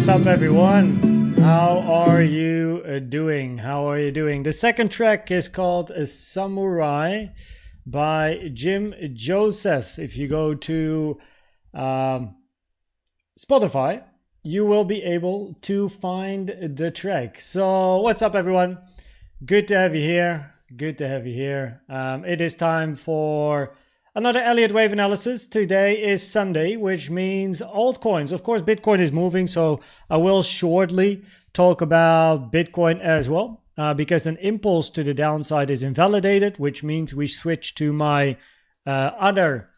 What's up, everyone? How are you doing? How are you doing? The second track is called Samurai by Jim Joseph. If you go to Spotify, you will be able to find the track. So what's up, everyone? Good to have you here. Good to have you here. It is time for another Elliott Wave analysis. Today is Sunday, which means altcoins. Of course, Bitcoin is moving, so I will shortly talk about Bitcoin as well, because an impulse to the downside is invalidated, which means we switch to my other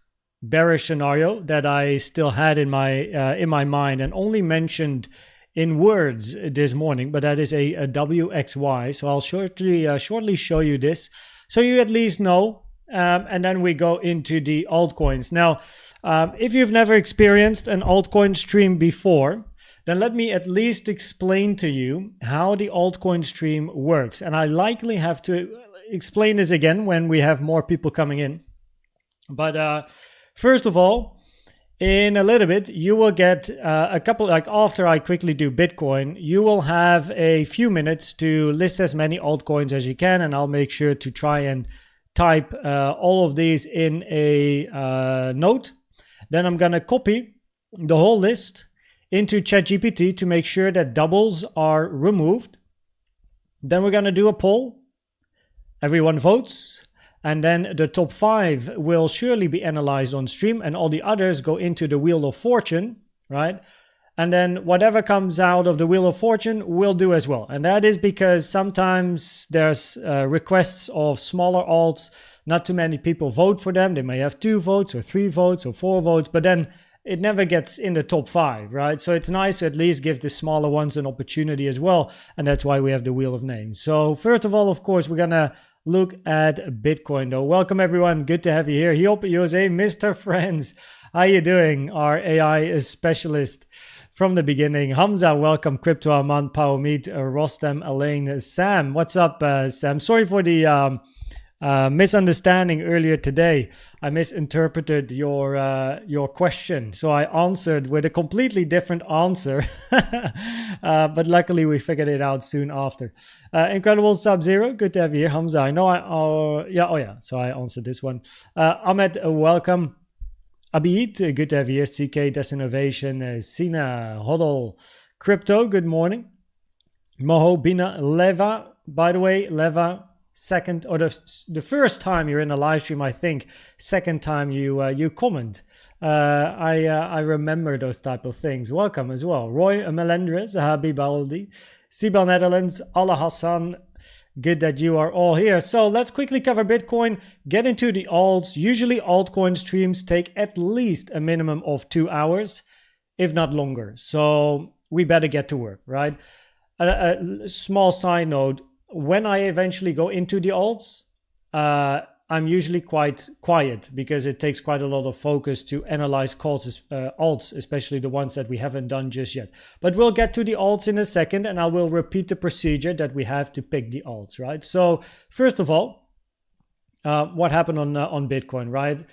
bearish scenario that I still had in my mind and only mentioned in words this morning, but that is a WXY. So I'll shortly show you this, so you at least know. And then we go into the altcoins. Now, if you've never experienced an altcoin stream before, then let me at least explain to you how the altcoin stream works. And I likely have to explain this again when we have more people coming in. But first of all, in a little bit, you will get a couple, like after I quickly do Bitcoin, you will have a few minutes to list as many altcoins as you can, and I'll make sure to try and type all of these in a note. Then I'm going to copy the whole list into ChatGPT to make sure that doubles are removed. Then we're going to do a poll. Everyone votes. And then the top 5 will surely be analyzed on stream, and all the others go into the Wheel of Fortune, right? And then whatever comes out of the Wheel of Fortune will do as well. And that is because sometimes there's requests of smaller alts. Not too many people vote for them. They may have 2 votes or 3 votes or 4 votes, but then it never gets in the top 5, right? So it's nice to at least give the smaller ones an opportunity as well. And that's why we have the Wheel of Names. So first of all, of course, we're going to look at Bitcoin though. Welcome everyone. Good to have you here. YGG, Mr. Friends. How you doing? Our AI specialist from the beginning. Hamza, welcome. Crypto Armand, Pawamid, Rostam, Elaine, Sam. What's up, Sam? Sorry for the misunderstanding earlier today. I misinterpreted your question, so I answered with a completely different answer. But luckily we figured it out soon after. Incredible Sub-Zero, good to have you here. Hamza, I know so I answered this one. Ahmed, welcome. Abid, good to have you here. CK, Des Innovation, Sina, Hodl, Crypto, good morning. Moho, Bina, Leva, by the way, Leva, second or the first time you're in a live stream, I think. Second time you comment. I remember those type of things. Welcome as well. Roy Melendres, Habib Aldi, Sibel Netherlands, Allah Hassan. Good that you are all here. So let's quickly cover Bitcoin, get into the alts. Usually altcoin streams take at least a minimum of 2 hours, if not longer. So we better get to work, right? A small side note. When I eventually go into the alts, I'm usually quite quiet because it takes quite a lot of focus to analyze alts, especially the ones that we haven't done just yet. But we'll get to the alts in a second, and I will repeat the procedure that we have to pick the alts, right? So first of all, what happened on Bitcoin, right?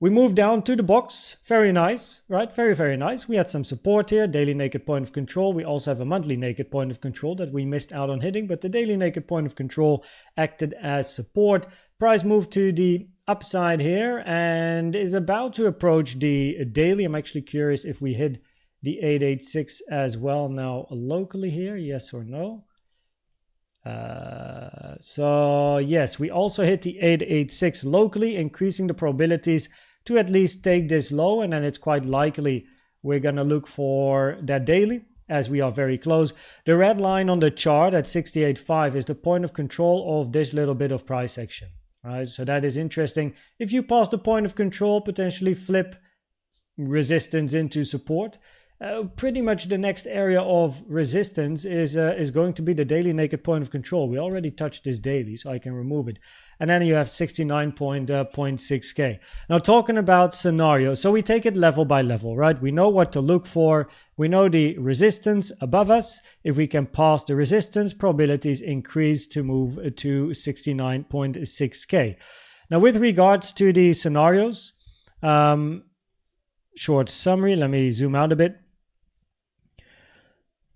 We moved down to the box. Very nice, right? Very, very nice. We had some support here, daily naked point of control. We also have a monthly naked point of control that we missed out on hitting, but the daily naked point of control acted as support. Price moved to the upside here and is about to approach the daily. I'm actually curious if we hit the 886 as well now locally here, yes or no? So yes, we also hit the 886 locally, increasing the probabilities to at least take this low, and then it's quite likely we're going to look for that daily as we are very close. The red line on the chart at 68.5 is the point of control of this little bit of price action, right? So that is interesting. If you pass the point of control, potentially flip resistance into support. Pretty much the next area of resistance is going to be the daily naked point of control. We already touched this daily, so I can remove it. And then you have 69.6K. Now talking about scenarios, so we take it level by level, right? We know what to look for. We know the resistance above us. If we can pass the resistance, probabilities increase to move to 69.6K. Now with regards to the scenarios, short summary, let me zoom out a bit.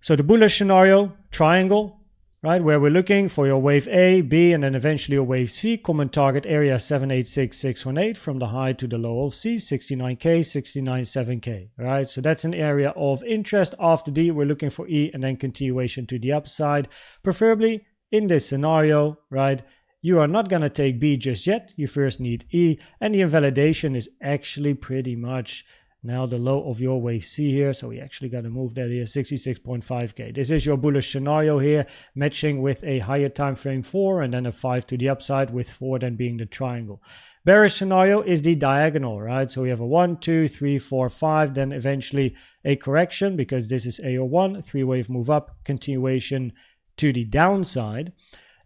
So the bullish scenario, triangle, right, where we're looking for your wave A, B, and then eventually your wave C. Common target area 786618 from the high to the low of C, 69K, 697K, right? So that's an area of interest. After D, we're looking for E and then continuation to the upside. Preferably in this scenario, right, you are not going to take B just yet. You first need E, and the invalidation is actually pretty much now the low of your wave C here. So we actually got to move that here, 66.5K. This is your bullish scenario here, matching with a higher time frame 4 and then a 5 to the upside, with 4 then being the triangle. Bearish scenario is the diagonal, right? So we have a 1, 2, 3, 4, 5, then eventually a correction because this is AO1, 3-wave move up, continuation to the downside.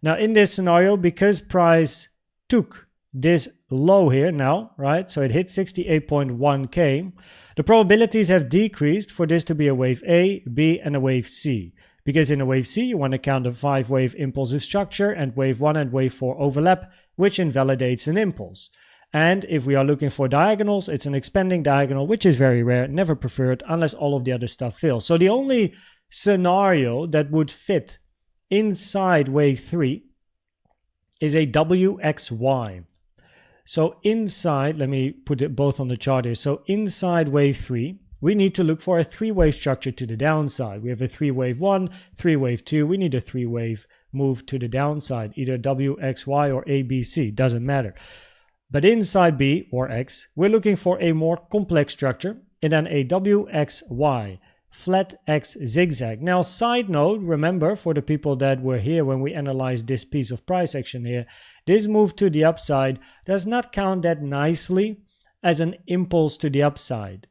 Now in this scenario, because price took this low here now, right? So it hit 68.1K. The probabilities have decreased for this to be a wave A, B, and a wave C. Because in a wave C, you want to count a 5-wave impulsive structure, and wave 1 and wave 4 overlap, which invalidates an impulse. And if we are looking for diagonals, it's an expanding diagonal, which is very rare, never preferred unless all of the other stuff fails. So the only scenario that would fit inside wave 3 is a WXY. So inside, let me put it both on the chart here. So inside wave 3, we need to look for a 3-wave structure to the downside. We have a 3-wave 1, 3-wave 2. We need a 3-wave move to the downside, either WXY or ABC, doesn't matter. But inside B or X, we're looking for a more complex structure, and then a WXY, flat X zigzag. Now, side note, remember for the people that were here when we analyzed this piece of price action here, this move to the upside does not count that nicely as an impulse to the upside.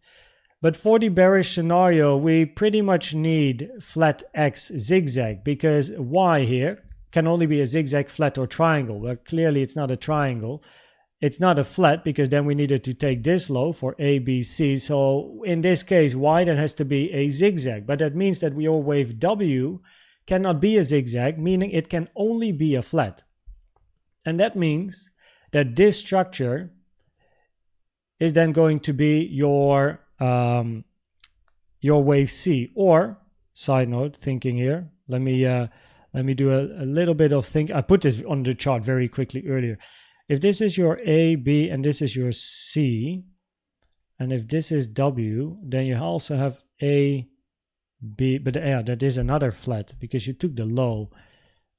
But for the bearish scenario, we pretty much need flat X zigzag, because Y here can only be a zigzag, flat, or triangle. Well, clearly it's not a triangle. It's not a flat, because then we needed to take this low for A, B, C. So in this case, Y then has to be a zigzag. But that means that your wave W cannot be a zigzag, meaning it can only be a flat. And that means that this structure is then going to be your wave C. Or, side note, thinking here, let me do a little bit of think. I put this on the chart very quickly earlier. If this is your A, B, and this is your C, and if this is W, then you also have A, B, but yeah, that is another flat because you took the low.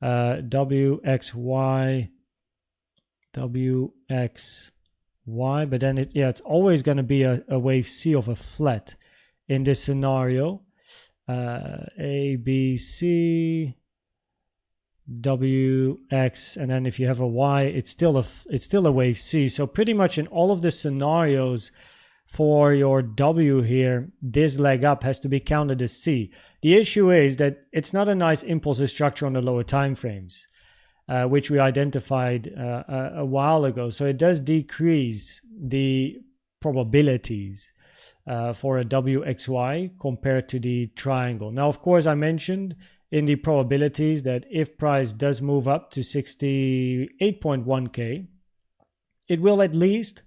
W, X, Y, W, X, Y, but then it's always going to be a wave C of a flat in this scenario. A, B, C, W, X, and then if you have a Y, it's still a wave C. So pretty much in all of the scenarios for your W here, this leg up has to be counted as C. The issue is that it's not a nice impulsive structure on the lower time frames, which we identified a while ago. So it does decrease the probabilities for a WXY compared to the triangle. Now, of course, I mentioned in the probabilities that if price does move up to 68.1K, it will at least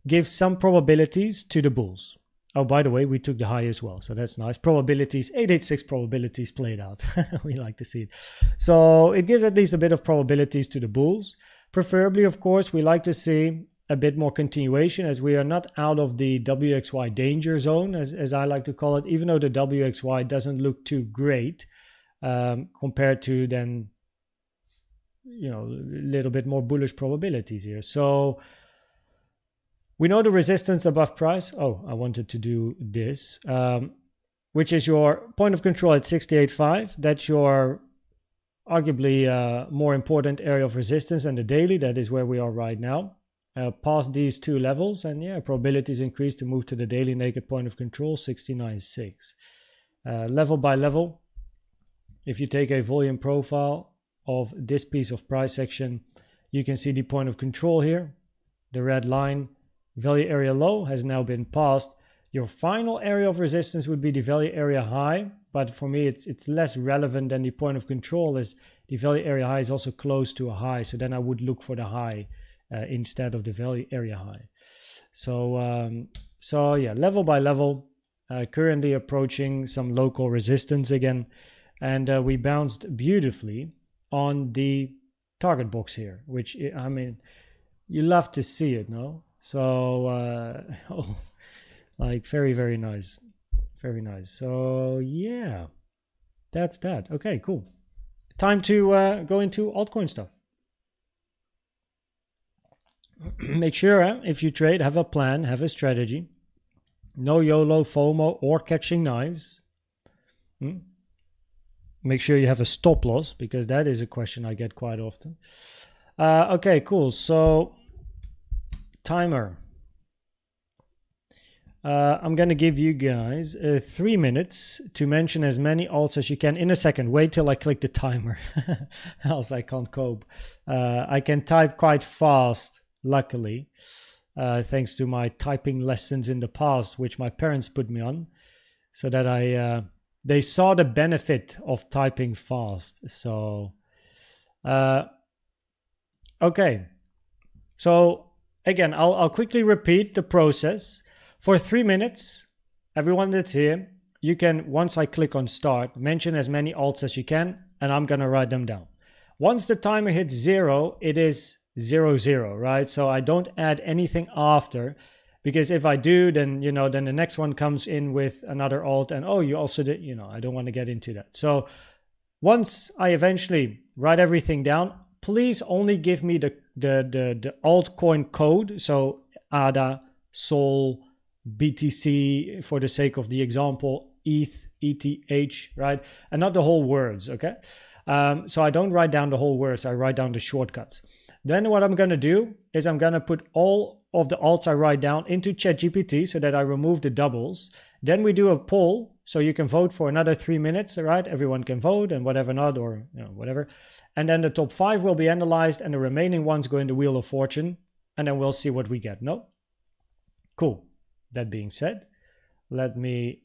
give some probabilities to the bulls. Oh, by the way, we took the high as well, so that's nice. Probabilities, 886 probabilities played out. We like to see it. So it gives at least a bit of probabilities to the bulls. Preferably, of course, we like to see a bit more continuation, as we are not out of the WXY danger zone, as I like to call it, even though the WXY doesn't look too great. Compared to then, a little bit more bullish probabilities here. So we know the resistance above price. Oh, I wanted to do this, which is your point of control at 68.5. That's your arguably more important area of resistance, and the daily, that is where we are right now. Past these two levels, and probabilities increase to move to the daily naked point of control, 69.6. Level by level. If you take a volume profile of this piece of price action, you can see the point of control here. The red line, value area low, has now been passed. Your final area of resistance would be the value area high, but for me it's less relevant than the point of control, as the value area high is also close to a high. So then I would look for the high instead of the value area high. So yeah, level by level. currently approaching some local resistance again, and we bounced beautifully on the target box here, which, I mean, you love to see it, no? So oh, like very, very nice, very nice. So yeah, that's that. Okay, cool. Time to go into altcoin stuff. Make sure if you trade, have a plan, have a strategy. No YOLO, FOMO, or catching knives. Make sure you have a stop loss, because that is a question I get quite often. Okay, cool. So timer. I'm going to give you guys 3 minutes to mention as many alts as you can in a second. Wait till I click the timer, else I can't cope. I can type quite fast, luckily, thanks to my typing lessons in the past, which my parents put me on, so that they saw the benefit of typing fast. So, okay. So again, I'll quickly repeat the process. For 3 minutes, everyone that's here, you can, once I click on start, mention as many alts as you can, and I'm going to write them down. Once the timer hits 0, it is 0, right? So I don't add anything after, because if I do, then, you know, then the next one comes in with another alt, and oh, you also did, you know, I don't want to get into that. So once I eventually write everything down, please only give me the altcoin code. So ADA, SOL, BTC, for the sake of the example, ETH, ETH, right? And not the whole words, okay? So I don't write down the whole words, I write down the shortcuts. Then what I'm going to do is I'm going to put all of the alts I write down into ChatGPT so that I remove the doubles. Then we do a poll, so you can vote for another 3 minutes, right? Everyone can vote and whatever not, or you know, whatever. And then the top 5 will be analyzed and the remaining ones go in the Wheel of Fortune, and then we'll see what we get. No? Cool. That being said, let me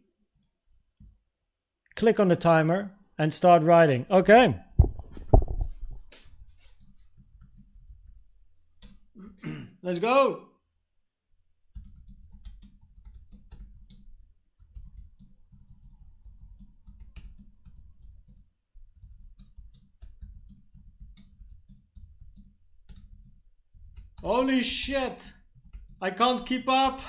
click on the timer and start writing. Okay. Let's go. Holy shit. I can't keep up.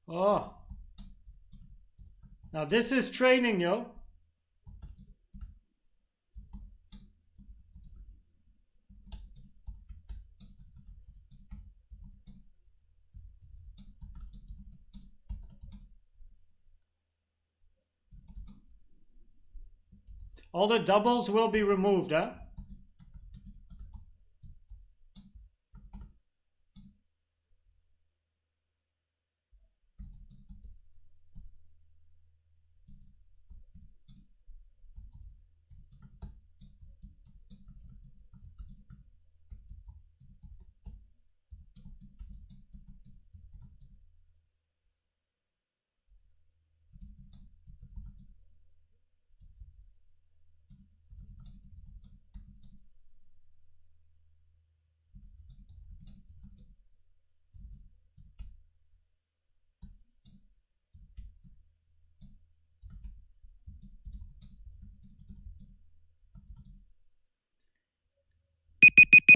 Oh. Now this is training, yo. All the doubles will be removed, huh?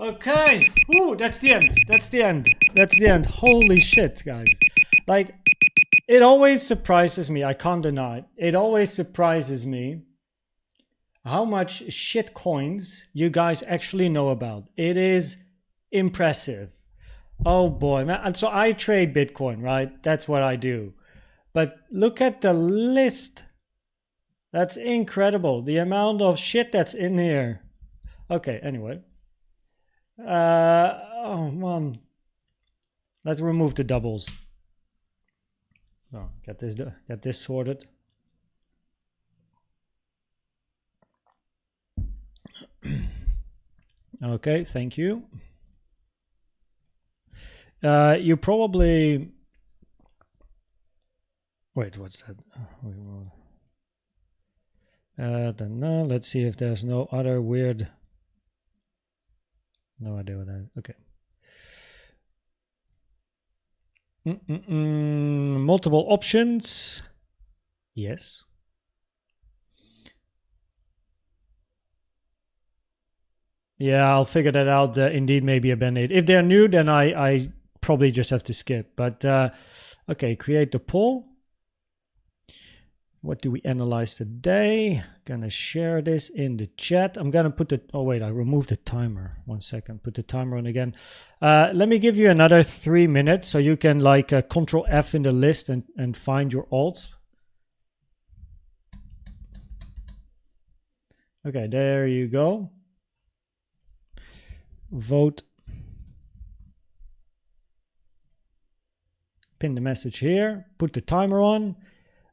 Okay. Ooh, that's the end. That's the end. That's the end. Holy shit, guys. Like, it always surprises me. I can't deny it. It always surprises me how much shit coins you guys actually know about. It is impressive. Oh boy, man. And so I trade Bitcoin, right? That's what I do. But look at the list. That's incredible. The amount of shit that's in here. Okay, anyway. Oh man. Let's remove the doubles. Oh, get this sorted. Okay, thank you. You probably wait. What's that? Don't know. Let's see if there's no other weird. No idea what that is. Okay. Multiple options. Yes. Yeah, I'll figure that out. Indeed, maybe a band-aid. If they're new, then I probably just have to skip. But okay, create the poll. What do we analyze today? Gonna share this in the chat. I'm gonna put the, oh wait, I removed the timer. 1 second, put the timer on again. Let me give you another 3 minutes so you can like Control F in the list and find your alts. Okay, there you go. Vote. Pin the message here. Put the timer on.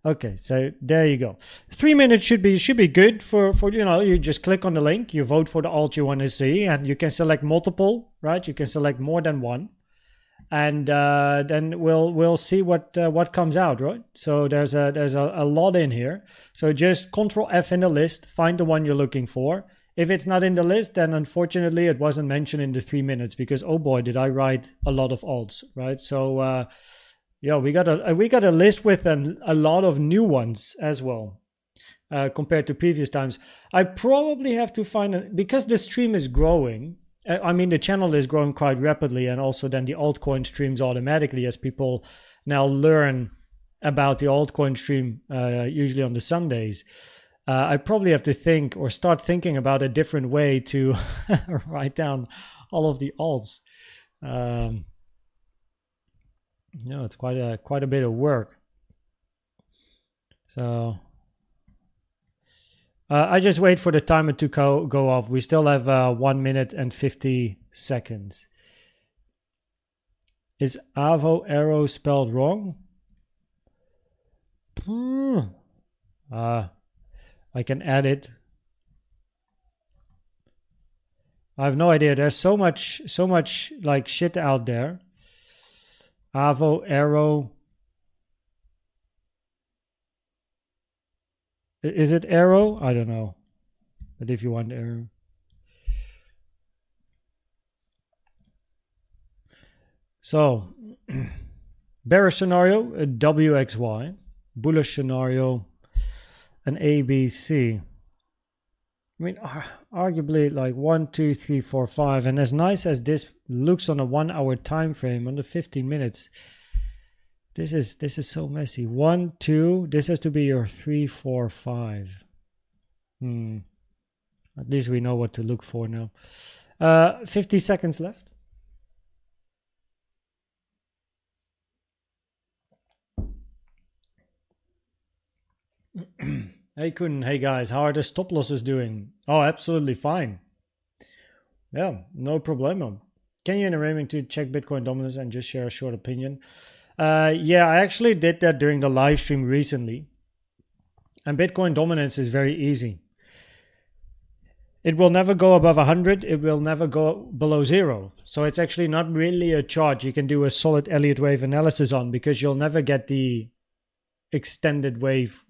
Okay, so there you go. 3 minutes should be good for you know, you just click on the link, you vote for the alt you want to see, and you can select multiple, right? You can select more than one, and then we'll see what comes out, right? So there's a lot in here. So just Control F in the list, find the one you're looking for. If it's not in the list, then unfortunately it wasn't mentioned in the 3 minutes because oh boy, did I write a lot of alts, right? So yeah, we got a list with a lot of new ones as well compared to previous times. I probably have to find because the stream is growing. I mean, the channel is growing quite rapidly, and also then the altcoin streams automatically as people now learn about the altcoin stream, usually on the Sundays. I probably have to think or start thinking about a different way to write down all of the alts. No, it's quite a bit of work. So I just wait for the timer to go off. We still have 1 minute and 50 seconds. Is Avo arrow spelled wrong? I can add it. I have no idea. There's so much like shit out there. Avo arrow. Is it arrow? I don't know. But if you want arrow. So bearish scenario, a WXY. Bullish scenario, an ABC. I mean, arguably like 1, 2, 3, 4, 5. And as nice as this looks on a 1 hour time frame, on the 15 minutes, this is so messy. 1, 2. This has to be your 3, 4, 5. At least we know what to look for now. 50 seconds left. Hey Kun, hey guys, how are the stop losses doing? Oh, absolutely fine. Yeah, no problemo. Can you enable me to check Bitcoin dominance and just share a short opinion? Yeah, I actually did that during the live stream recently. And Bitcoin dominance is very easy. It will never go above 100. It will never go below 0. So it's actually not really a chart you can do a solid Elliott Wave analysis on, because you'll never get the extended wave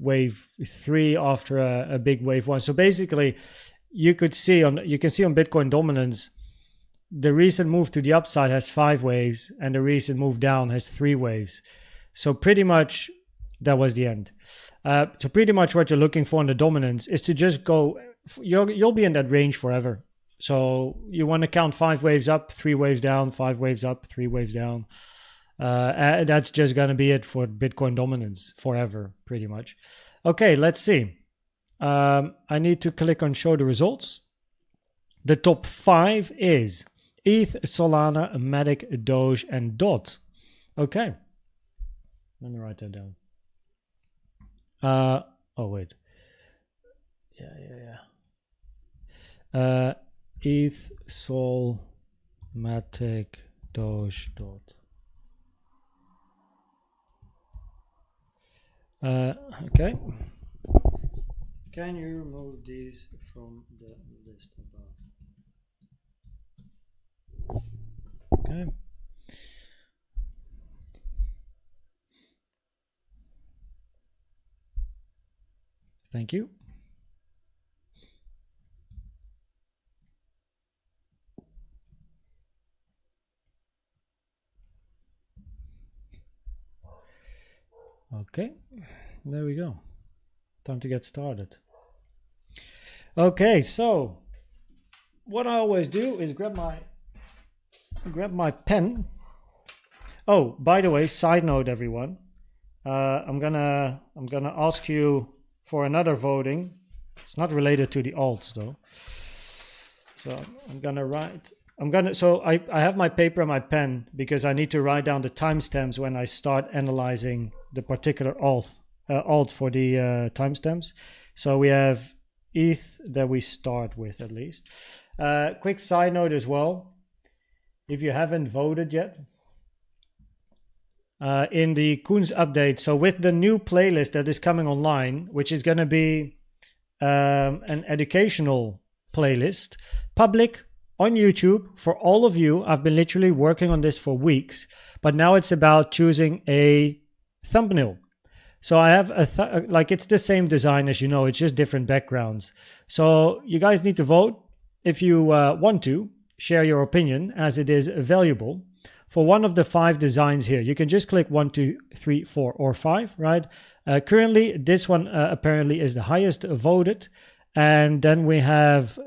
3 after a big wave 1. So basically you can see on Bitcoin dominance, the recent move to the upside has 5 waves and the recent move down has 3 waves. So pretty much that was the end. So pretty much what you're looking for in the dominance is to just go, you'll be in that range forever. So you want to count 5 waves up, 3 waves down, 5 waves up, 3 waves down. That's just going to be it for Bitcoin dominance forever, pretty much. Okay, let's see. I need to click on show the results. The top 5 is ETH, Solana, MATIC, Doge, and DOT. Okay. Let me write that down. Oh, wait. Yeah. ETH, Sol, MATIC, Doge, DOT. Okay. Can you remove these from the list above? Okay. Thank you. Okay, there we go. Time to get started. Okay, so what I always do is grab my pen. Oh, by the way, side note, everyone. I'm gonna ask you for another voting. It's not related to the alts though. So I have my paper and my pen because I need to write down the timestamps when I start analyzing the particular alt for the timestamps. So we have ETH that we start with at least. Quick side note as well. If you haven't voted yet, in the Koens update, so with the new playlist that is coming online, which is going to be an educational playlist, public on YouTube for all of you. I've been literally working on this for weeks, but now it's about choosing a thumbnail. So I have like it's the same design as you know, it's just different backgrounds. So you guys need to vote if you want to share your opinion, as it is valuable. For one of the 5 designs here, you can just click 1, 2, 3, 4, or 5, right? Currently, this one apparently is the highest voted. And then we have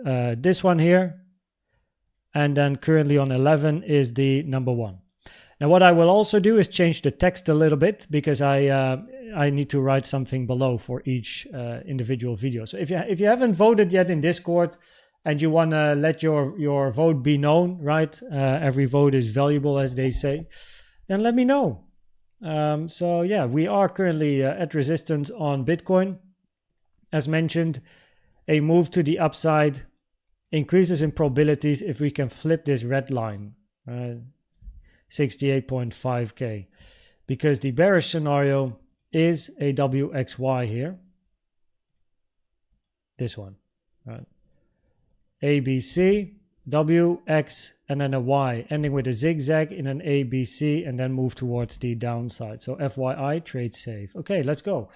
this one here. And then currently on 11 is the number 1. Now, what I will also do is change the text a little bit because I need to write something below for each individual video. So if you haven't voted yet in Discord, and you want to let your vote be known, right? Every vote is valuable, as they say. Then let me know. So yeah, we are currently at resistance on Bitcoin. As mentioned, a move to the upside increases in probabilities if we can flip this red line, 68.5K. Because the bearish scenario is a WXY here. This one, right? A, B, C, W, X, and then a Y, ending with a zigzag in an A, B, C, and then move towards the downside. So FYI, trade safe. Okay, let's go.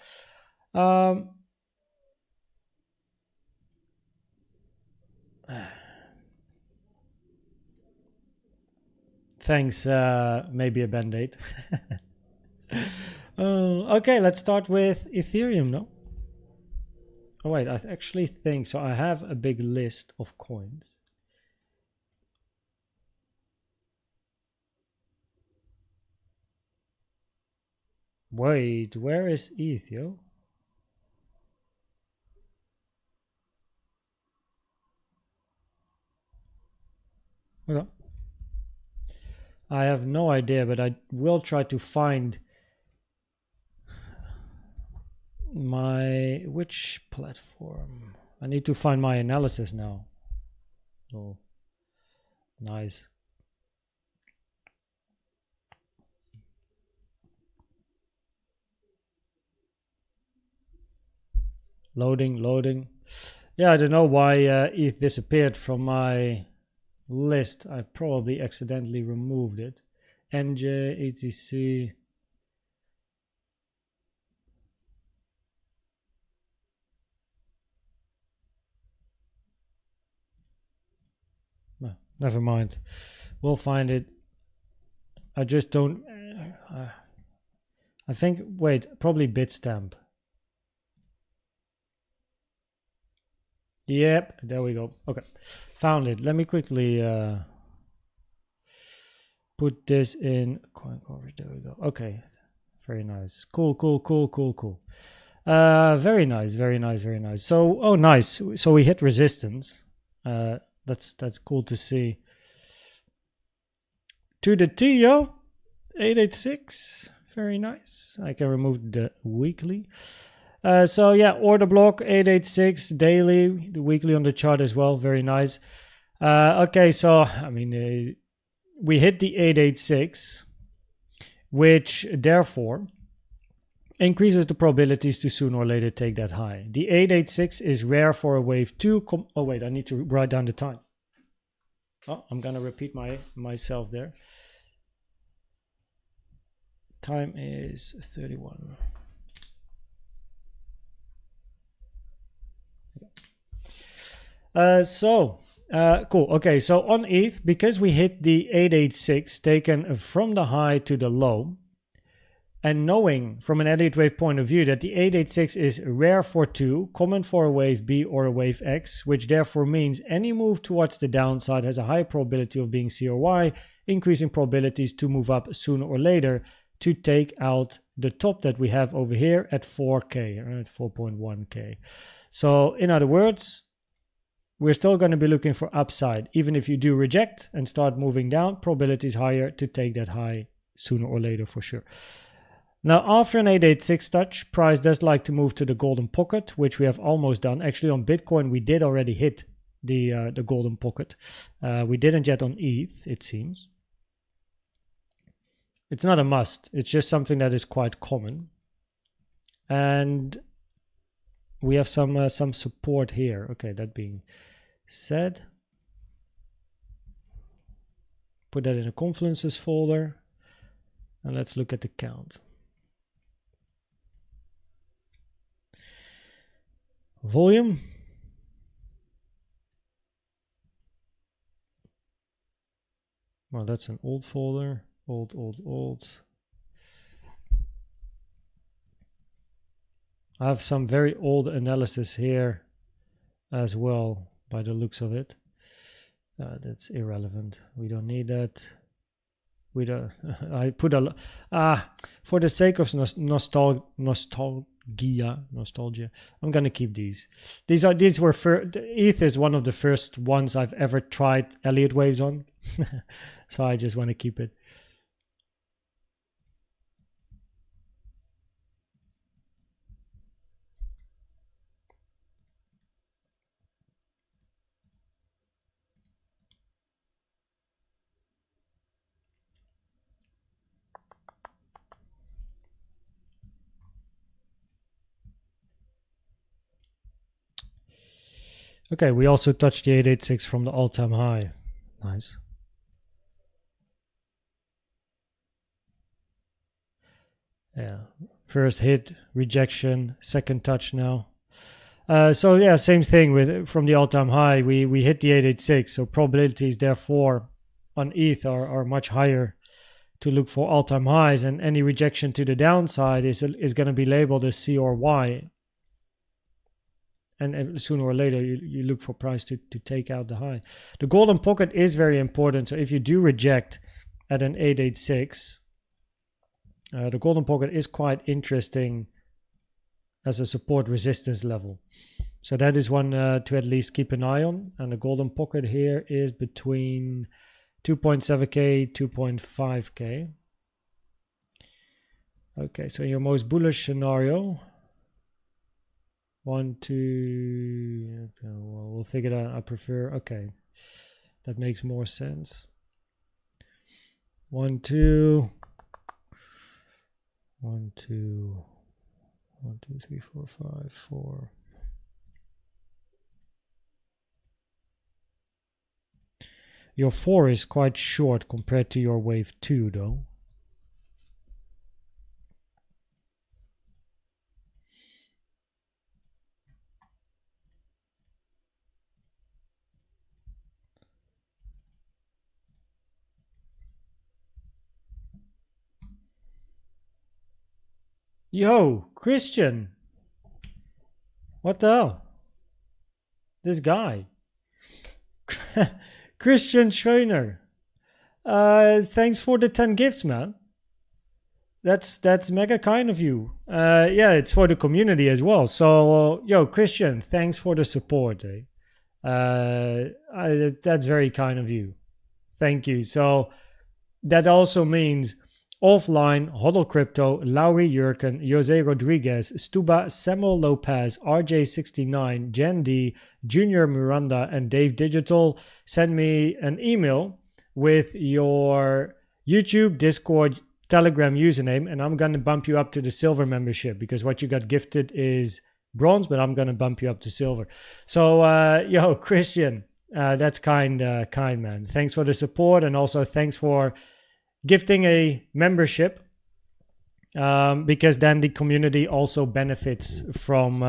Thanks, maybe a band-aid. Okay, let's start with Ethereum, no? Oh wait, I actually think, so I have a big list of coins. Wait, where is ETH, yo? Okay. I have no idea, but I will try to find which platform? I need to find my analysis now. Oh, nice. Loading. Yeah, I don't know why ETH disappeared from my list. I probably accidentally removed it. NJ, ETC. Never mind. We'll find it. I just don't... I think... Wait, probably Bitstamp. Yep, there we go. Okay, found it. Let me quickly put this in coin coverage. There we go. Okay, very nice. Cool. Very nice, very nice, very nice. So, oh, nice. So we hit resistance. That's cool to see. To the T, yo, 886. Very nice. I can remove the weekly. So yeah, order block 886 daily, the weekly on the chart as well. Very nice. Okay, so I mean, we hit the 886, which therefore increases the probabilities to sooner or later take that high. The 886 is rare for a wave 2. Oh wait, I need to write down the time. Oh, I'm gonna repeat myself there. Time is 31. Cool. Okay, so on ETH, because we hit the 886 taken from the high to the low, and knowing from an Elliott Wave point of view that the 886 is rare for 2, common for a wave B or a wave X, which therefore means any move towards the downside has a high probability of being C or Y, increasing probabilities to move up sooner or later to take out the top that we have over here at 4K, or at 4.1K. So in other words, we're still going to be looking for upside. Even if you do reject and start moving down, probability is higher to take that high sooner or later for sure. Now, after an 886 touch, price does like to move to the golden pocket, which we have almost done. Actually, on Bitcoin, we did already hit the golden pocket. We didn't yet on ETH, it seems. It's not a must. It's just something that is quite common. And we have some support here. Okay, that being said, put that in a confluences folder, and let's look at the count. Volume. Well, that's an old folder. Old. I have some very old analysis here as well, by the looks of it. That's irrelevant. We don't need that. We don't. I put a for the sake of nostalgia. I'm gonna keep these. These were ETH is one of the first ones I've ever tried Elliott waves on, so I just want to keep it. Okay, we also touched the 886 from the all-time high. Nice. Yeah, first hit, rejection, second touch now. So yeah, same thing with from the all-time high. We hit the 886, so probabilities therefore on ETH are much higher to look for all-time highs, and any rejection to the downside is going to be labeled as C or Y. And sooner or later, you look for price to take out the high. The golden pocket is very important. So if you do reject at an 886, the golden pocket is quite interesting as a support resistance level. So that is one to at least keep an eye on. And the golden pocket here is between 2.7K, 2.5K. Okay, so in your most bullish scenario, 1, 2, okay, well, we'll figure that out. I prefer, okay, that makes more sense. 1, 2, 1, 2, 1, 2, 3, 4, 5, 4. Your 4 is quite short compared to your wave 2 though. Yo, Christian. What the hell? This guy. Christian Schreiner. Thanks for the 10 gifts, man. That's mega kind of you. Yeah, it's for the community as well. So, yo, Christian, thanks for the support. That's very kind of you. Thank you. So that also means offline, Hodl Crypto, Lowry Jurken, Jose Rodriguez, Stuba, Samuel Lopez, RJ69, Jen D, Junior Miranda, and Dave Digital. Send me an email with your YouTube, Discord, Telegram username, and I'm going to bump you up to the silver membership, because what you got gifted is bronze, but I'm going to bump you up to silver. So, yo, Christian, that's kind, man. Thanks for the support, and also thanks for gifting a membership, because then the community also benefits from,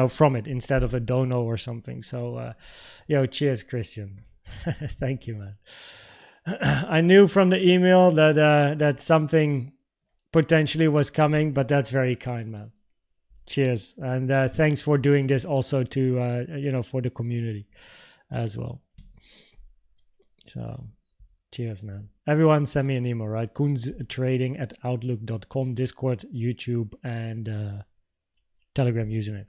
from it instead of a dono or something. So, yo, cheers, Christian. Thank you, man. I knew from the email that something potentially was coming, but that's very kind, man. Cheers, and thanks for doing this also to for the community as well. So, cheers, man. Everyone, send me an email, right? koenztrading@outlook.com, Discord, YouTube, and Telegram username.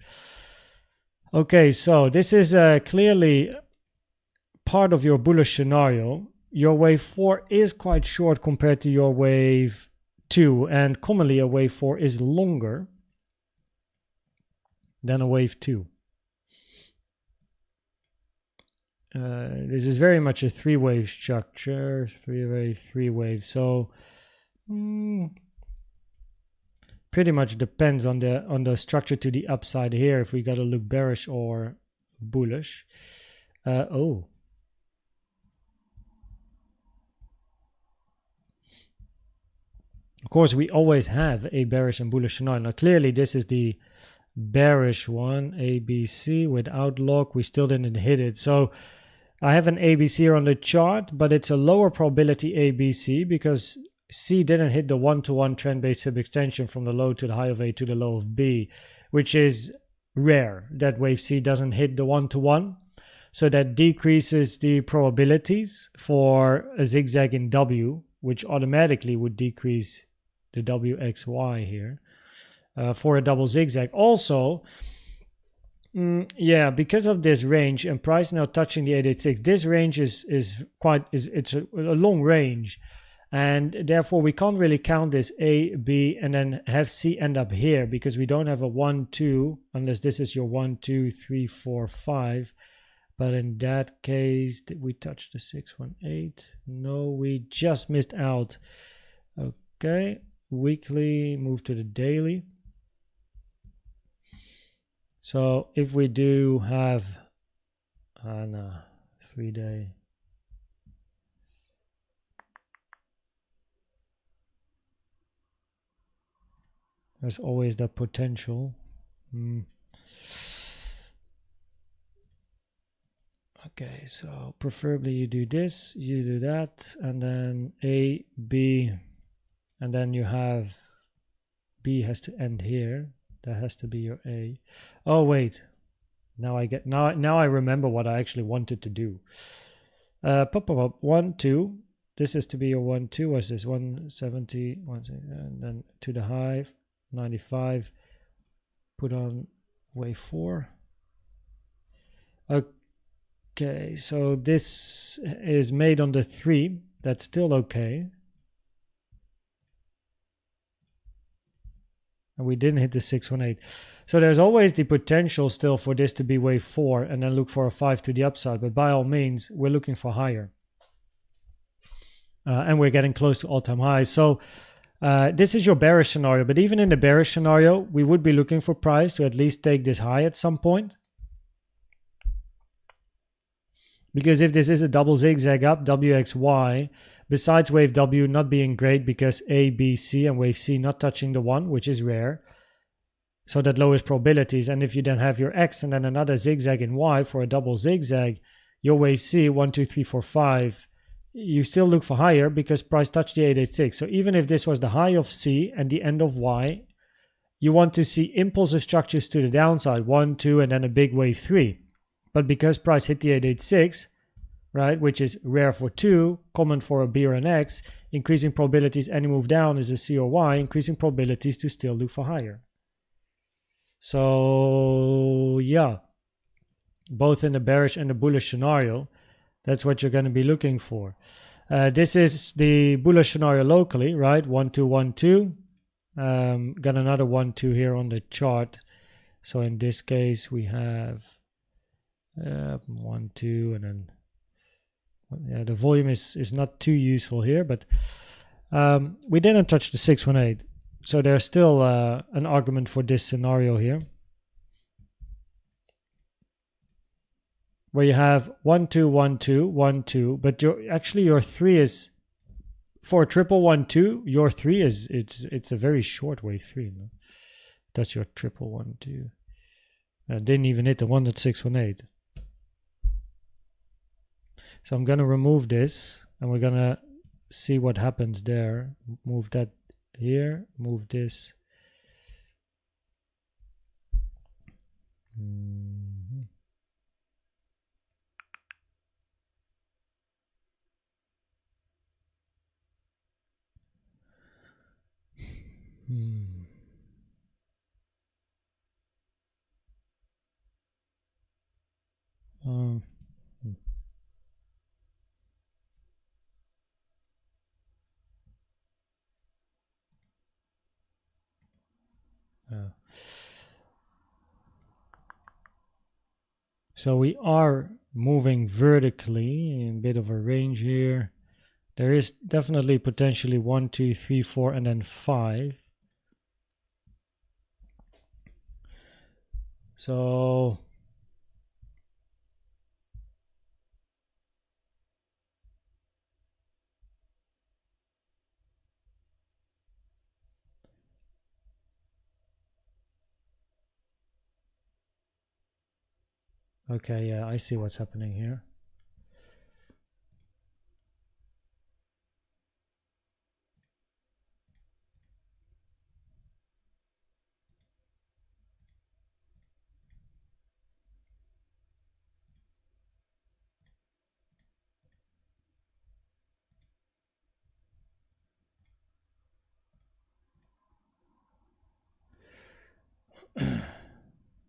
Okay, so this is clearly part of your bullish scenario. Your wave 4 is quite short compared to your wave 2, and commonly a wave 4 is longer than a wave 2. This is very much a 3-wave structure, 3-wave. So pretty much depends on the structure to the upside here, if we got to look bearish or bullish. Of course, we always have a bearish and bullish scenario. Now, clearly, this is the bearish one, ABC, without lock. We still didn't hit it. So I have an ABC here on the chart, but it's a lower probability ABC because C didn't hit the one-to-one trend-based fib extension from the low to the high of A to the low of B, which is rare that wave C doesn't hit the one-to-one. So that decreases the probabilities for a zigzag in W, which automatically would decrease the WXY here for a double zigzag. Also, because of this range and price now touching the 886, this range is it's a long range, and therefore we can't really count this A, B, and then have C end up here, because we don't have a 1, 2, unless this is your 1, 2, 3, 4, 5. But in that case, did we touch the 618? No, we just missed out. Okay, weekly, move to the daily. So if we do have 3-day. There's always that potential. Okay, so preferably you do this, you do that, and then A, B, and then you have B has to end here. That has to be your A. Oh wait, now I remember what I actually wanted to do. 1, 2. This is to be your 1, 2. What's this? 170, and then to the high 95. Put on wave 4. Okay, so this is made on the 3. That's still okay. And we didn't hit the 618. So there's always the potential still for this to be wave 4 and then look for a 5 to the upside. But by all means, we're looking for higher. And we're getting close to all-time highs. So this is your bearish scenario. But even in the bearish scenario, we would be looking for price to at least take this high at some point. Because if this is a double zigzag up, WXY, besides wave W not being great because A, B, C, and wave C not touching the 1, which is rare, so that lowers probabilities. And if you then have your X and then another zigzag in Y for a double zigzag, your wave C, 1, 2, 3, 4, 5, you still look for higher because price touched the 886. So even if this was the high of C and the end of Y, you want to see impulsive structures to the downside, 1, 2, and then a big wave 3. But because price hit the 886, right, which is rare for 2, common for a B or an X, increasing probabilities any move down is a C or Y, increasing probabilities to still look for higher. So yeah, both in the bearish and the bullish scenario, that's what you're going to be looking for. This is the bullish scenario locally, right? 1 2 1 2. Got another 1 2 here on the chart. So in this case we have 1 2, and then yeah, the volume is not too useful here, but we didn't touch the 618. So there's still an argument for this scenario here, where you have 1 2 1 2 1 2, but your 3 is for a triple 1 2. Your 3 is it's a very short wave 3. No? That's your triple 1 2. Didn't even hit the one that 618. So I'm gonna remove this, and we're gonna see what happens there. Move that here, move this. So we are moving vertically in a bit of a range here. There is definitely potentially 1 2 3 4 and then 5. So okay, yeah, I see what's happening here.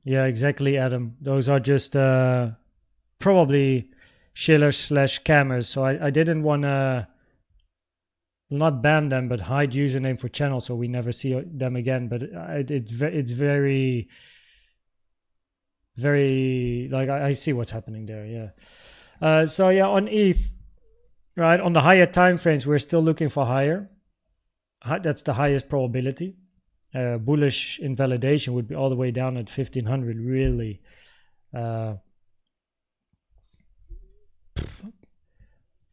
Yeah, exactly, Adam. Those are just probably shillers / cammers. So I didn't want to not ban them, but hide username for channel so we never see them again. But it's very, very, like, I see what's happening there. Yeah. So yeah, on ETH, right, on the higher time frames, we're still looking for higher. That's the highest probability. Bullish invalidation would be all the way down at 1500, really.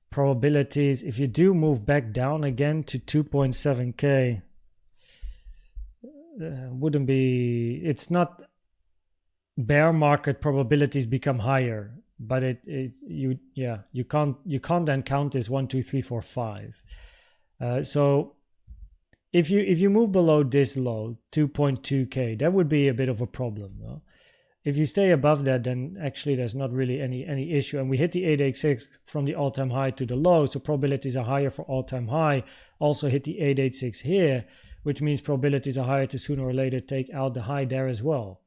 Probabilities, if you do move back down again to 2.7k, wouldn't be, it's not bear market probabilities become higher, but you can't then count this 1 2 3 4 5. So if you move below this low 2.2k, that would be a bit of a problem. No? If you stay above that, then actually there's not really any issue. And we hit the 886 from the all-time high to the low, so probabilities are higher for all-time high. Also hit the 886 here, which means probabilities are higher to sooner or later take out the high there as well.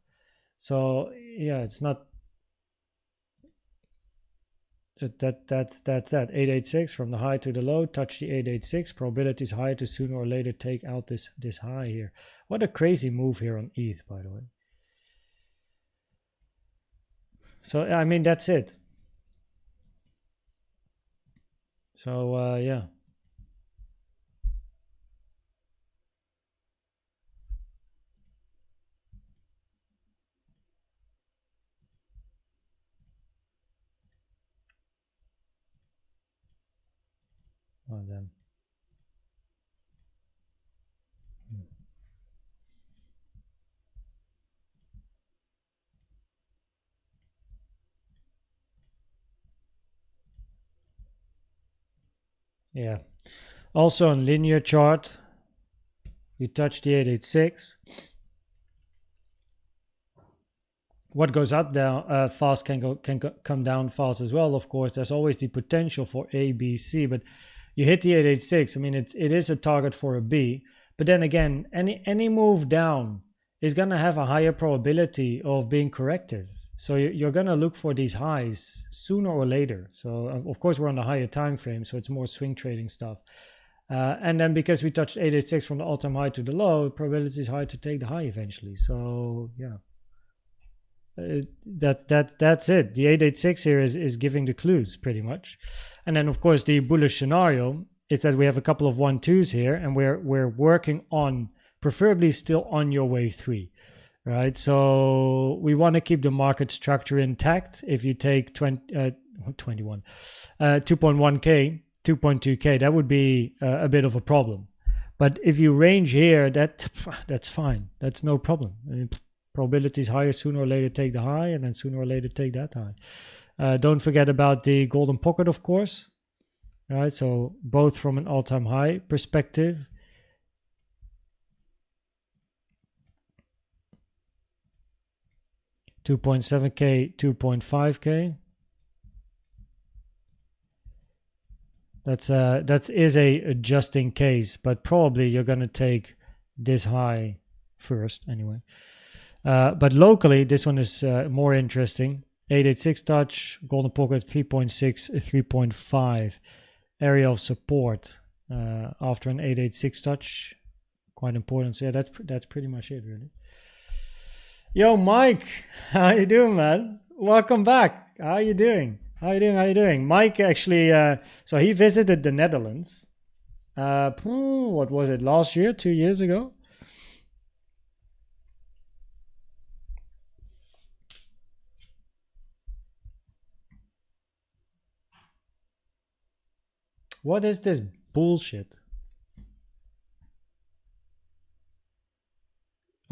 So yeah, it's not that's that 886 from the high to the low, touch the 886, probabilities higher to sooner or later take out this high here. What a crazy move here on ETH, by the way. So I mean, that's it. So yeah. Oh, damn. Yeah. Also on linear chart, you touch the 886. what goes up down fast can come down fast as well. Of course, there's always the potential for A, B, C, but you hit the 886. I mean, it is a target for a B, but then again, any move down is going to have a higher probability of being corrective. So you're going to look for these highs sooner or later. So of course we're on the higher time frame, so it's more swing trading stuff. And then because we touched 886 from the all-time high to the low, probability is high to take the high eventually. So yeah, that's it. The 886 here is giving the clues pretty much. And then of course the bullish scenario is that we have a couple of 1-2s here, and we're working on preferably still on your wave 3. Right, so we want to keep the market structure intact. If you take 2.1K, 2.2K, that would be a bit of a problem. But if you range here, that's fine. That's no problem. I mean, probability is higher, sooner or later take the high, and then sooner or later take that high. Don't forget about the golden pocket, of course. All right, so both from an all-time high perspective. $2.7K, 2.5K. That is a just in case, but probably you're gonna take this high first anyway. But locally, this one is more interesting. 886 touch, golden pocket 3.6, 3.5 area of support after an 886 touch. Quite important. So yeah, that's pretty much it really. Yo, Mike, how you doing, man? Welcome back. How you doing? How you doing? Mike actually, so he visited the Netherlands. What was it? Last year, 2 years ago? What is this bullshit?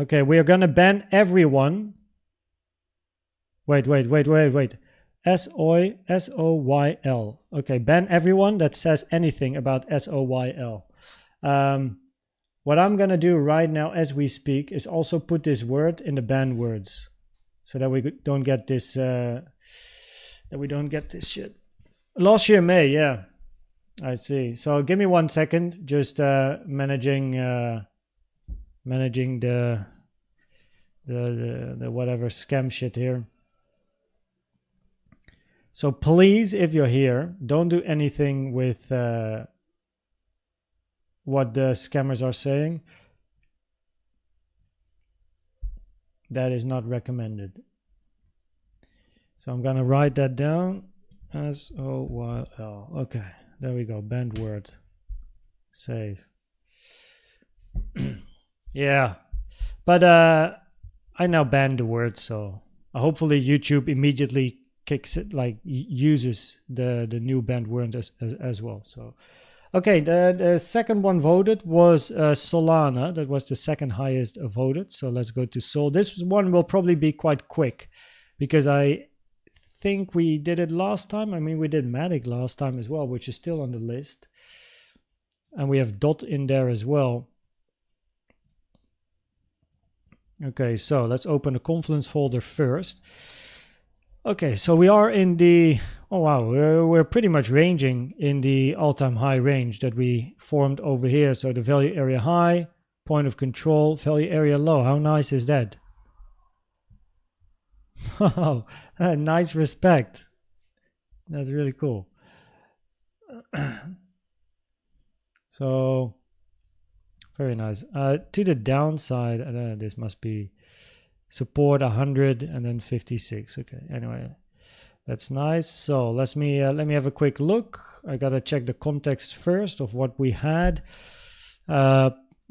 Okay, we are gonna ban everyone. Wait. SOYL. Okay, ban everyone that says anything about SOYL. What I'm gonna do right now as we speak is also put this word in the banned words, so that we don't get this. Shit. Last year May, yeah. I see. So give me 1 second. Just managing the whatever scam shit here. So please, if you're here, don't do anything with what the scammers are saying. That is not recommended. So I'm gonna write that down. SOYL. Okay, there we go. Banned word. Save. Yeah, but I now banned the word, so hopefully YouTube immediately kicks it, like uses the new banned word as well. So okay, the second one voted was Solana. That was the second highest voted. So let's go to Sol. This one will probably be quite quick because I think we did it last time. I mean, we did MATIC last time as well, which is still on the list, and we have DOT in there as well. Okay, so let's open the Confluence folder first. Okay, so we are in the, oh wow, we're pretty much ranging in the all-time high range that we formed over here. So the value area high, point of control, value area low. How nice is that? Wow, nice respect. That's really cool. So very nice. To the downside, this must be support 100 and then 56. Okay, anyway, that's nice. So let me have a quick look. I gotta check the context first of what we had.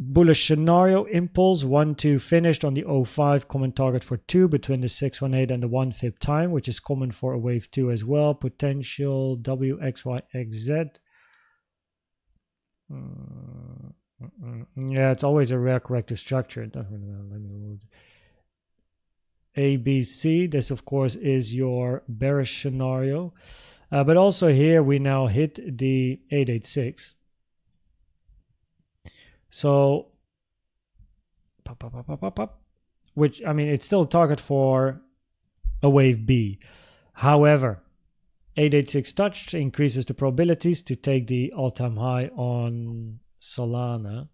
Bullish scenario impulse 1-2 finished on the 05, common target for 2 between the 618 and the 1 fib time, which is common for a wave 2 as well. Potential WXYXZ. Yeah, it's always a rare corrective structure. It doesn't really matter. Let me move. ABC, this of course is your bearish scenario, but also here we now hit the 886. So which, I mean, it's still a target for a wave B. However, 886 touch increases the probabilities to take the all-time high on Solana.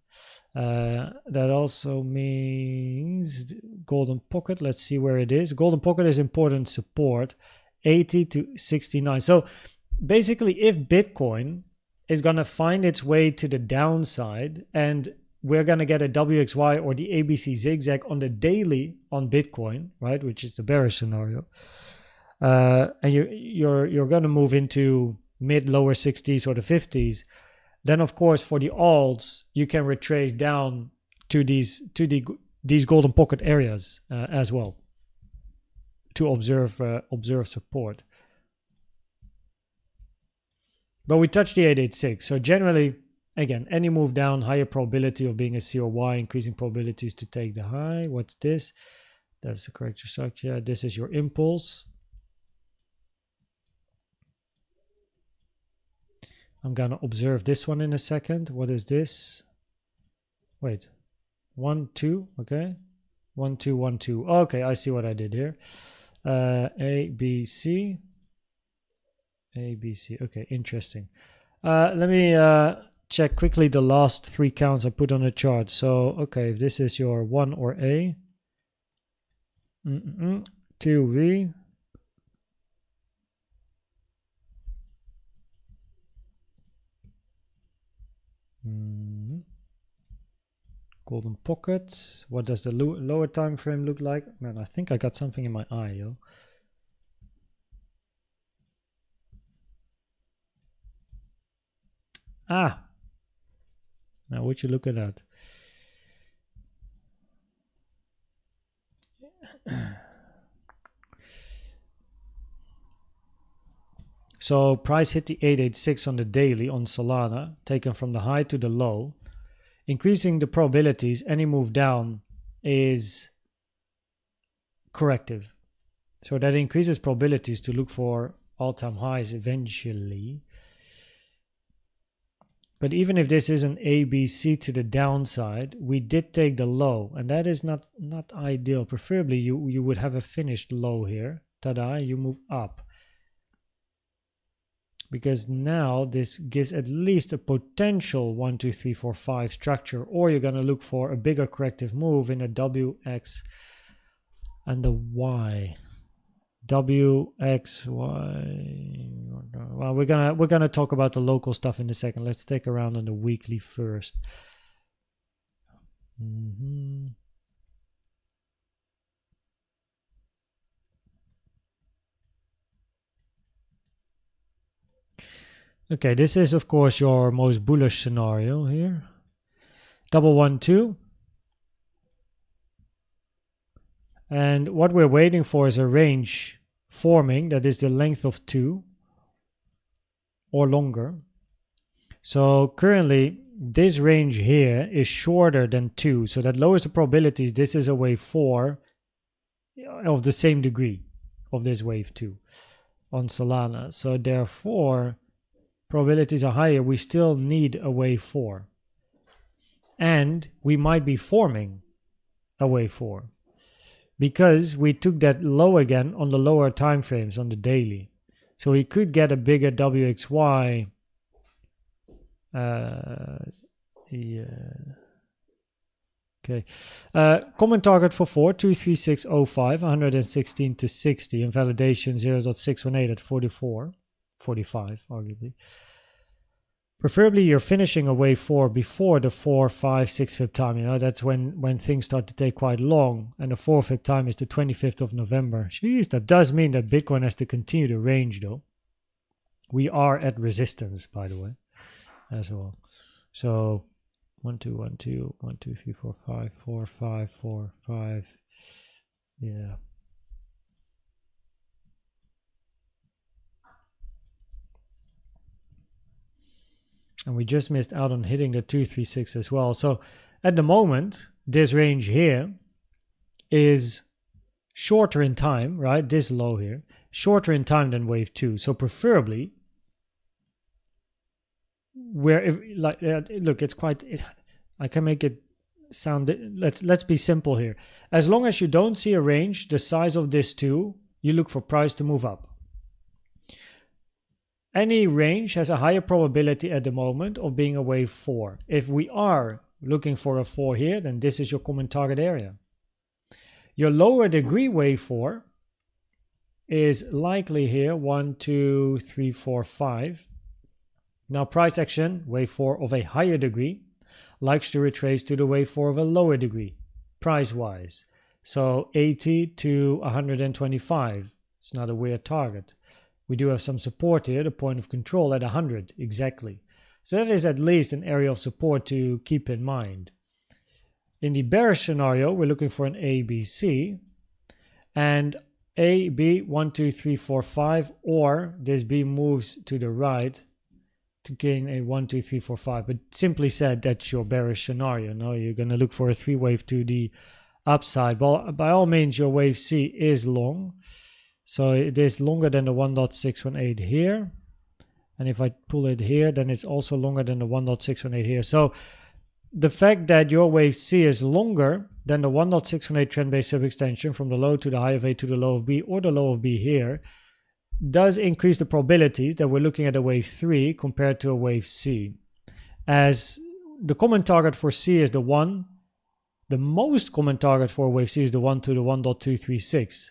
That also means golden pocket. Let's see where it is. Golden pocket is important support, 80 to 69. So basically, if Bitcoin is going to find its way to the downside and we're going to get a WXY or the ABC zigzag on the daily on Bitcoin, right, which is the bearish scenario, and you're going to move into mid-lower 60s or the 50s, then of course for the alts you can retrace down to these golden pocket areas as well to observe support. But we touched the 886, so generally, again, any move down, higher probability of being a COY, increasing probabilities to take the high. What's this? That's the corrector structure. This is your impulse. I'm gonna observe this one in a second. What is this? Wait, 1 2. Okay, 1 2 1 2. Okay, I see what I did here. A B C. A B C. Okay, interesting. Let me check quickly the last 3 counts I put on the chart. So okay, if this is your 1 or A, 2 V. Golden pocket. What does the lower time frame look like? Man, I think I got something in my eye, yo. Ah, now would you look at that? So price hit the 886 on the daily on Solana, taken from the high to the low. Increasing the probabilities, any move down is corrective. So that increases probabilities to look for all-time highs eventually. But even if this is an ABC to the downside, we did take the low, and that is not ideal. Preferably you would have a finished low here. Ta-da, you move up. Because now this gives at least a potential 1 2 3 4 5 structure, or you're going to look for a bigger corrective move in a WX and the Y. WXY. Well, we're gonna talk about the local stuff in a second. Let's take a round on the weekly first. Okay, this is of course your most bullish scenario here. 112. And what we're waiting for is a range forming that is the length of 2 or longer. So currently this range here is shorter than 2, so that lowers the probabilities. This is a wave 4 of the same degree of this wave 2 on Solana. So therefore probabilities are higher. We still need a wave 4, and we might be forming a wave 4 because we took that low again on the lower time frames on the daily. So we could get a bigger WXY. Okay. Common target for 4, 236.05, 116 to 60. Invalidation 0.618 at 44, 45 arguably. Preferably you're finishing a wave 4 before the 4, 5, 6 fib time. You know, that's when things start to take quite long. And the 4 fib time is the 25th of November. Jeez, that does mean that Bitcoin has to continue to range though. We are at resistance, by the way, as well. So 1 2 1 2 1 2 3 4 5 4 5 4 5. Yeah. And we just missed out on hitting the 236 as well. So at the moment, this range here is shorter in time, right? This low here, shorter in time than wave 2. So preferably, look, it's quite. I can make it sound. Let's be simple here. As long as you don't see a range the size of this 2, you look for price to move up. Any range has a higher probability at the moment of being a wave 4. If we are looking for a 4 here, then this is your common target area. Your lower degree wave 4 is likely here 1, 2, 3, 4, 5. Now price action, wave 4 of a higher degree, likes to retrace to the wave 4 of a lower degree, price-wise. So 80 to 125. It's not a weird target. We do have some support here, the point of control at 100 exactly. So that is at least an area of support to keep in mind. In the bearish scenario, we're looking for an ABC, and A, B, 1, 2, 3, 4, 5, or this B moves to the right to gain a 1, 2, 3, 4, 5. But simply said, that's your bearish scenario. No, you're going to look for a 3 wave to the upside. Well, by all means, your wave C is long. So it is longer than the 1.618 here. And if I pull it here, then it's also longer than the 1.618 here. So the fact that your wave C is longer than the 1.618 trend-based subextension from the low to the high of A to the low of B, or the low of B here, does increase the probability that we're looking at a wave 3 compared to a wave C. As the common target for C is the 1, the most common target for wave C is the 1 to the 1.236.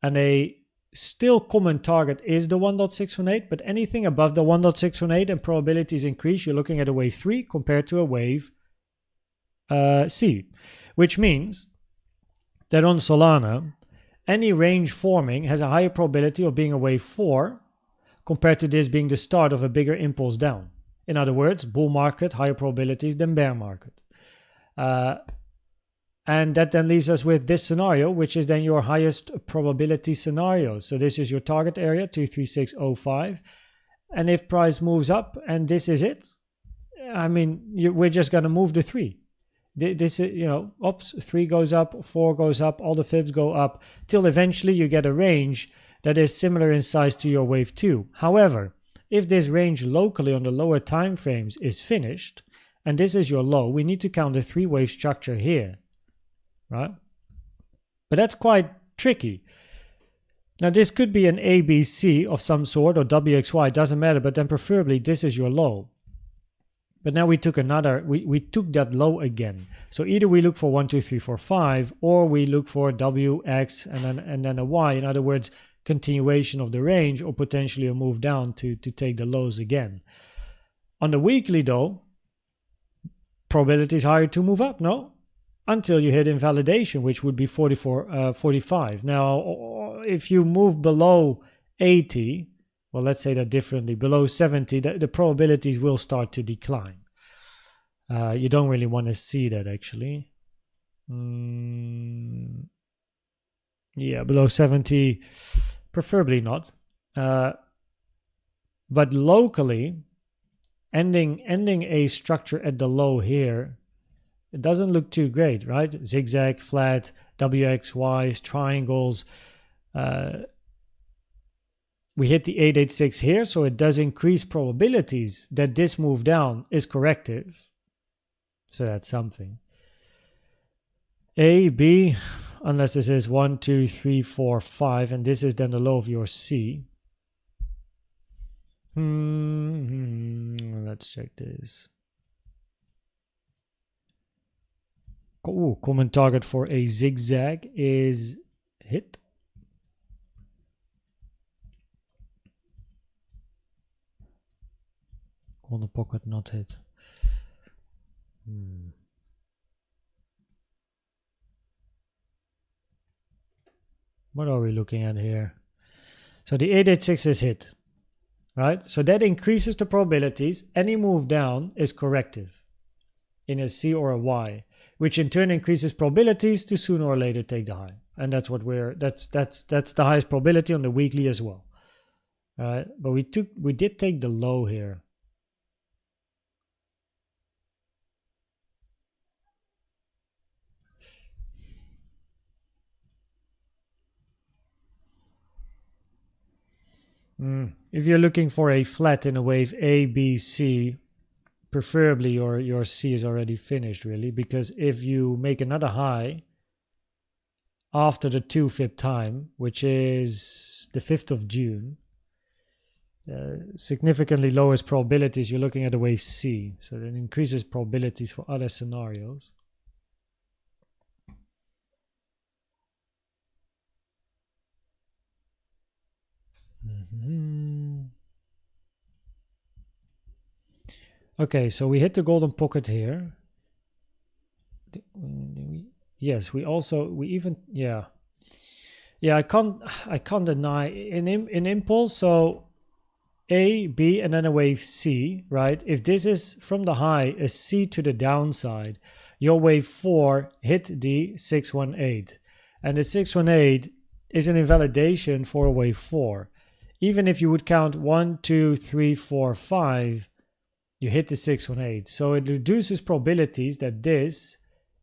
And a still common target is the 1.618, but anything above the 1.618 and probabilities increase, you're looking at a wave 3 compared to a wave C, which means that on Solana, any range forming has a higher probability of being a wave 4 compared to this being the start of a bigger impulse down. In other words, bull market, higher probabilities than bear market. And that then leaves us with this scenario, which is then your highest probability scenario. So this is your target area, 23605. And if price moves up and this is it, I mean, we're just going to move the 3. This is, you know, oops, 3 goes up, 4 goes up, all the fibs go up, till eventually you get a range that is similar in size to your wave 2. However, if this range locally on the lower time frames is finished, and this is your low, we need to count the 3-wave structure here. Right? But that's quite tricky. Now this could be an ABC of some sort or WXY, it doesn't matter, but then preferably this is your low. But now we took another, we took that low again. So either we look for 1, 2, 3, 4, 5, or we look for WX and then a Y. In other words, continuation of the range, or potentially a move down to take the lows again. On the weekly though, probability is higher to move up, no? Until you hit invalidation, which would be 45. Now, if you move below 80, well, let's say that differently, below 70, the probabilities will start to decline. You don't really want to see that, actually. Yeah, below 70, preferably not. But locally, ending a structure at the low here, it doesn't look too great, right? Zigzag, flat, WXYs, triangles. We hit the 886 here, so it does increase probabilities that this move down is corrective. So that's something. A, B, unless this is 1, 2, 3, 4, 5, and this is then the low of your C. Let's check this. Ooh, common target for a zigzag is hit. Corner pocket not hit. What are we looking at here? So the 886 is hit, right? So that increases the probabilities. Any move down is corrective in a C or a Y, which in turn increases probabilities to sooner or later take the high. And that's what that's the highest probability on the weekly as well. All right, but we did take the low here. If you're looking for a flat in a wave A, B, C, preferably your C is already finished, really, because if you make another high after the 2 fib time, which is the 5th of June, significantly lowers probabilities. You're looking at a wave C, so that increases probabilities for other scenarios. Okay, so we hit the golden pocket here. Yes, we even I can't deny in impulse. So A, B, and then a wave C, right? If this is from the high a C to the downside, your wave 4 hit the 618, and the 618 is an invalidation for a wave 4. Even if you would count 1, 2, 3, 4, 5, you hit the 618. So it reduces probabilities that this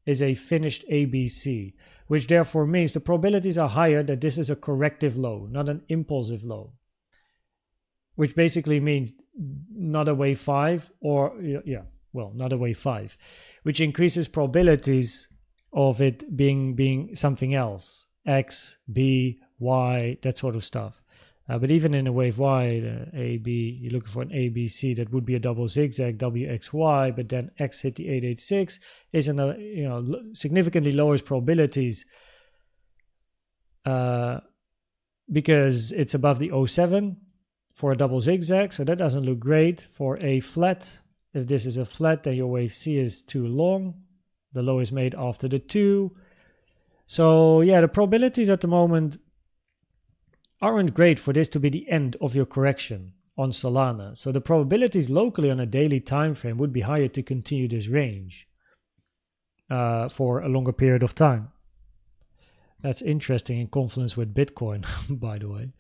is a finished ABC, which therefore means the probabilities are higher that this is a corrective low, not an impulsive low. Which basically means not a wave 5 or, not a wave 5, which increases probabilities of it being something else, X, B, Y, that sort of stuff. But even in a wave Y, A, B, you're looking for an A, B, C, that would be a double zigzag, W, X, Y, but then X hit the 886 is another, significantly lowers probabilities because it's above the 07 for a double zigzag, so that doesn't look great. For a flat, if this is a flat, then your wave C is too long. The low is made after the 2. So yeah, the probabilities at the moment aren't great for this to be the end of your correction on Solana. So the probabilities locally on a daily time frame would be higher to continue this range for a longer period of time. That's interesting in confluence with Bitcoin, by the way.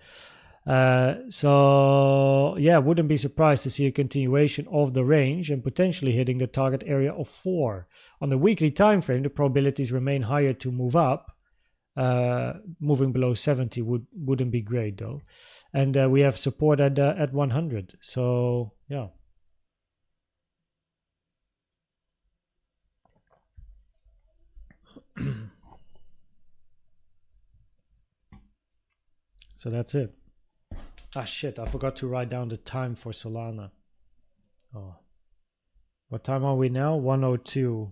So yeah, wouldn't be surprised to see a continuation of the range and potentially hitting the target area of 4. On the weekly time frame, the probabilities remain higher to move up. Moving below 70 wouldn't be great though, and we have support at 100. So yeah. So that's it. Ah shit, I forgot to write down the time for Solana. Oh, what time are we now? 1:02.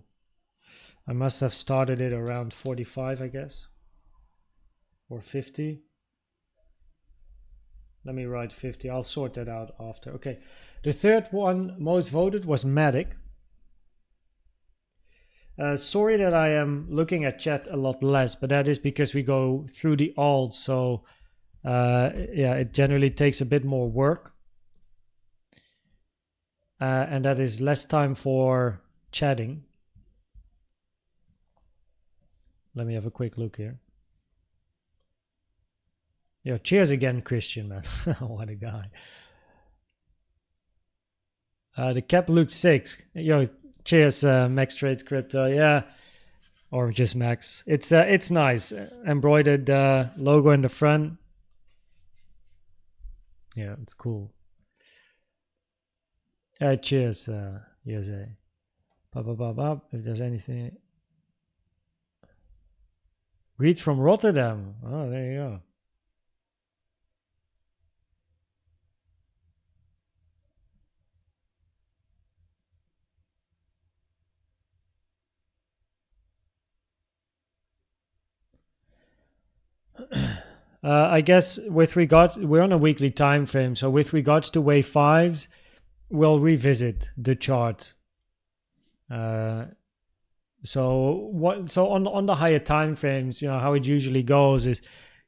I must have started it around 45, I guess. Or 50. Let me write 50. I'll sort that out after. Okay. The third one most voted was MATIC. Sorry that I am looking at chat a lot less, but that is because we go through the alts. So yeah, it generally takes a bit more work. And that is less time for chatting. Let me have a quick look here. Yo, cheers again, Christian, man. What a guy. The cap looks 6. Yo, cheers, Max Trades Crypto. Yeah, or just Max. It's nice. Embroidered logo in the front. Yeah, it's cool. Cheers, ETH. If there's anything. Greets from Rotterdam. Oh, there you go. I guess with regards, we're on a weekly time frame, so with regards to wave 5s, we'll revisit the chart. So on the higher time frames, how it usually goes is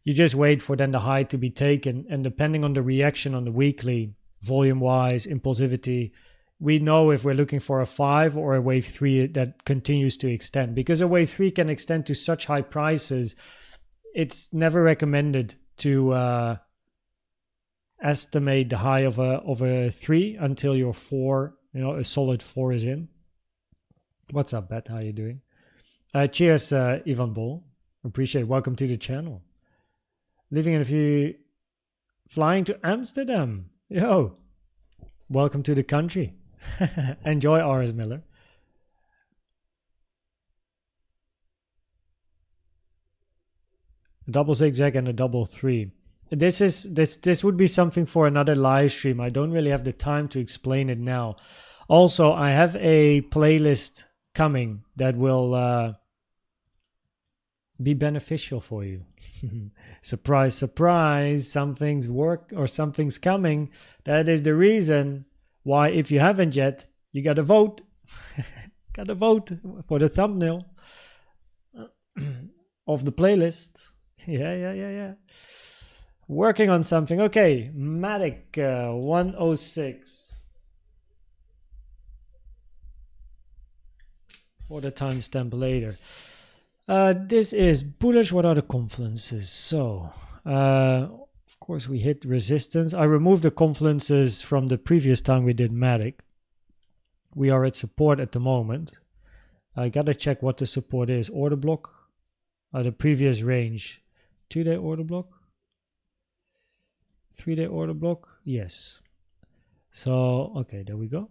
you just wait for then the high to be taken, and depending on the reaction on the weekly, volume wise, impulsivity, we know if we're looking for a 5 or a wave 3 that continues to extend, because a wave 3 can extend to such high prices. It's never recommended to estimate the high of a 3 until your 4, a solid 4 is in. What's up, Bet? How you doing? Cheers, Ivan Bol. Appreciate it. Welcome to the channel. Living in a few, flying to Amsterdam. Yo, welcome to the country. Enjoy, RS Miller. . a double zigzag and a double 3. This would be something for another live stream. I don't really have the time to explain it now. Also, I have a playlist coming that will be beneficial for you. Surprise, surprise, something's work or something's coming. That is the reason why, if you haven't yet, you gotta vote. Gotta vote for the thumbnail of the playlist. Yeah. Working on something. Okay, MATIC 106. For the timestamp later. This is bullish. What are the confluences? So, of course, we hit resistance. I removed the confluences from the previous time we did MATIC. We are at support at the moment. I gotta check what the support is. Order block. The previous range. 2-day order block. 3-day order block. Yes. So, okay, there we go.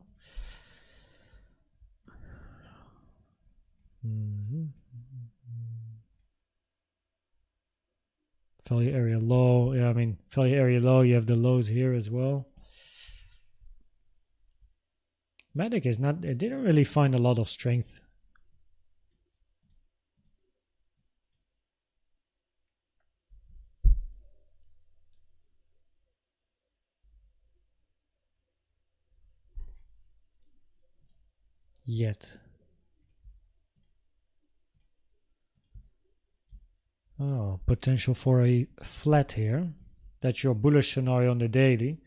Value area low. Yeah, I mean, value area low. You have the lows here as well. MATIC is not, it didn't really find a lot of strength. Yet. Oh, potential for a flat here. That's your bullish scenario on the daily.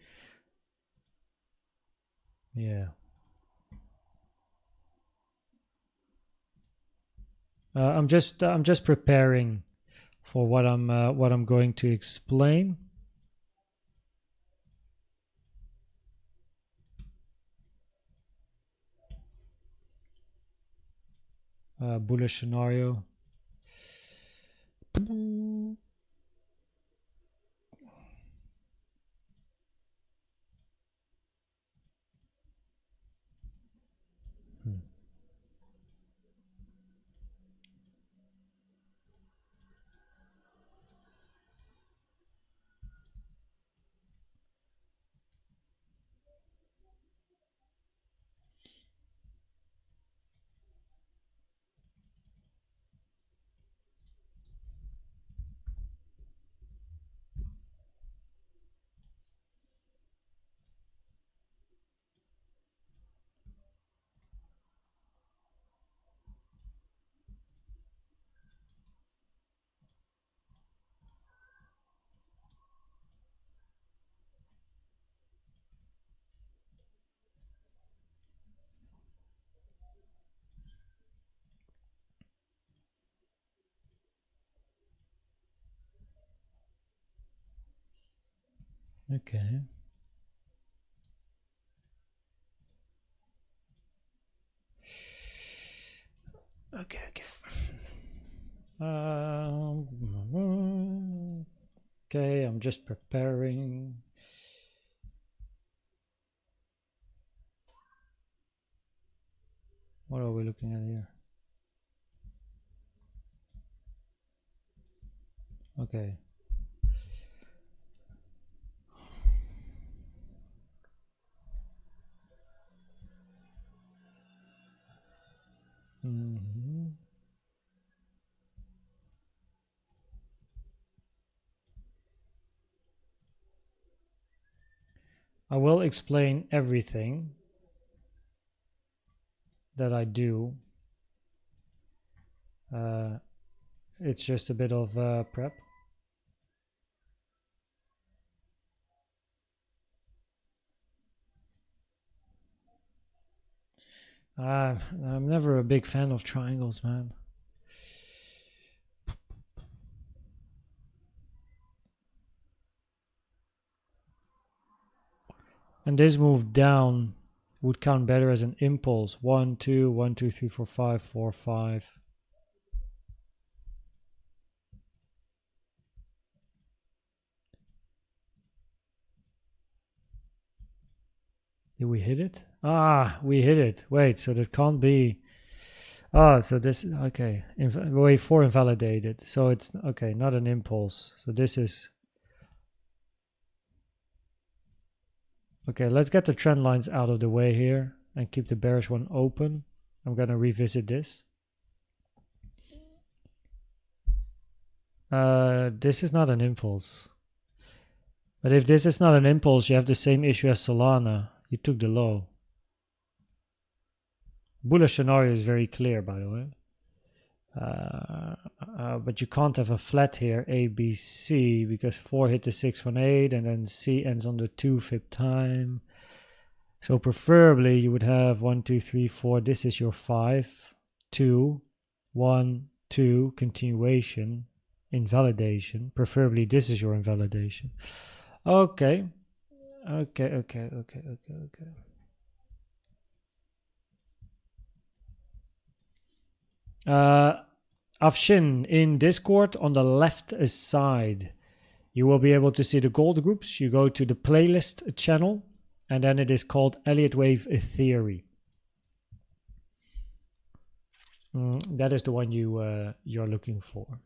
Yeah. I'm just preparing for what I'm going to explain. Bullish scenario. Okay. Okay. Okay, I'm just preparing. What are we looking at here? Okay. I will explain everything that I do. It's just a bit of prep. I'm never a big fan of triangles, man. And this move down would count better as an impulse. 1, 2, 1, 2, 3, 4, 5, 4, 5. Did we hit it? Ah, we hit it. Wait, so that can't be. Oh, so this, okay, wave 4 invalidated. So it's, okay, not an impulse. So this is, okay, let's get the trend lines out of the way here and keep the bearish one open. I'm going to revisit this. This is not an impulse. But if this is not an impulse, you have the same issue as Solana. You took the low. Bullish scenario is very clear, by the way. But you can't have a flat here, A, B, C, because 4 hit the 618 and then C ends on the 2 fib time. So preferably you would have 1, 2, 3, 4. This is your 5, 2, 1, 2, continuation, invalidation. Preferably this is your invalidation. Okay. Okay. Afshin, in Discord on the left side, you will be able to see the gold groups. You go to the playlist channel, and then it is called Elliott Wave Theory. That is the one you're looking for.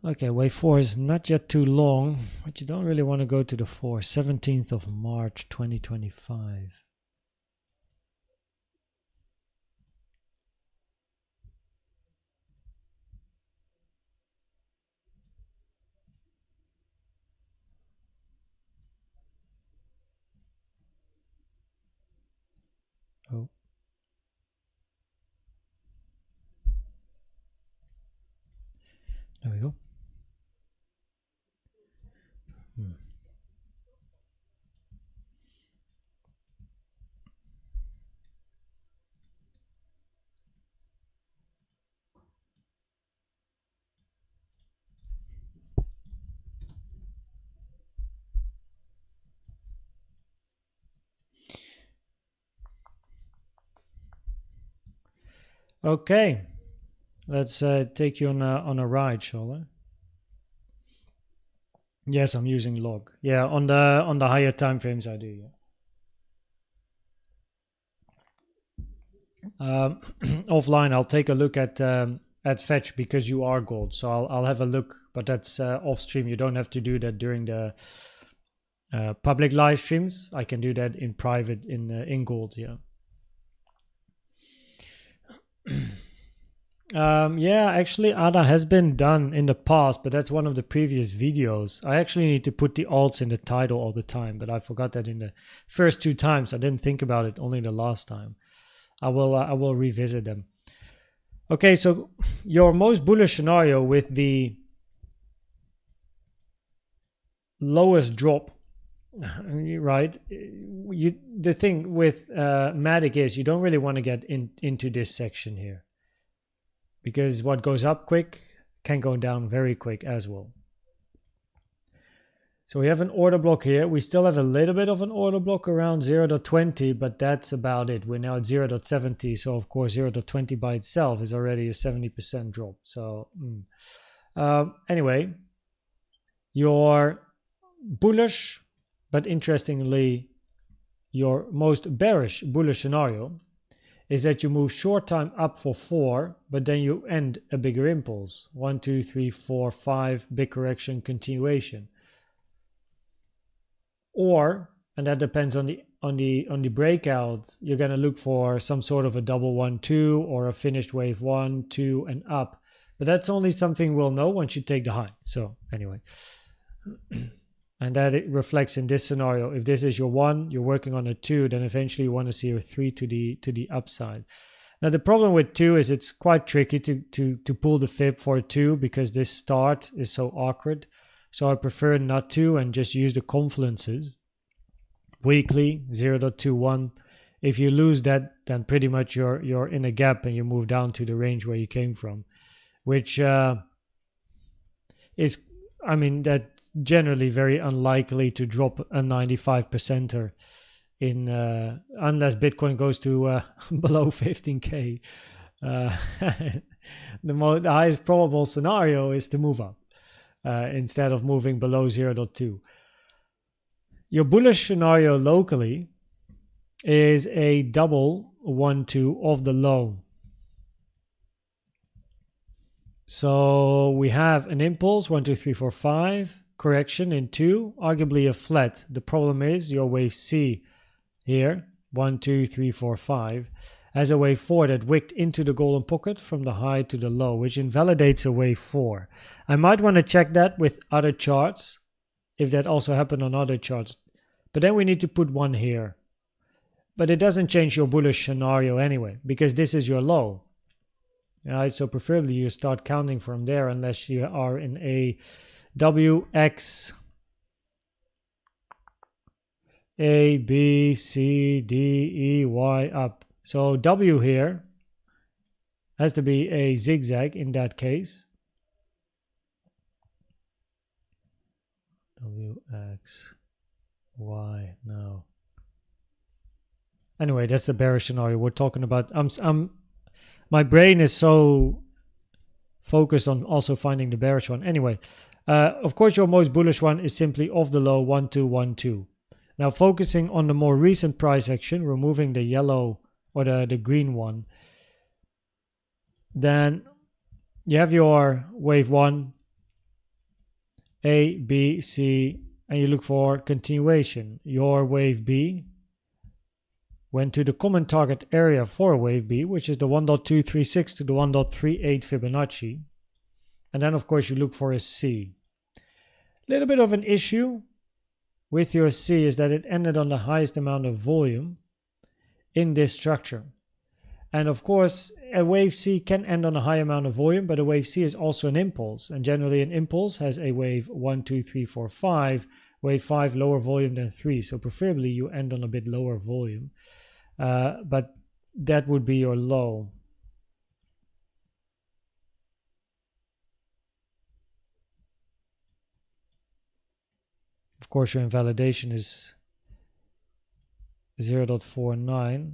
Okay, wave 4 is not yet too long, but you don't really want to go to the 4. 17th of March 2025. Oh. There we go. Okay, let's take you on a ride, shall I? Yes, I'm using log. Yeah, on the higher time frames I do. Yeah. Offline, I'll take a look at fetch because you are gold. So I'll have a look, but that's off stream. You don't have to do that during the public live streams. I can do that in private in gold. Yeah. Yeah, actually ADA has been done in the past, but that's one of the previous videos. I actually need to put the alts in the title all the time, but I forgot that in the first 2 times. I didn't think about it only the last time. I will revisit them. Okay, so your most bullish scenario with the lowest drop, right? The thing with MATIC is you don't really want to get into this section here, because what goes up quick can go down very quick as well. So we have an order block here. We still have a little bit of an order block around 0.20, but that's about it. We're now at 0.70. So of course 0.20 by itself is already a 70% drop. So anyway, your bullish, but interestingly, your most bearish bullish scenario is that you move short time up for 4, but then you end a bigger impulse. 1, 2, 3, 4, 5, big correction, continuation. Or, and that depends on the breakout, you're going to look for some sort of a double 1, 2 or a finished wave 1, 2 and up. But that's only something we'll know once you take the high. So anyway, and that it reflects in this scenario. If this is your 1, you're working on a 2, then eventually you want to see a 3 to the upside. Now the problem with 2 is it's quite tricky to pull the fib for a 2 because this start is so awkward. So I prefer not to and just use the confluences. Weekly 0.21. If you lose that, then pretty much you're in a gap and you move down to the range where you came from, which is, I mean, that generally very unlikely to drop a 95%er in unless Bitcoin goes to below 15k. The highest probable scenario is to move up. instead of moving below 0.2. Your bullish scenario locally is a double 1-2 of the low. So we have an impulse 1, 2, 3, 4, 5, correction in 2, arguably a flat. The problem is your wave C here, 1, 2, 3, 4, 5, as a wave 4 that wicked into the golden pocket from the high to the low, which invalidates a wave 4. I might want to check that with other charts, if that also happened on other charts. But then we need to put one here. But it doesn't change your bullish scenario anyway, because this is your low. Alright, so preferably you start counting from there unless you are in a WX A, B, C, D, E, Y up. So W here has to be a zigzag in that case. W, X, Y, no. Anyway, that's the bearish scenario we're talking about. My brain is so focused on also finding the bearish one. Anyway, of course, your most bullish one is simply off the low 1, 2, 1, 2. Now, focusing on the more recent price action, removing the yellow or the green one, then you have your wave 1, A, B, C, and you look for continuation. Your wave B went to the common target area for wave B, which is the 1.236 to the 1.38 Fibonacci. And then, of course, you look for a C. A little bit of an issue with your C is that it ended on the highest amount of volume in this structure. And of course, a wave C can end on a high amount of volume, but a wave C is also an impulse. And generally an impulse has a wave 1, 2, 3, 4, 5, wave 5 lower volume than 3. So preferably you end on a bit lower volume. But that would be your low. Of course, your invalidation is 0.49.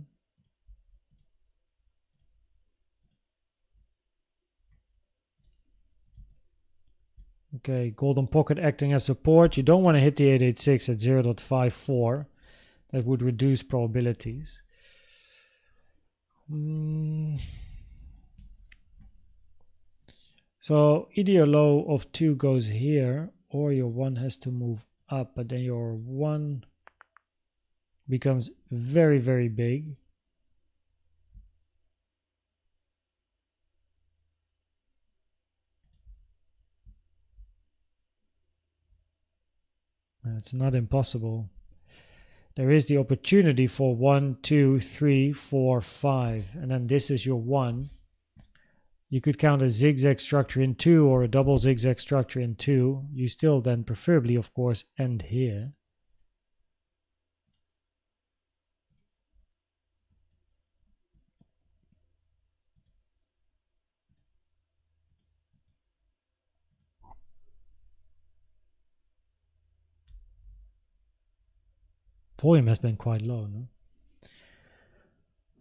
Okay, golden pocket acting as support. You don't want to hit the 886 at 0.54. That would reduce probabilities. So either your low of 2 goes here, or your 1 has to move up, but then your 1 becomes very, very big. It's not impossible. There is the opportunity for 1, 2, 3, 4, 5, and then this is your 1. You could count a zigzag structure in 2 or a double zigzag structure in 2. You still then preferably, of course, end here. Volume has been quite low, no?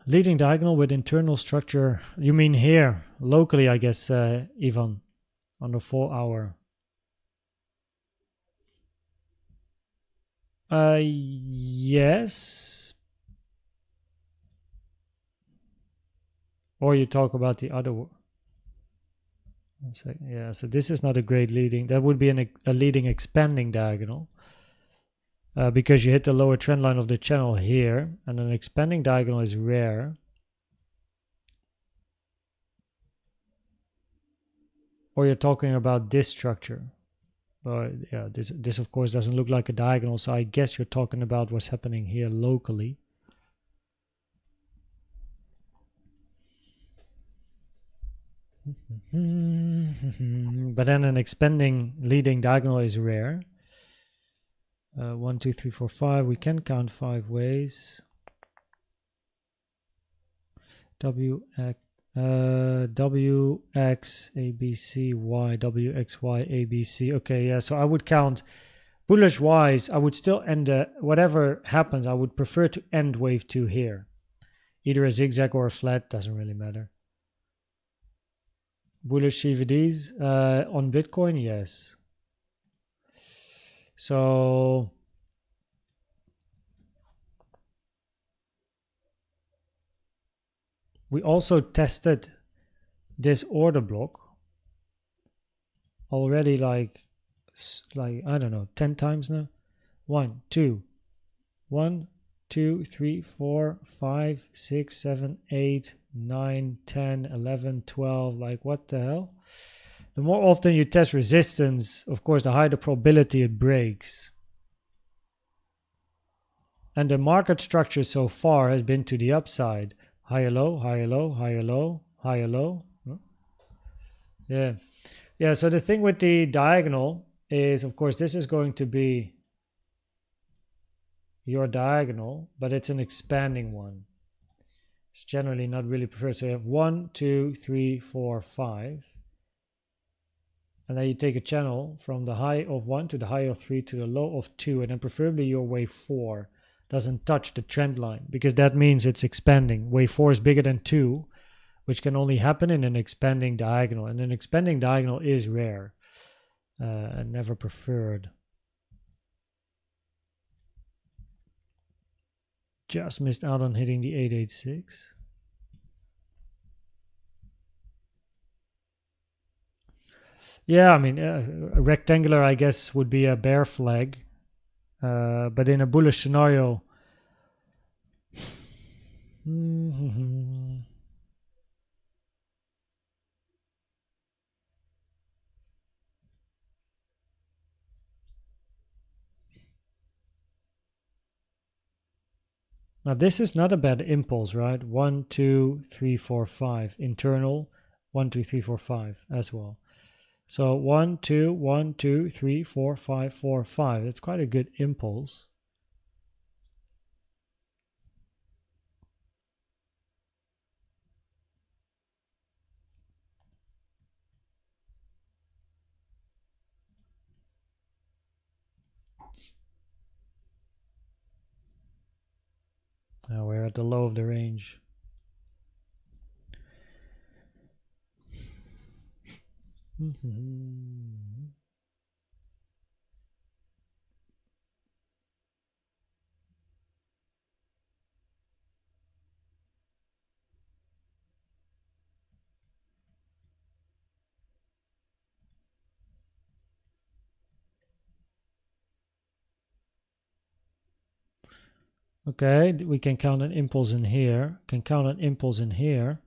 Leading diagonal with internal structure. You mean here, locally, I guess, Ivan, on the 4 hour. Yes. Or you talk about the other one. Yeah, so this is not a great leading. That would be a leading expanding diagonal. Because you hit the lower trend line of the channel here, and an expanding diagonal is rare. Or you're talking about this structure. But yeah, this of course doesn't look like a diagonal, so I guess you're talking about what's happening here locally. But then an expanding leading diagonal is rare. 1, 2, 3, 4, 5. We can count 5 ways. W, X, A, B, C, Y, W, X, Y, A, B, C. Okay, yeah, so I would count bullish wise. I would still end, whatever happens, I would prefer to end wave 2 here. Either a zigzag or a flat, doesn't really matter. Bullish CVDs on Bitcoin, yes. So we also tested this order block already like I don't know, 10 times now. 1 2 1 2 3 4 5 6 7 8 9 10 11 12. Like, what the hell? The more often you test resistance, of course, the higher the probability it breaks. And the market structure so far has been to the upside. Higher low, higher low, higher low, higher low. Yeah. Yeah, so the thing with the diagonal is, of course, this is going to be your diagonal, but it's an expanding one. It's generally not really preferred. So you have 1, 2, 3, 4, 5. And then you take a channel from the high of 1 to the high of 3 to the low of 2, and then preferably your wave 4 doesn't touch the trend line, because that means it's expanding. Wave 4 is bigger than 2, which can only happen in an expanding diagonal, and an expanding diagonal is rare and never preferred. Just missed out on hitting the 886. Yeah, I mean, a rectangular, I guess, would be a bear flag. But in a bullish scenario, now this is not a bad impulse, right? 1, 2, 3, 4, 5 internal, 1, 2, 3, 4, 5 as well. So 1, 2, 1, 2, 3, 4, 5, 4, 5. That's quite a good impulse. Now we're at the low of the range. Okay, we can count an impulse in here. Can count an impulse in here.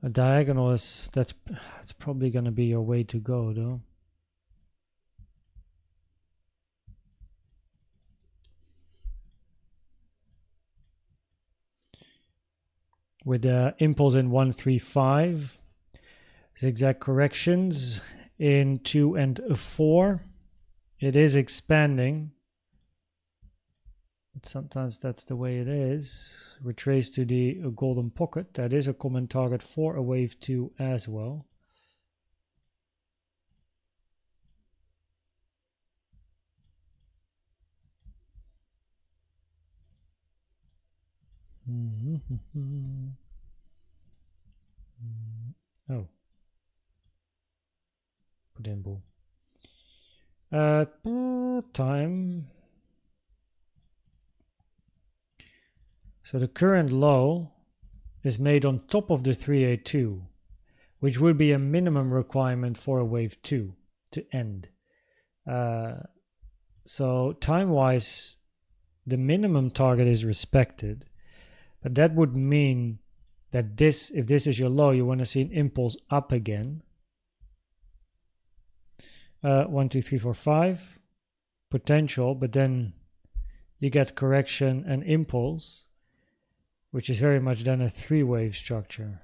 A diagonal is that's probably going to be your way to go, though. With the impulse in 1, 3, 5, zigzag corrections in 2 and 4. It is expanding. But sometimes that's the way it is. Retrace to the golden pocket. That is a common target for a wave 2 as well. Oh. Put in bull. Time. So the current low is made on top of the 382, which would be a minimum requirement for a wave 2 to end. So time-wise, the minimum target is respected, but that would mean that this, if this is your low, you want to see an impulse up again. 1, 2, 3, 4, 5 potential, but then you get correction and impulse, which is very much then a 3-wave structure.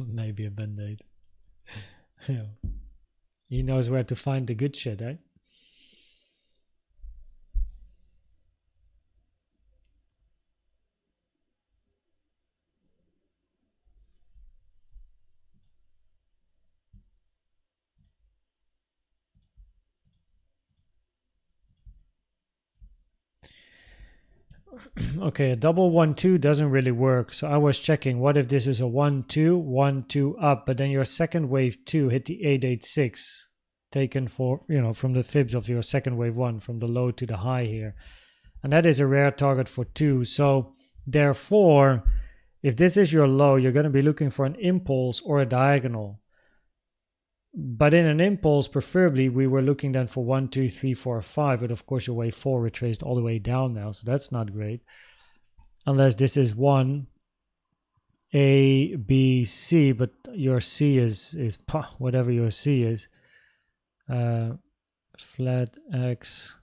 Maybe a band-aid. Yeah. He knows where to find the good shit, eh? Okay, a double 1-2 doesn't really work. So I was checking, what if this is a 1-2, 1-2 up, but then your second wave 2 hit the 886, taken for, you know, from the fibs of your second wave 1, from the low to the high here. And that is a rare target for 2. So therefore, if this is your low, you're going to be looking for an impulse or a diagonal. But in an impulse, preferably, we were looking then for 1, 2, 3, 4, 5. But of course, your wave 4 retraced all the way down now. So that's not great. Unless this is 1, A, B, C. But your C is whatever your C is. Flat X,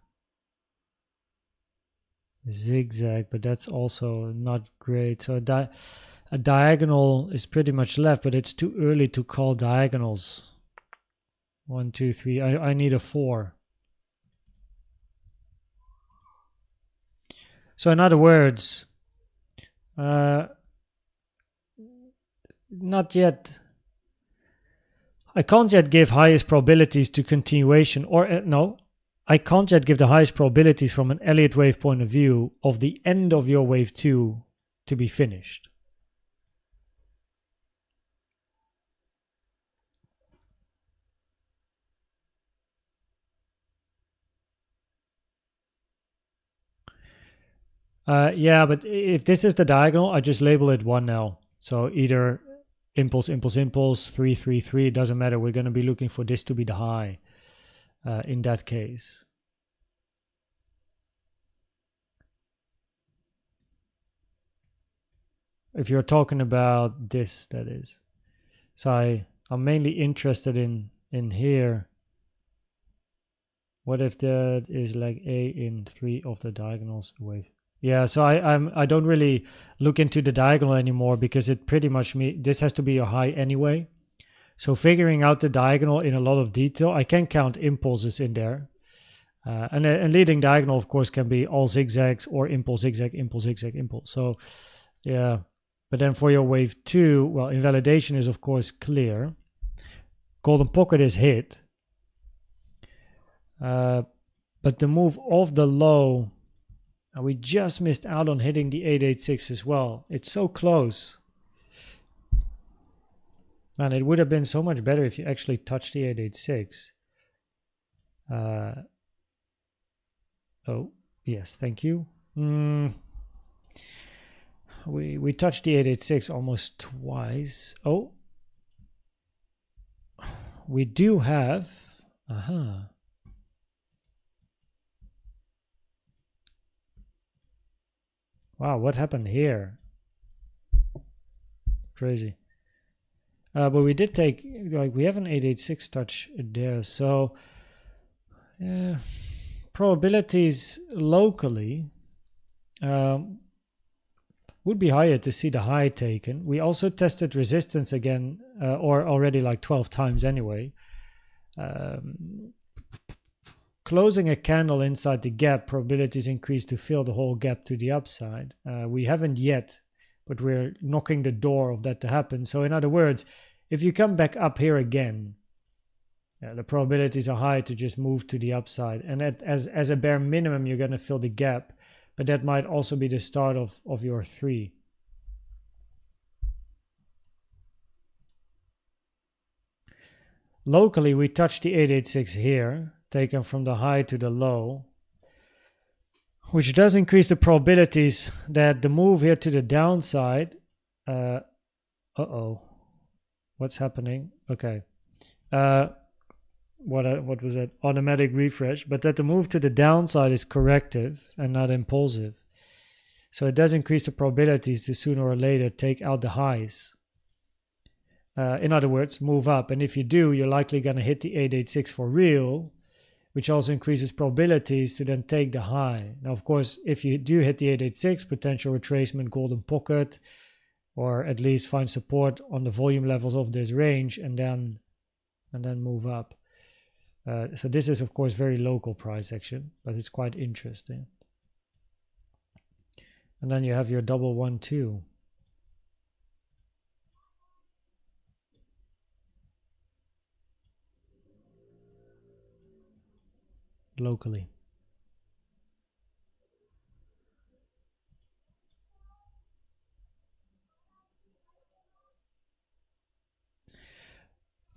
zigzag. But that's also not great. So a diagonal is pretty much left. But it's too early to call diagonals. 1, 2, 3. I need a 4. So in other words, not yet. I can't yet give highest probabilities to continuation, or no, I can't yet give the highest probabilities from an Elliott Wave point of view of the end of your wave 2 to be finished. Yeah, but if this is the diagonal, I just label it 1 now. So either impulse, impulse, impulse, 3, 3, 3, it doesn't matter. We're going to be looking for this to be the high in that case. If you're talking about this, that is. So I'm mainly interested in here. What if that is like A in 3 of the diagonals away? Yeah, so I don't really look into the diagonal anymore because it pretty much this has to be a high anyway. So figuring out the diagonal in a lot of detail, I can count impulses in there. And a leading diagonal, of course, can be all zigzags or impulse, zigzag, impulse, zigzag, impulse. So yeah, but then for your wave 2, well, invalidation is of course clear. Golden pocket is hit. But the move off the low, we just missed out on hitting the 886 as well. It's so close. Man, it would have been so much better if you actually touched the 886. Oh, yes, thank you. We touched the 886 almost twice. Oh, we do have... Wow, what happened here? Crazy. But we did take, like, we have an 886 touch there. So, yeah, probabilities locally would be higher to see the high taken. We also tested resistance again, or already like 12 times anyway. Closing a candle inside the gap, probabilities increase to fill the whole gap to the upside. We haven't yet, but we're knocking the door of that to happen. So in other words, if you come back up here again, the probabilities are high to just move to the upside. And as a bare minimum, you're going to fill the gap. But that might also be the start of your 3. Locally, we touched the 886 here, taken from the high to the low, which does increase the probabilities that the move here to the downside... uh-oh. What's happening? Okay. What was that? Automatic refresh. But that the move to the downside is corrective and not impulsive. So it does increase the probabilities to sooner or later take out the highs. In other words, move up. And if you do, you're likely going to hit the 886 for real, which also increases probabilities to then take the high. Now, of course, if you do hit the 886, potential retracement, golden pocket, or at least find support on the volume levels of this range and then move up. So this is, of course, very local price action, but it's quite interesting. And then you have your double 1-2. Locally.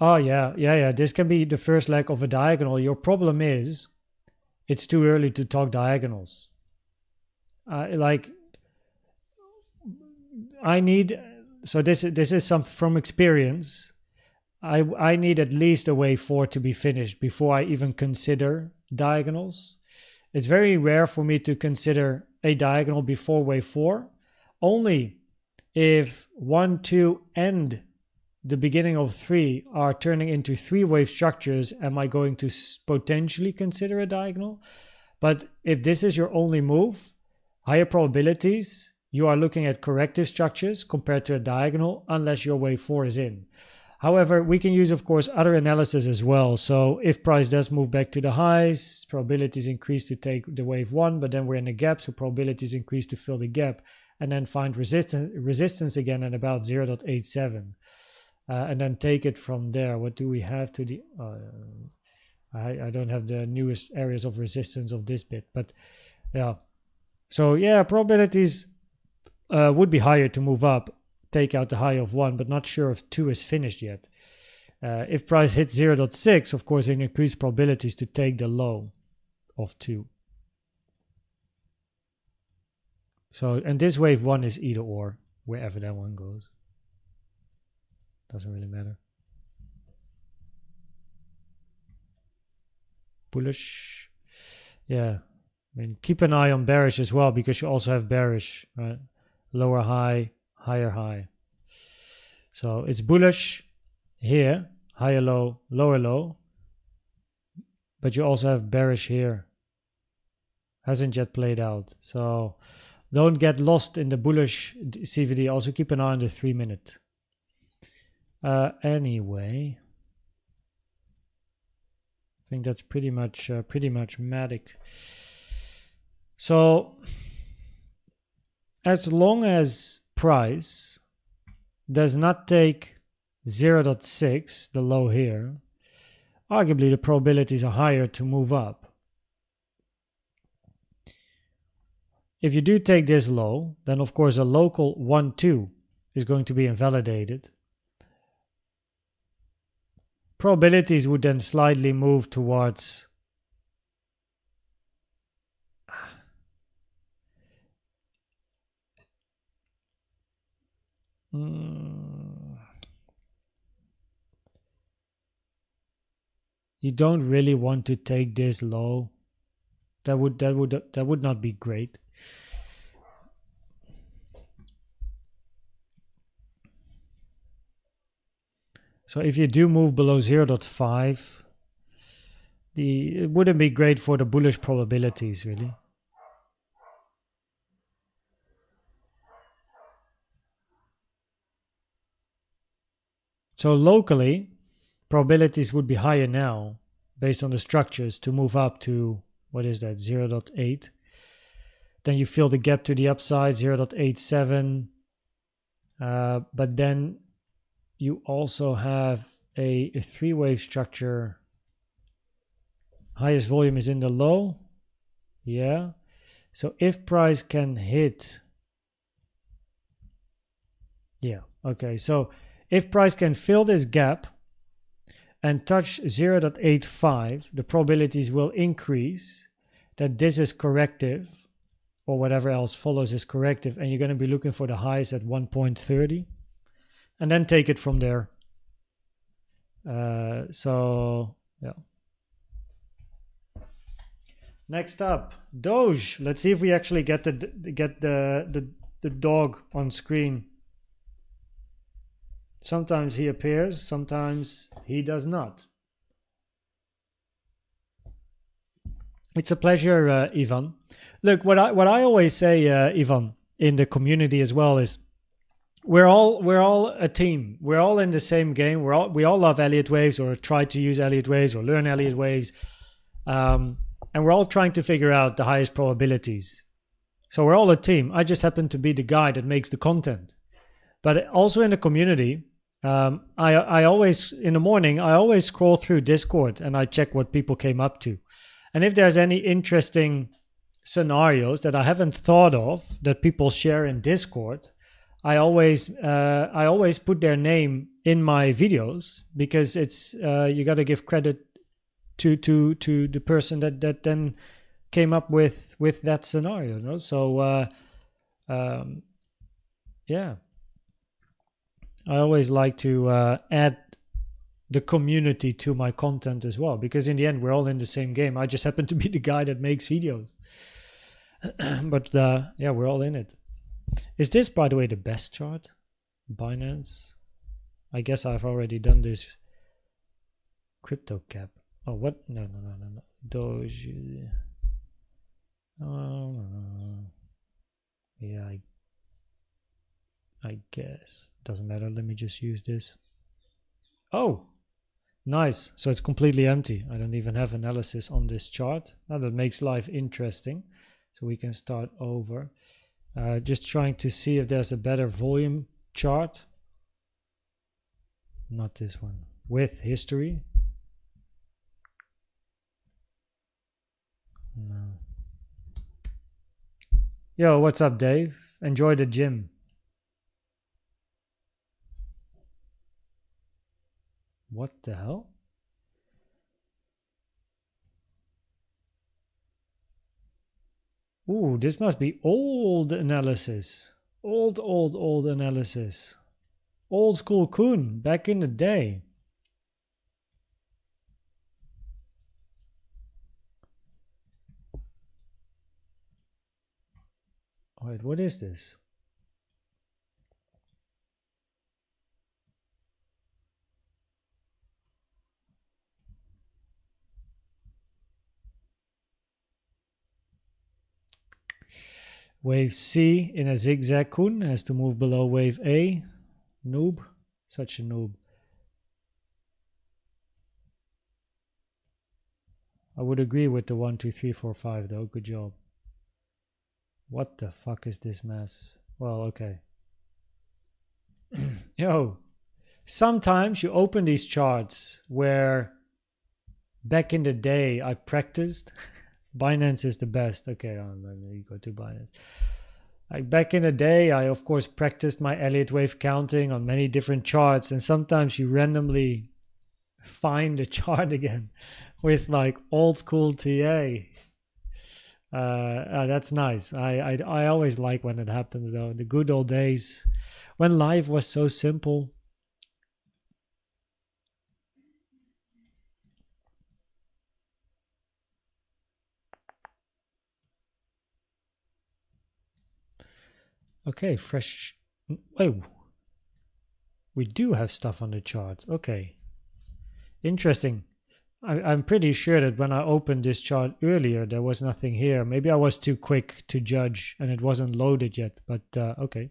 Oh yeah. This can be the first leg of a diagonal. Your problem is it's too early to talk diagonals. Like I need, so this is some from experience. I need at least a wave 4 to be finished before I even consider diagonals. It's very rare for me to consider a diagonal before wave 4. Only if 1, 2, and the beginning of 3 are turning into 3-wave structures, am I going to potentially consider a diagonal? But if this is your only move, higher probabilities, you are looking at corrective structures compared to a diagonal, unless your wave 4 is in. However, we can use, of course, other analysis as well. So if price does move back to the highs, probabilities increase to take the wave 1, but then we're in a gap, so probabilities increase to fill the gap, and then find resistance again at about 0.87. And then take it from there. What do we have to the... I don't have the newest areas of resistance of this bit, but yeah. So yeah, probabilities would be higher to move up, take out the high of 1, but not sure if 2 is finished yet. If price hits 0.6, of course, it increased probabilities to take the low of 2. So, and this wave 1 is either or, wherever that one goes. Doesn't really matter. Bullish. Yeah. I mean, keep an eye on bearish as well, because you also have bearish, right? Lower high, higher high. So it's bullish here, higher low, lower low. But you also have bearish here. Hasn't yet played out. So don't get lost in the bullish CVD. Also keep an eye on the 3-minute. Anyway, I think that's pretty much MATIC. So as long as price does not take 0.6, the low here, arguably the probabilities are higher to move up. If you do take this low, then of course a local 1-2 is going to be invalidated. Probabilities would then slightly move towards you don't really want to take this low. That would not be great. So if you do move below 0.5, it wouldn't be great for the bullish probabilities, really. So locally, probabilities would be higher now, based on the structures, to move up to, what is that, 0.8. Then you fill the gap to the upside, 0.87. But then you also have a 3-wave structure. Highest volume is in the low. Yeah. So if price can hit... Yeah, okay. So if price can fill this gap and touch 0.85, the probabilities will increase that this is corrective, or whatever else follows is corrective, and you're going to be looking for the highs at 1.30. And then take it from there. So yeah. Next up, Doge. Let's see if we actually get the dog on screen. Sometimes he appears, sometimes he does not. It's a pleasure, Ivan. Look, what I always say, Ivan, in the community as well is, we're all a team. We're all in the same game. We all love Elliott Waves, or try to use Elliott Waves, or learn Elliott Waves, and we're all trying to figure out the highest probabilities. So we're all a team. I just happen to be the guy that makes the content. But also in the community, I always, in the morning, I always scroll through Discord and I check what people came up to. And if there's any interesting scenarios that I haven't thought of that people share in Discord, I always put their name in my videos because it's you got to give credit to the person that then came up with that scenario, you know? So yeah, I always like to add the community to my content as well, because in the end we're all in the same game. I just happen to be the guy that makes videos. But yeah, we're all in it. Is this, by the way, the best chart? Binance? I guess I've already done this. Crypto cap. Oh, what? No. Doge. Oh, yeah, I guess. Doesn't matter. Let me just use this. Oh, nice. So it's completely empty. I don't even have analysis on this chart. Now that makes life interesting. So we can start over. Just trying to see if there's a better volume chart. Not this one. With history. No. Yo, what's up, Dave? Enjoy the gym. What the hell? Ooh, this must be old analysis. Old analysis. Old school Kun, back in the day. Wait, what is this? Wave C in a zigzag Kun has to move below wave A. Noob. Such a noob. I would agree with the 1, 2, 3, 4, 5 though. Good job. What the fuck is this mess? Well, okay. Yo, sometimes you open these charts where back in the day I practiced. Binance is the best. Okay, let me go to Binance. Like back in the day, I of course practiced my Elliott Wave counting on many different charts, and sometimes you randomly find a chart again with like old school TA. That's nice. I always like when it happens though. The good old days when life was so simple. Okay, fresh. Oh, we do have stuff on the charts. Okay, interesting. I'm pretty sure that when I opened this chart earlier, there was nothing here. Maybe I was too quick to judge and it wasn't loaded yet, but okay.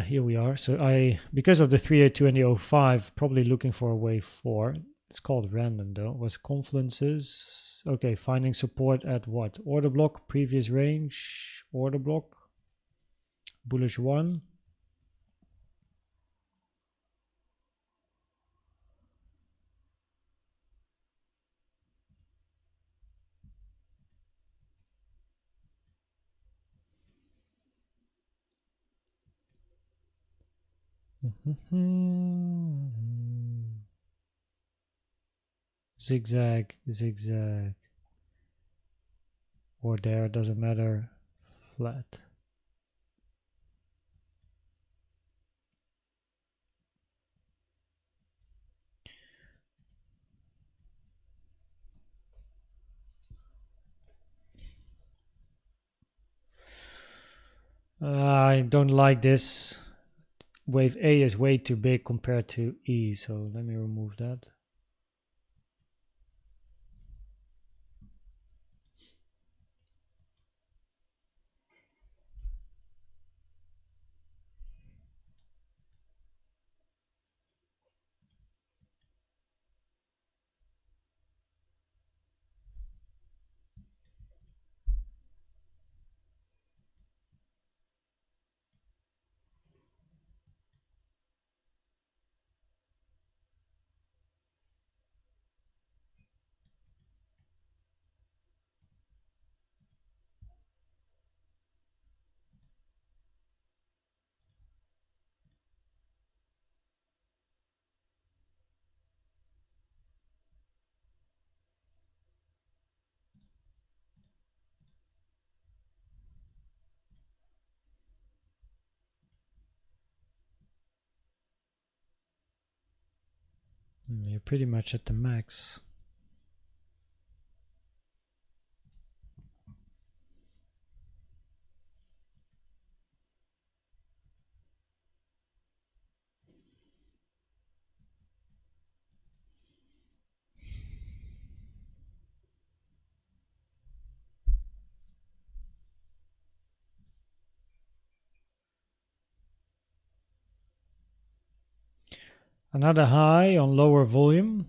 Here we are. So because of the 302 and the 05, probably looking for a wave 4. It's called random though. Was confluences. Okay, finding support at what? Order block, previous range, order block, bullish 1. Zigzag, zigzag. Or there, doesn't matter. Flat. I don't like this. Wave A is way too big compared to E, so let me remove that. You're pretty much at the max. Another high on lower volume,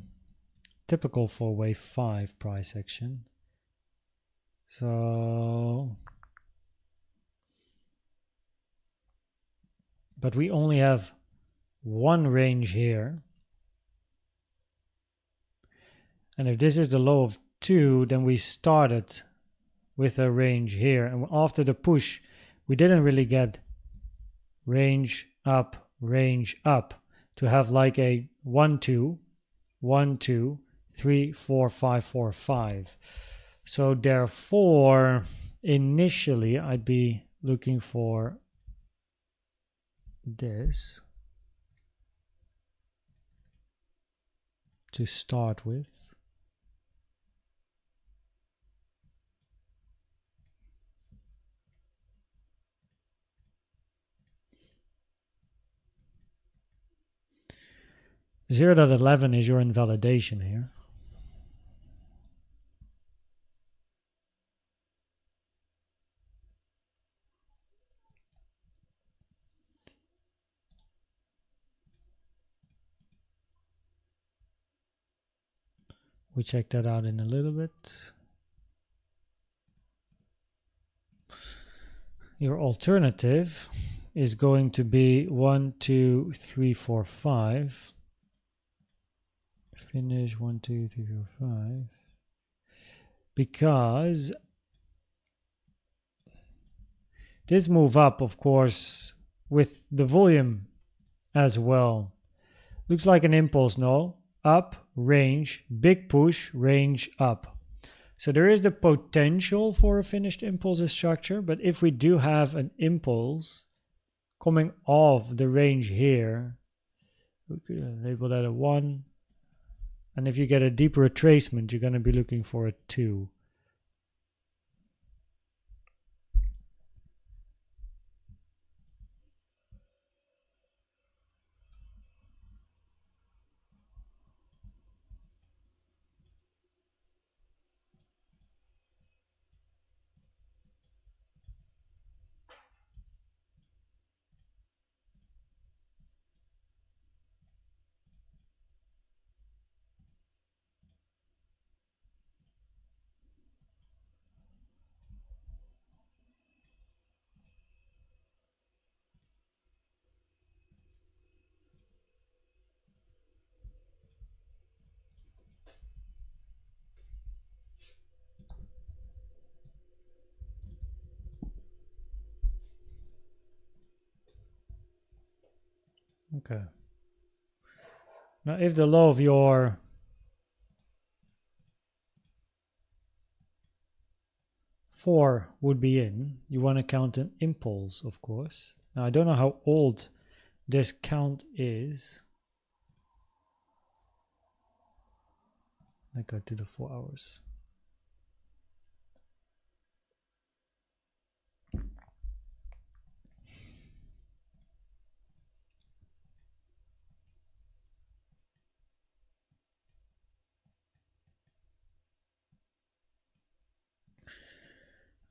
typical for wave 5 price action. So, but we only have one range here. And if this is the low of 2, then we started with a range here. And after the push, we didn't really get range up to have like a 1, 2, 1, 2, 3, 4, 5, 4, 5. So therefore, initially, I'd be looking for this to start with. $0.11 is your invalidation here. We check that out in a little bit. Your alternative is going to be 1, 2, 3, 4, 5. Finish 1, 2, 3, 4, 5. Because this move up, of course, with the volume as well, looks like an impulse, no? Up, range, big push, range up. So there is the potential for a finished impulse structure, but if we do have an impulse coming off the range here, we could label that a 1. And if you get a deeper retracement, you're going to be looking for a 2. Okay. Now, if the low of your four would be in, you want to count an impulse, of course. Now, I don't know how old this count is. I go to the 4 hours.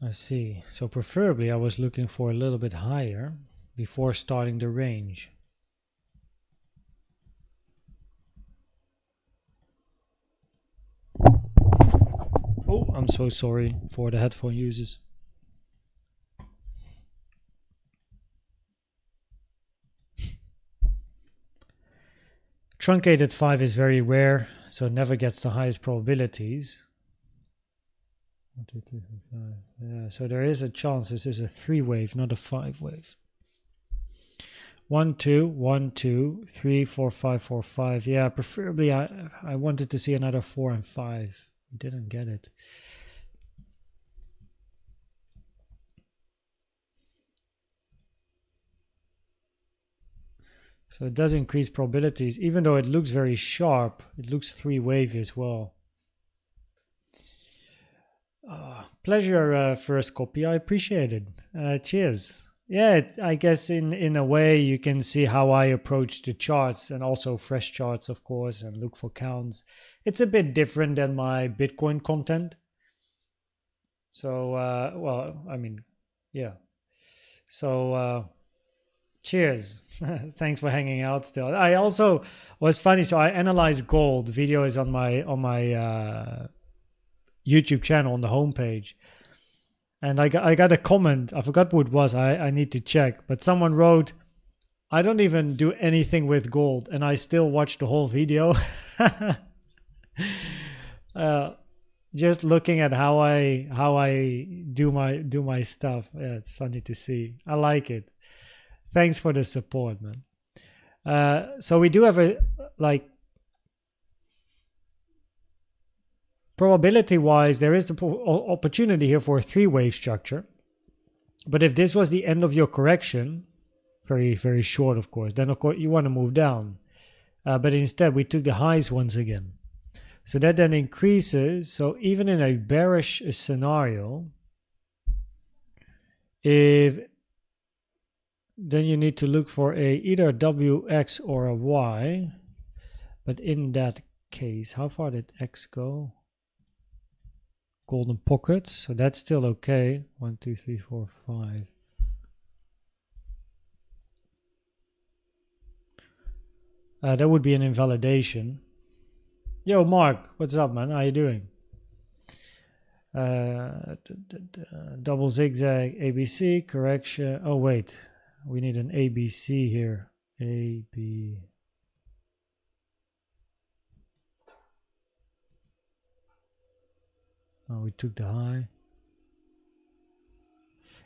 I see. So preferably I was looking for a little bit higher before starting the range. Oh, I'm so sorry for the headphone users. Truncated 5 is very rare, so it never gets the highest probabilities. 1, 2, 3, 4, 5. Yeah, so there is a chance this is a 3 wave, not a 5 wave. 1, 2, 1, 2, 3, 4, 5, 4, 5. Yeah, preferably I wanted to see another 4 and 5. We didn't get it. So it does increase probabilities, even though it looks very sharp. It looks three-wavy as well. Pleasure, first copy. I appreciate it. Cheers. Yeah, I guess in a way you can see how I approach the charts, and also fresh charts, of course, and look for counts. It's a bit different than my Bitcoin content. So, well, I mean, yeah. So, cheers. Thanks for hanging out still. I also was funny. So I analyze gold. Video is on my YouTube channel on the homepage. And I got a comment. I forgot who it was. I need to check. But someone wrote, I don't even do anything with gold, and I still watch the whole video. Just looking at how I do my stuff. Yeah, it's funny to see. I like it. Thanks for the support, man. So we do have a, like, probability wise, there is the opportunity here for a three-wave structure. But if this was the end of your correction, very, very short, of course, then of course you want to move down. But instead we took the highs once again. So that then increases. So even in a bearish scenario, if then you need to look for either a WX or a Y. But in that case, how far did X go? Golden pocket, so that's still okay. 1, 2, 3, 4, 5. That would be an invalidation. Yo, Mark, what's up, man? How you doing? Double zigzag, ABC, correction. Oh, wait. We need an ABC here. AB. Oh, we took the high.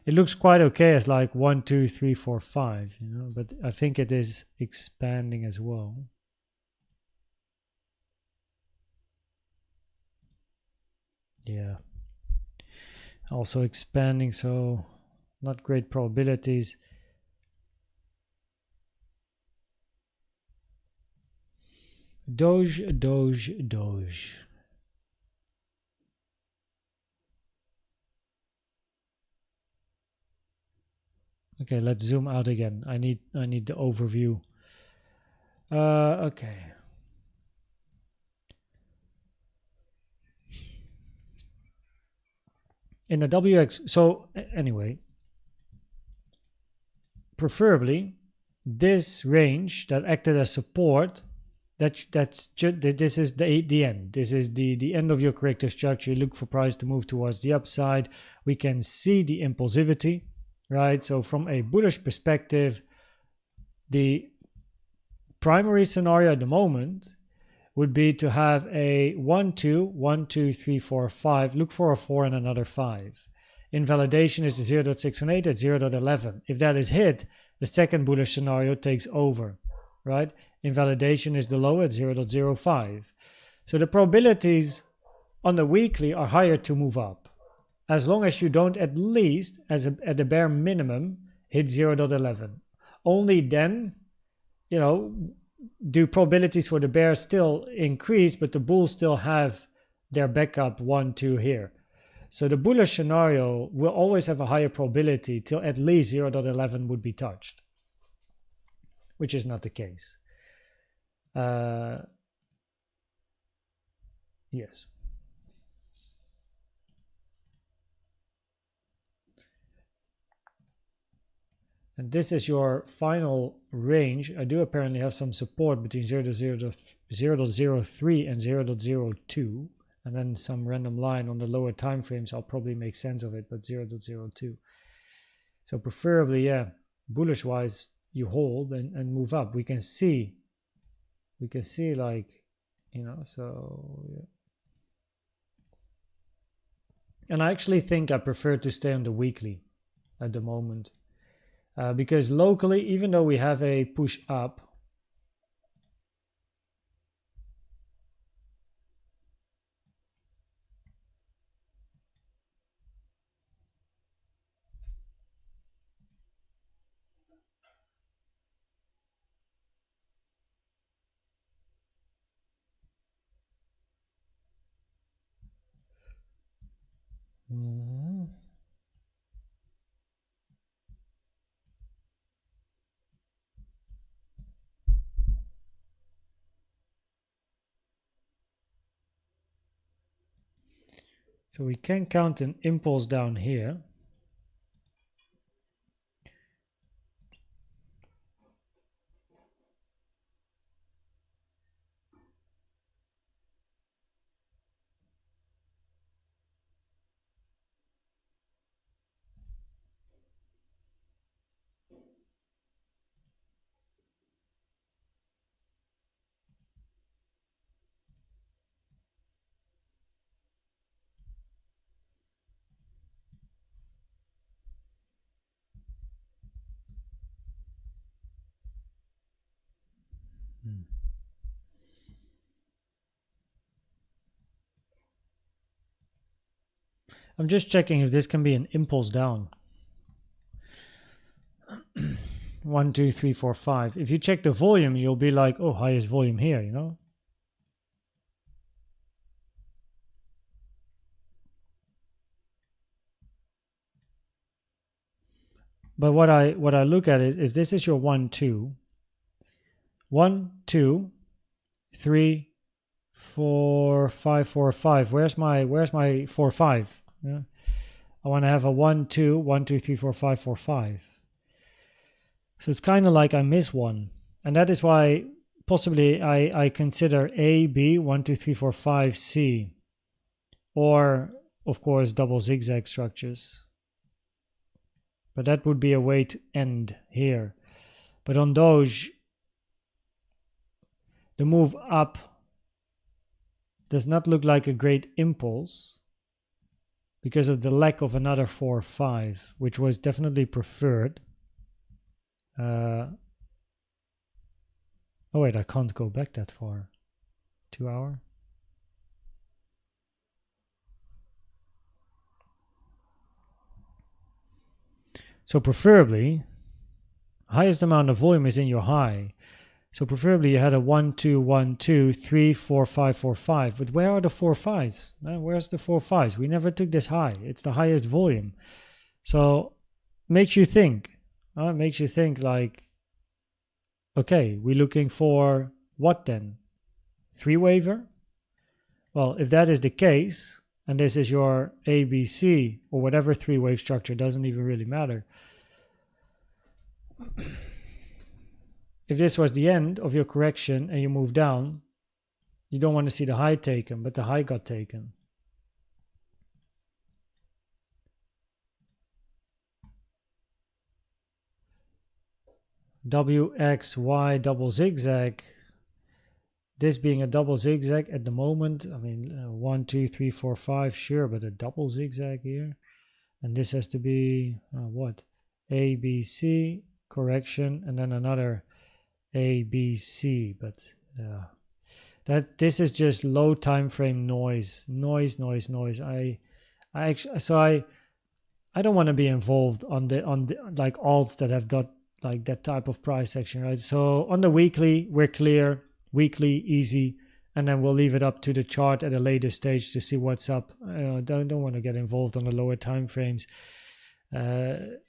It looks quite okay as like 1, 2, 3, 4, 5, you know, but I think it is expanding as well. Yeah. Also expanding, so not great probabilities. Doge. Okay, let's zoom out again. I need the overview. Okay. In the WX, so anyway, preferably this range that acted as support, this is the end. This is the end of your corrective structure. You look for price to move towards the upside. We can see the impulsivity, right? So from a bullish perspective, the primary scenario at the moment would be to have a 1, 2, 1, 2, 3, 4, 5. Look for a 4 and another 5. Invalidation is the 0.618 at 0.11. If that is hit, the second bullish scenario takes over, right? Invalidation is the low at 0.05. So the probabilities on the weekly are higher to move up, as long as you don't at least, at the bare minimum, hit 0.11. Only then, you know, do probabilities for the bear still increase, but the bulls still have their backup 1, 2 here. So the bullish scenario will always have a higher probability till at least 0.11 would be touched, which is not the case. Yes. And this is your final range. I do apparently have some support between 0.03 and 0.02, and then some random line on the lower time frames. I'll probably make sense of it, but 0.02. So preferably, yeah, bullish wise, you hold and move up. We can see like, you know, so yeah. And I actually think I prefer to stay on the weekly at the moment. Because locally, even though we have a push up, Mhm. So we can count an impulse down here. I'm just checking if this can be an impulse down. 1, 2, 3, 4, 5. If you check the volume, you'll be like, oh, highest volume here, you know? But what I look at is if this is your 1, 2, 1, 2, 3, 4, 5, 4, 5. Where's my 4, 5? Yeah. I want to have a 1, 2, 1, 2, 3, 4, 5, 4, 5. So it's kind of like I miss one. And that is why possibly I consider A, B, 1, 2, 3, 4, 5, C. Or, of course, double zigzag structures. But that would be a way to end here. But on Doge, the move up does not look like a great impulse because of the lack of another 4 or 5, which was definitely preferred. Oh wait, I can't go back that far. 2 hour. So preferably, highest amount of volume is in your high. So preferably you had a 1, 2, 1, 2, 3, 4, 5, 4, 5. But where are the 4 5s? Where's the 4 5s? We never took this high. It's the highest volume. So makes you think. It makes you think like, okay, we're looking for what then? 3-waver? Well, if that is the case, and this is your ABC or whatever 3-wave structure, doesn't even really matter. If this was the end of your correction and you move down, you don't want to see the high taken, but the high got taken. WXY double zigzag. This being a double zigzag at the moment, I mean, 1, 2, 3, 4, 5, sure, but a double zigzag here. And this has to be what? ABC, correction, and then another ABC. But this is just low time frame noise. I don't want to be involved on the like alts that have got like that type of price action, right? So on the weekly, we're clear. Weekly, easy, and then we'll leave it up to the chart at a later stage to see what's up. Don't want to get involved on the lower time frames. The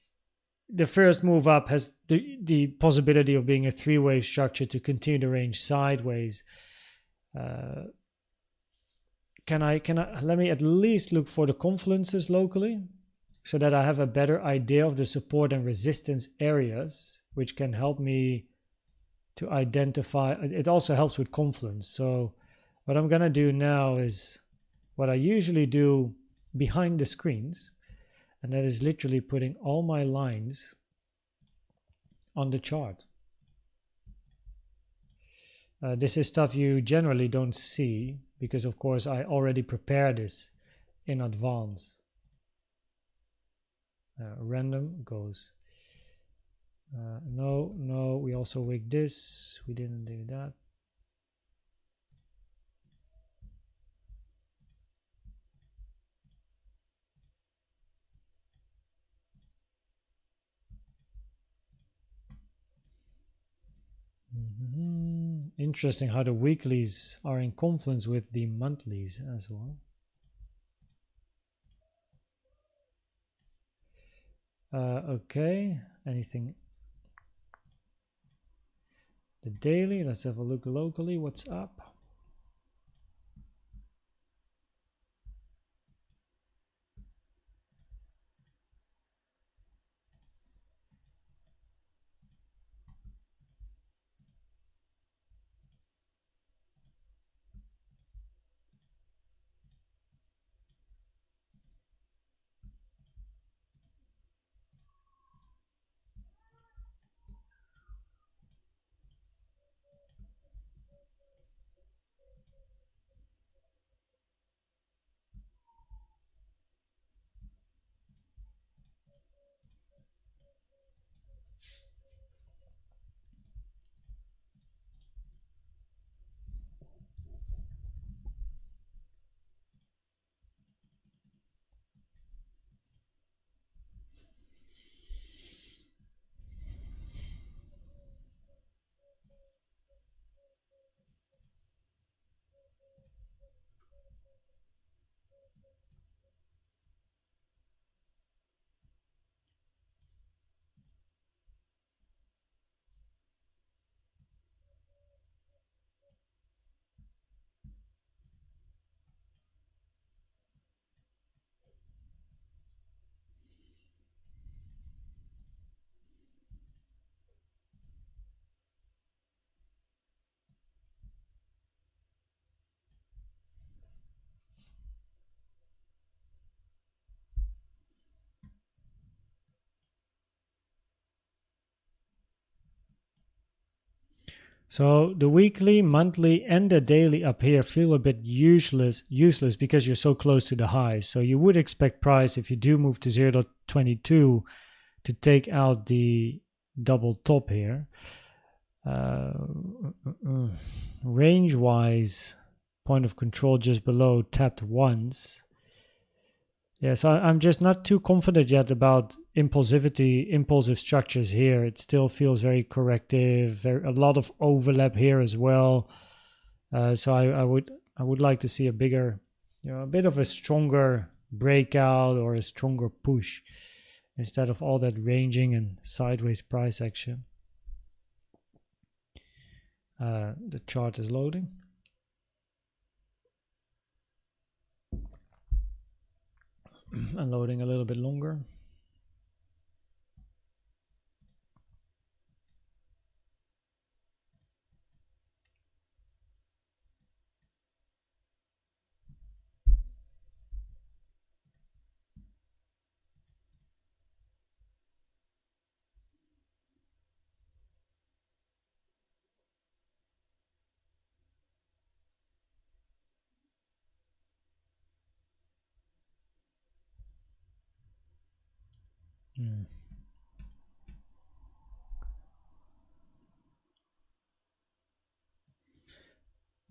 first move up has the possibility of being a 3-wave structure to continue the range sideways. Can I let me at least look for the confluences locally so that I have a better idea of the support and resistance areas, which can help me to identify. It also helps with confluence. So what I'm going to do now is what I usually do behind the screens, and that is literally putting all my lines on the chart. This is stuff you generally don't see because, of course, I already prepared this in advance. Random goes. No, we also wig this. We didn't do that. Interesting how the weeklies are in confluence with the monthlies as well. Okay, anything? The daily, let's have a look locally, what's up? So the weekly, monthly, and the daily up here feel a bit useless because you're so close to the highs. So you would expect price, if you do move to 0.22, to take out the double top here. Range wise, point of control just below, tapped once. Yeah, so I'm just not too confident yet about impulsive structures here. It still feels very corrective, a lot of overlap here as well. So I would like to see a bigger, a bit of a stronger breakout or a stronger push instead of all that ranging and sideways price action. The chart is loading. And loading a little bit longer.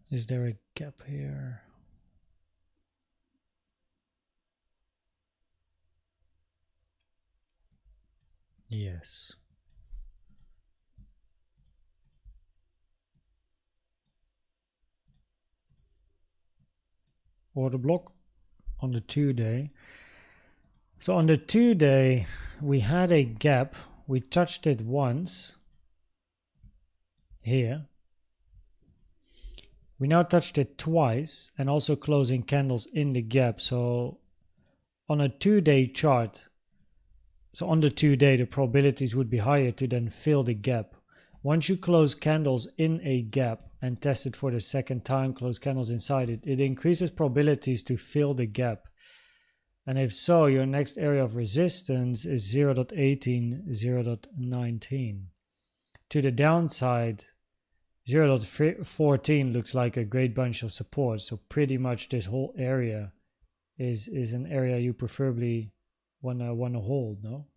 Is there a gap here? Yes. Order block on the 2-day. So on the 2-day, we had a gap. We touched it once here. We now touched it twice and also closing candles in the gap. So on a 2-day chart, so on the 2-day, the probabilities would be higher to then fill the gap. Once you close candles in a gap and test it for the second time, close candles inside it, it increases probabilities to fill the gap. And if so, your next area of resistance is 0.18, 0.19. To the downside, 0.14 looks like a great bunch of support. So pretty much this whole area is an area you preferably wanna hold, no?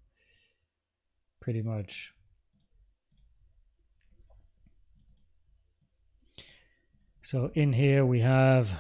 Pretty much. So in here we have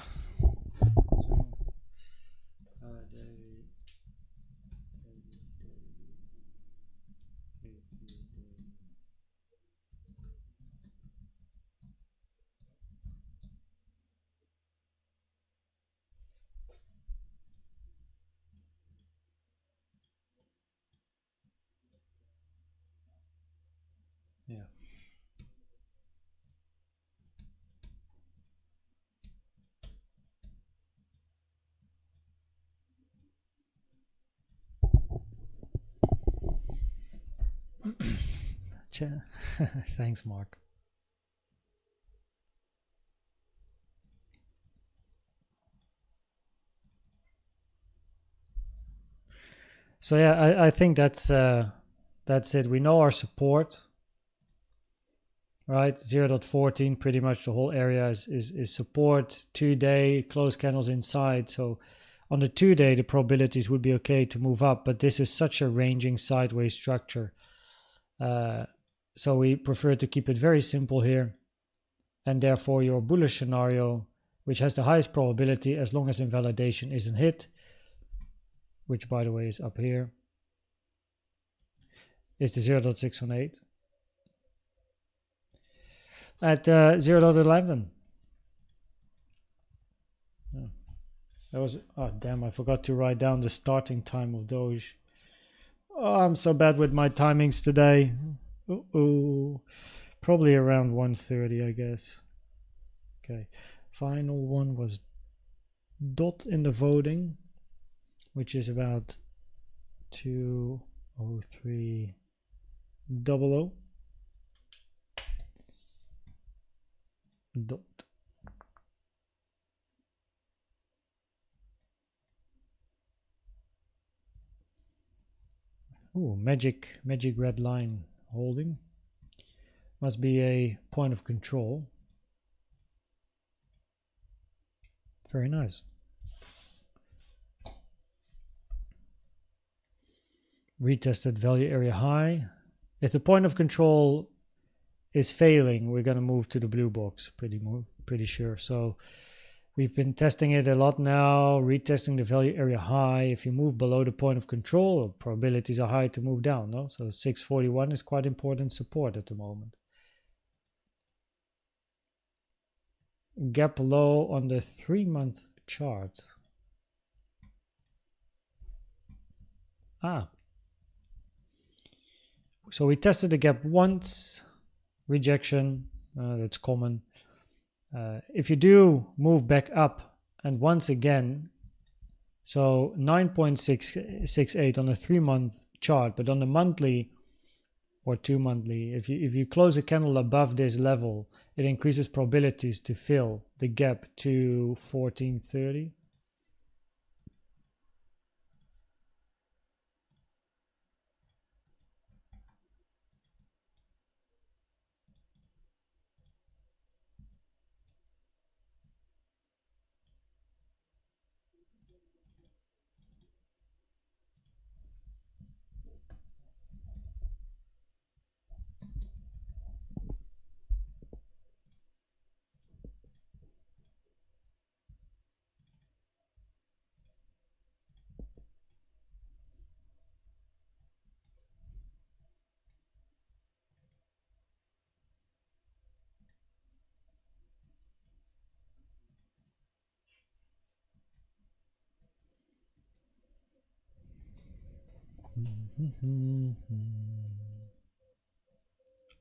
Thanks, Mark. So yeah, I think that's it. We know our support, right? 0.14, pretty much the whole area is support. 2-day close candles inside. So on the 2-day, the probabilities would be okay to move up, but this is such a ranging sideways structure. So we prefer to keep it very simple here. And therefore your bullish scenario, which has the highest probability as long as invalidation isn't hit, which by the way is up here, is the 0.618 at 0.11. Oh, that was, oh damn, I forgot to write down the starting time of Doge. Oh, I'm so bad with my timings today. Probably around 1:30, I guess. Okay, final one was dot in the voting, which is about 2:03:00 dot. Ooh, magic red line holding. Must be a point of control. Very nice. Retested value area high. If the point of control is failing, we're going to move to the blue box, pretty sure. So we've been testing it a lot now, retesting the value area high. If you move below the point of control, probabilities are high to move down, no? So 641 is quite important support at the moment. Gap low on the 3-month chart. So we tested the gap once, rejection, that's common. If you do move back up and once again, so 9.668 on a 3-month chart, but on the monthly or 2-monthly, if you close a candle above this level, it increases probabilities to fill the gap to 1430.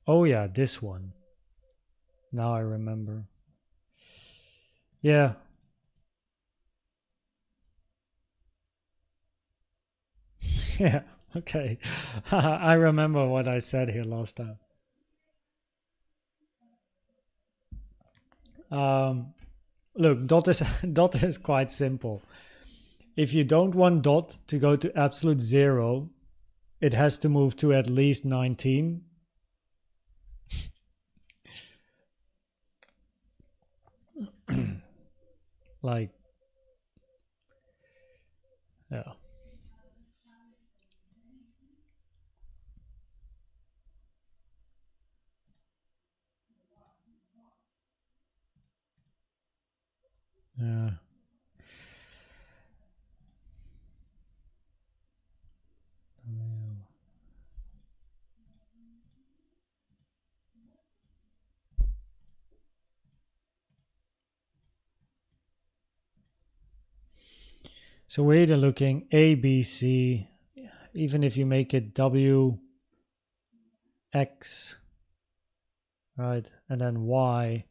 Oh yeah, this one. Now I remember. Yeah. Yeah, okay. I remember what I said here last time. Look, dot is quite simple. If you don't want dot to go to absolute 0, it has to move to at least 19. Like, yeah. Yeah. So we're either looking A, B, C, even if you make it W, X, right, and then Y.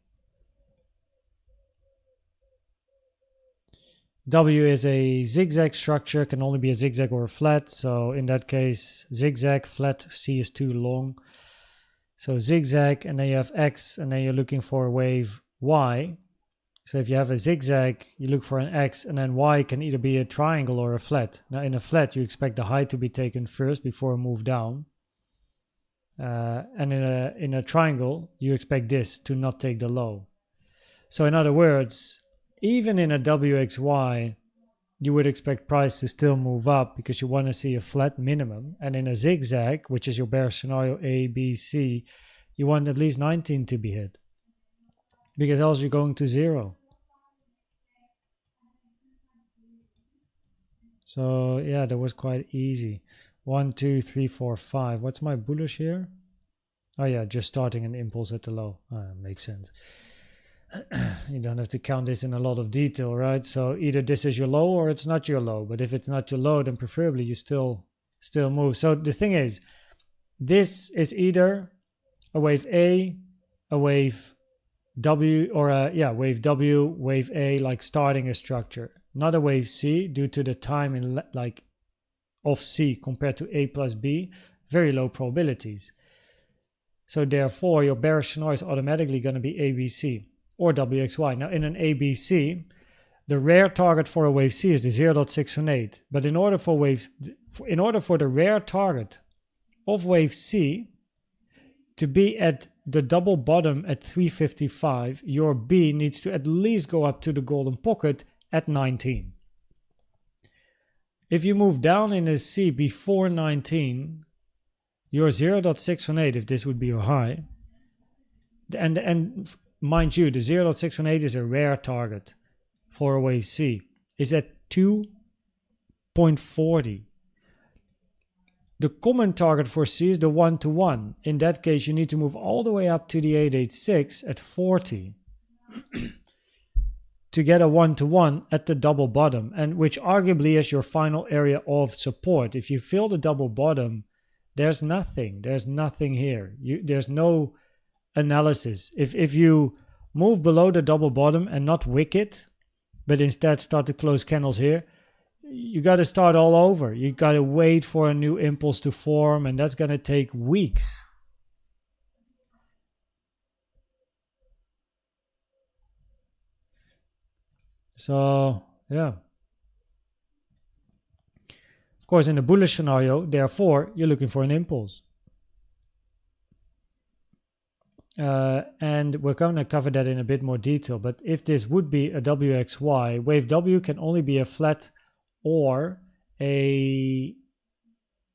W is a zigzag structure, can only be a zigzag or a flat. So in that case, zigzag, flat, C is too long. So zigzag, and then you have X, and then you're looking for a wave Y. So if you have a zigzag, you look for an X, and then Y can either be a triangle or a flat. Now in a flat, you expect the high to be taken first before a move down. And in a triangle, you expect this to not take the low. So in other words, even in a WXY, you would expect price to still move up because you want to see a flat minimum. And in a zigzag, which is your bearish scenario A, B, C, you want at least 19 to be hit, because else you're going to 0. So yeah, that was quite easy. 1, 2, 3, 4, 5. What's my bullish here? Oh yeah, just starting an impulse at the low. Makes sense. You don't have to count this in a lot of detail, right? So either this is your low or it's not your low. But if it's not your low, then preferably you still move. So the thing is, this is either a wave A, a wave W, or a wave W, wave A, like starting a structure. Not a wave C, due to the time in like of C compared to A plus B, very low probabilities. So therefore, your bearish scenario is automatically going to be ABC or WXY. Now in an ABC, the rare target for a wave C is the 0.618. But in order for the rare target of wave C to be at the double bottom at 355, your B needs to at least go up to the golden pocket at 19. If you move down in a C before 19, your 0.618, if this would be your high, and mind you, the 0.618 is a rare target for a wave C, is at 2.40. The common target for C is the 1-to-1. In that case, you need to move all the way up to the 886 at 40 to get a 1-to-1 at the double bottom, and which arguably is your final area of support. If you fill the double bottom, there's nothing here. There's no analysis. If you move below the double bottom and not wick it, but instead start to close candles here, you got to start all over. You got to wait for a new impulse to form, and that's going to take weeks. So yeah, of course, in the bullish scenario, therefore, you're looking for an impulse. And we're going to cover that in a bit more detail. But if this would be a WXY, wave W can only be a flat or a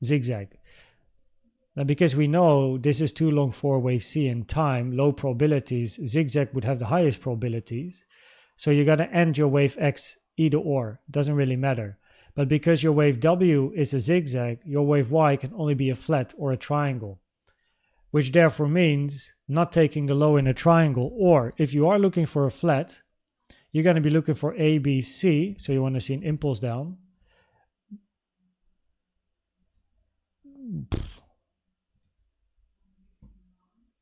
zigzag. Now, because we know this is too long for wave C in time, low probabilities, zigzag would have the highest probabilities. So you're going to end your wave X either or. It doesn't really matter. But because your wave W is a zigzag, your wave Y can only be a flat or a triangle, which therefore means not taking the low in a triangle. Or if you are looking for a flat, you're going to be looking for A, B, C. So you want to see an impulse down.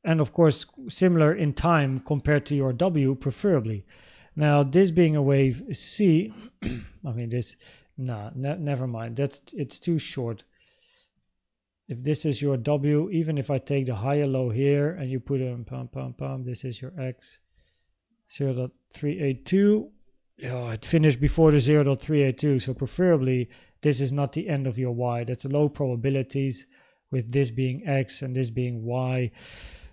And of course, similar in time compared to your W, preferably. Now, this being a wave C, I mean, this, never mind. It's too short. If this is your W, even if I take the higher low here and you put in this is your X, 0.382. Oh, it finished before the 0.382. So preferably, this is not the end of your Y. That's low probabilities with this being X and this being Y.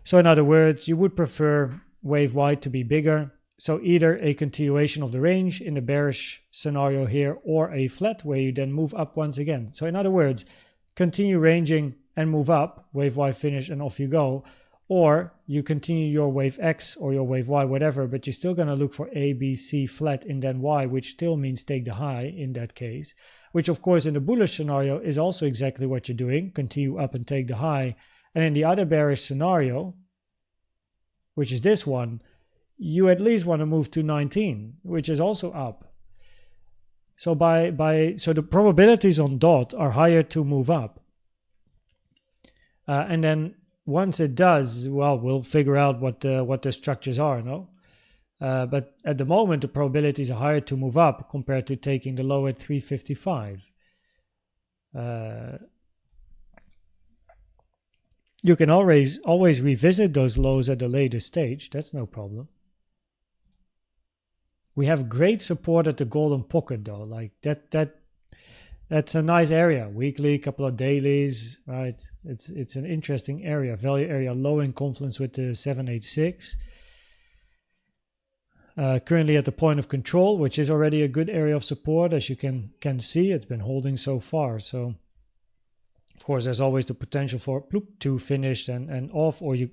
So in other words, you would prefer wave Y to be bigger. So either a continuation of the range in the bearish scenario here, or a flat where you then move up once again. So in other words, continue ranging and move up, wave Y finish and off you go. Or you continue your wave X or your wave Y, whatever, but you're still going to look for A, B, C flat and then Y, which still means take the high in that case. Which of course in the bullish scenario is also exactly what you're doing, continue up and take the high. And in the other bearish scenario, which is this one, you at least want to move to 19, which is also up. So so the probabilities on dot are higher to move up. And then once it does, well, we'll figure out what the structures are, no? But at the moment, the probabilities are higher to move up compared to taking the low at 355. You can always revisit those lows at a later stage. That's no problem. We have great support at the golden pocket though. Like that's a nice area. Weekly, couple of dailies, right? It's an interesting area. Value area low in confluence with the 786. Currently at the point of control, which is already a good area of support, as you can see. It's been holding so far. So of course, there's always the potential for bloop, to finish and off, or you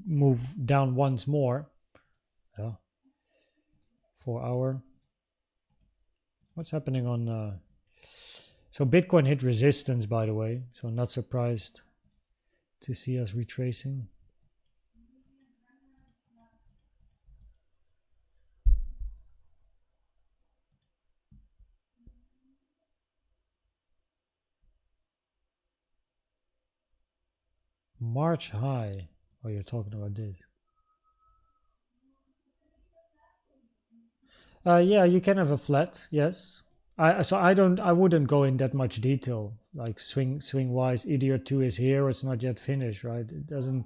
move down once more. Yeah. 4 hour. What's happening on? So Bitcoin hit resistance, by the way. So not surprised to see us retracing. March high. Oh, you're talking about this. Yeah, you can have a flat, yes. I wouldn't go in that much detail. Like swing wise, EDR2 is here, it's not yet finished, right? It doesn't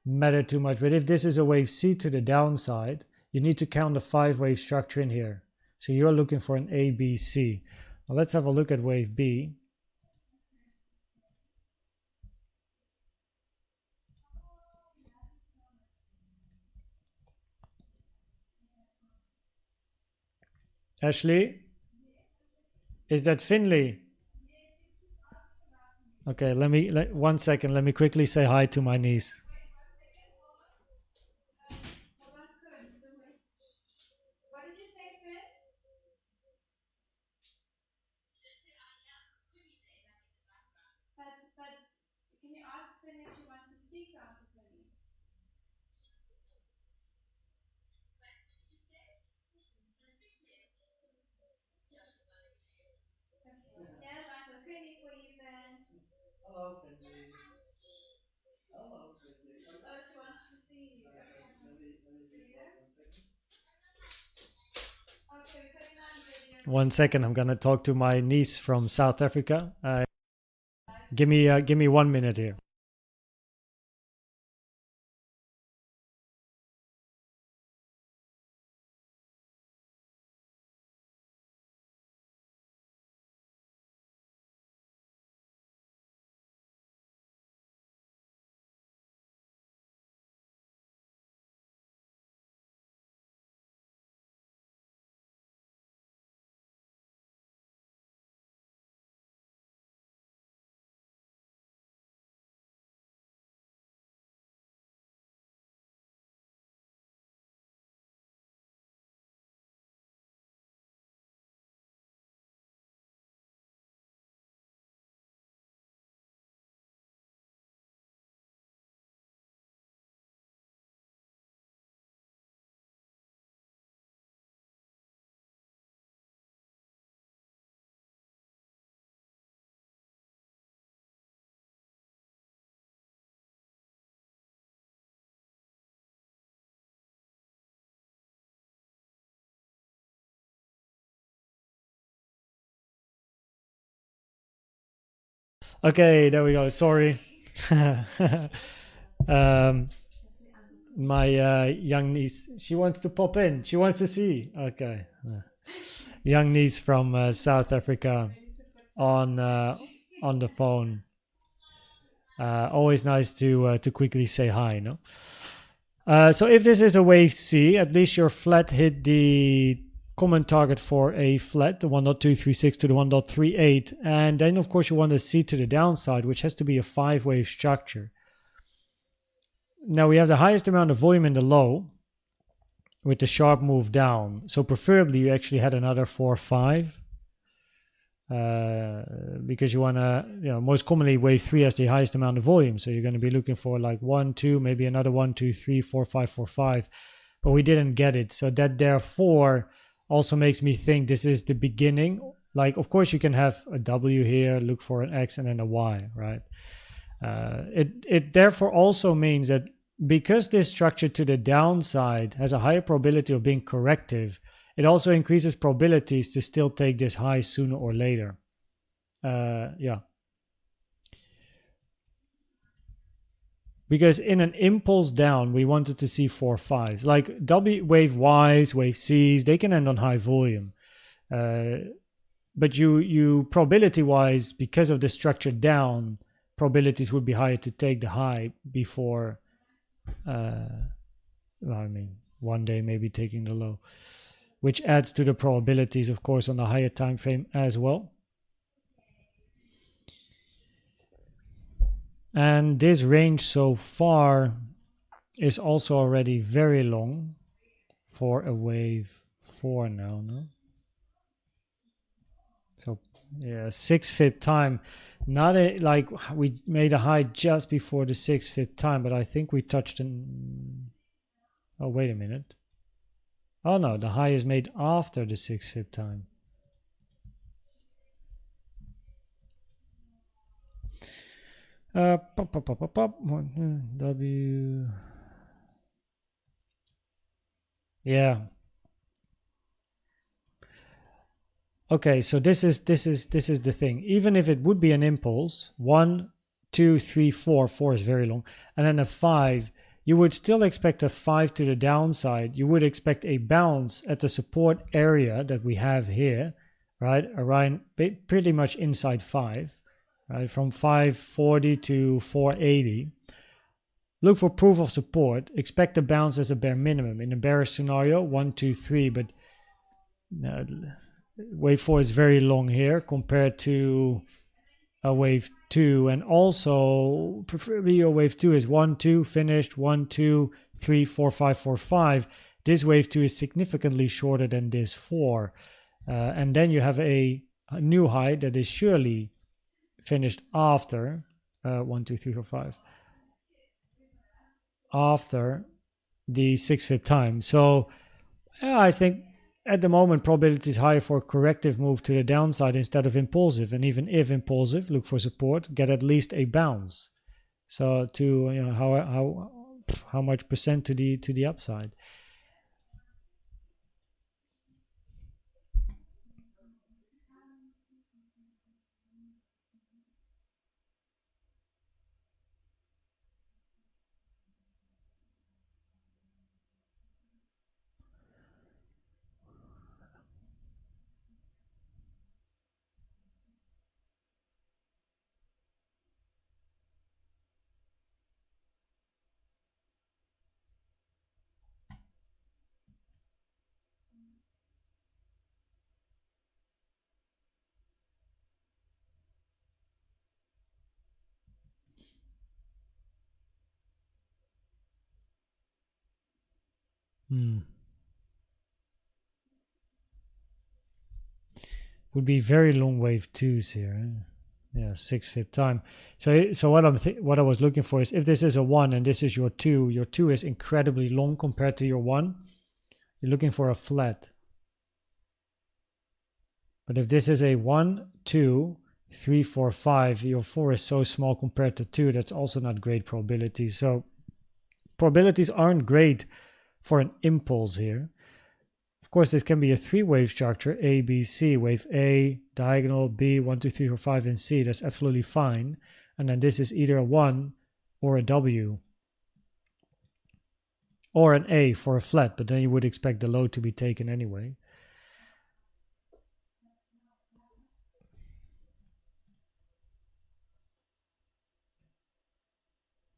matter too much. But if this is a wave C to the downside, you need to count the 5-wave structure in here. So you're looking for an A, B, C. Now let's have a look at wave B. Ashley, is that Finley? Okay, let me 1 second. Let me quickly say hi to my niece. What did you say, Finn? But can you ask Finn if she wants to speak to Uncle Finny? Yes, Uncle Finny for you, Finn. Hello, Finley. Hello, Finley. Oh, she wants to see you. Okay. Let me be quiet 1 second. Okay, we're putting on video. 1 second, I'm gonna talk to my niece from South Africa. Give me 1 minute here. Okay, there we go. Sorry. My young niece, she wants to pop in. She wants to see. Okay. Young niece from South Africa on the phone. Always nice to quickly say hi, no? So if this is a wave C, at least your flat hit the common target for a flat, the 1.236 to the 1.38. And then, of course, you want a C to the downside, which has to be a 5-wave structure. Now, we have the highest amount of volume in the low with the sharp move down. So preferably, you actually had another 4-5. Because you want to, most commonly wave 3 has the highest amount of volume. So you're going to be looking for like 1, 2, maybe another 1, 2, 3, 4, 5, 4, 5. But we didn't get it. So that therefore also makes me think this is the beginning. Like, of course, you can have a W here, look for an X and then a Y, right? It therefore also means that because this structure to the downside has a higher probability of being corrective, it also increases probabilities to still take this high sooner or later. Yeah. Because in an impulse down, we wanted to see 4 5s. Like wave Ys, wave Cs, they can end on high volume. But you probability-wise, because of the structure down, probabilities would be higher to take the high before, well, I mean, one day maybe taking the low, which adds to the probabilities, of course, on the higher time frame as well. And this range so far is also already very long for a wave 4 now, no? So yeah, 6 fib time. Not like we made a high just before the 6 fib time, but I think we touched in. Oh, wait a minute. Oh no, the high is made after the 6 fib time. W. Yeah. Okay, so this is the thing. Even if it would be an impulse, 1, 2, 3, 4, 4 is very long, and then a 5, you would still expect a 5 to the downside. You would expect a bounce at the support area that we have here, right? Around pretty much inside 5, right? From 540 to 480. Look for proof of support. Expect a bounce as a bare minimum. In a bearish scenario, 1, 2, 3, but wave 4 is very long here compared to a wave 2, and also preferably your wave 2 is 1, 2 finished, 1, 2, 3, 4, 5, 4, 5. This wave 2 is significantly shorter than this 4, and then you have a new high that is surely finished after 1, 2, 3, 4, 5, after the 6 fib time. So I think at the moment, probability is higher for a corrective move to the downside instead of impulsive. And even if impulsive, look for support, get at least a bounce. So to, you know, how much percent to the upside. Would be very long wave 2s here. Yeah, 6 fib time. So what I was looking for is if this is a 1 and this is your 2 is incredibly long compared to your 1. You're looking for a flat. But if this is a 1, 2, 3, 4, 5, your 4 is so small compared to 2, that's also not great probability. So probabilities aren't great for an impulse here. Of course, this can be a 3-wave structure, A, B, C, wave A, diagonal, B, 1, 2, 3, 4, 5, and C. That's absolutely fine. And then this is either a 1 or a W. Or an A for a flat, but then you would expect the low to be taken anyway.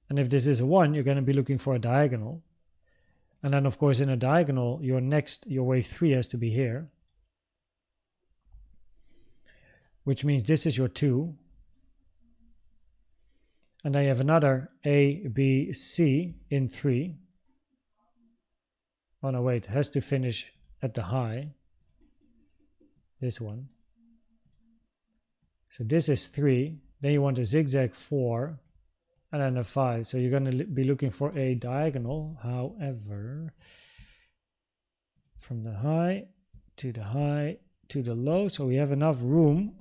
And if this is a 1, you're going to be looking for a diagonal. And then, of course, in a diagonal, your wave 3 has to be here. Which means this is your 2. And then you have another A, B, C in 3. Oh, no, wait. It has to finish at the high. This one. So this is 3. Then you want a zigzag 4. And then a 5. So you're going to be looking for a diagonal. However, from the high to the low. So we have enough room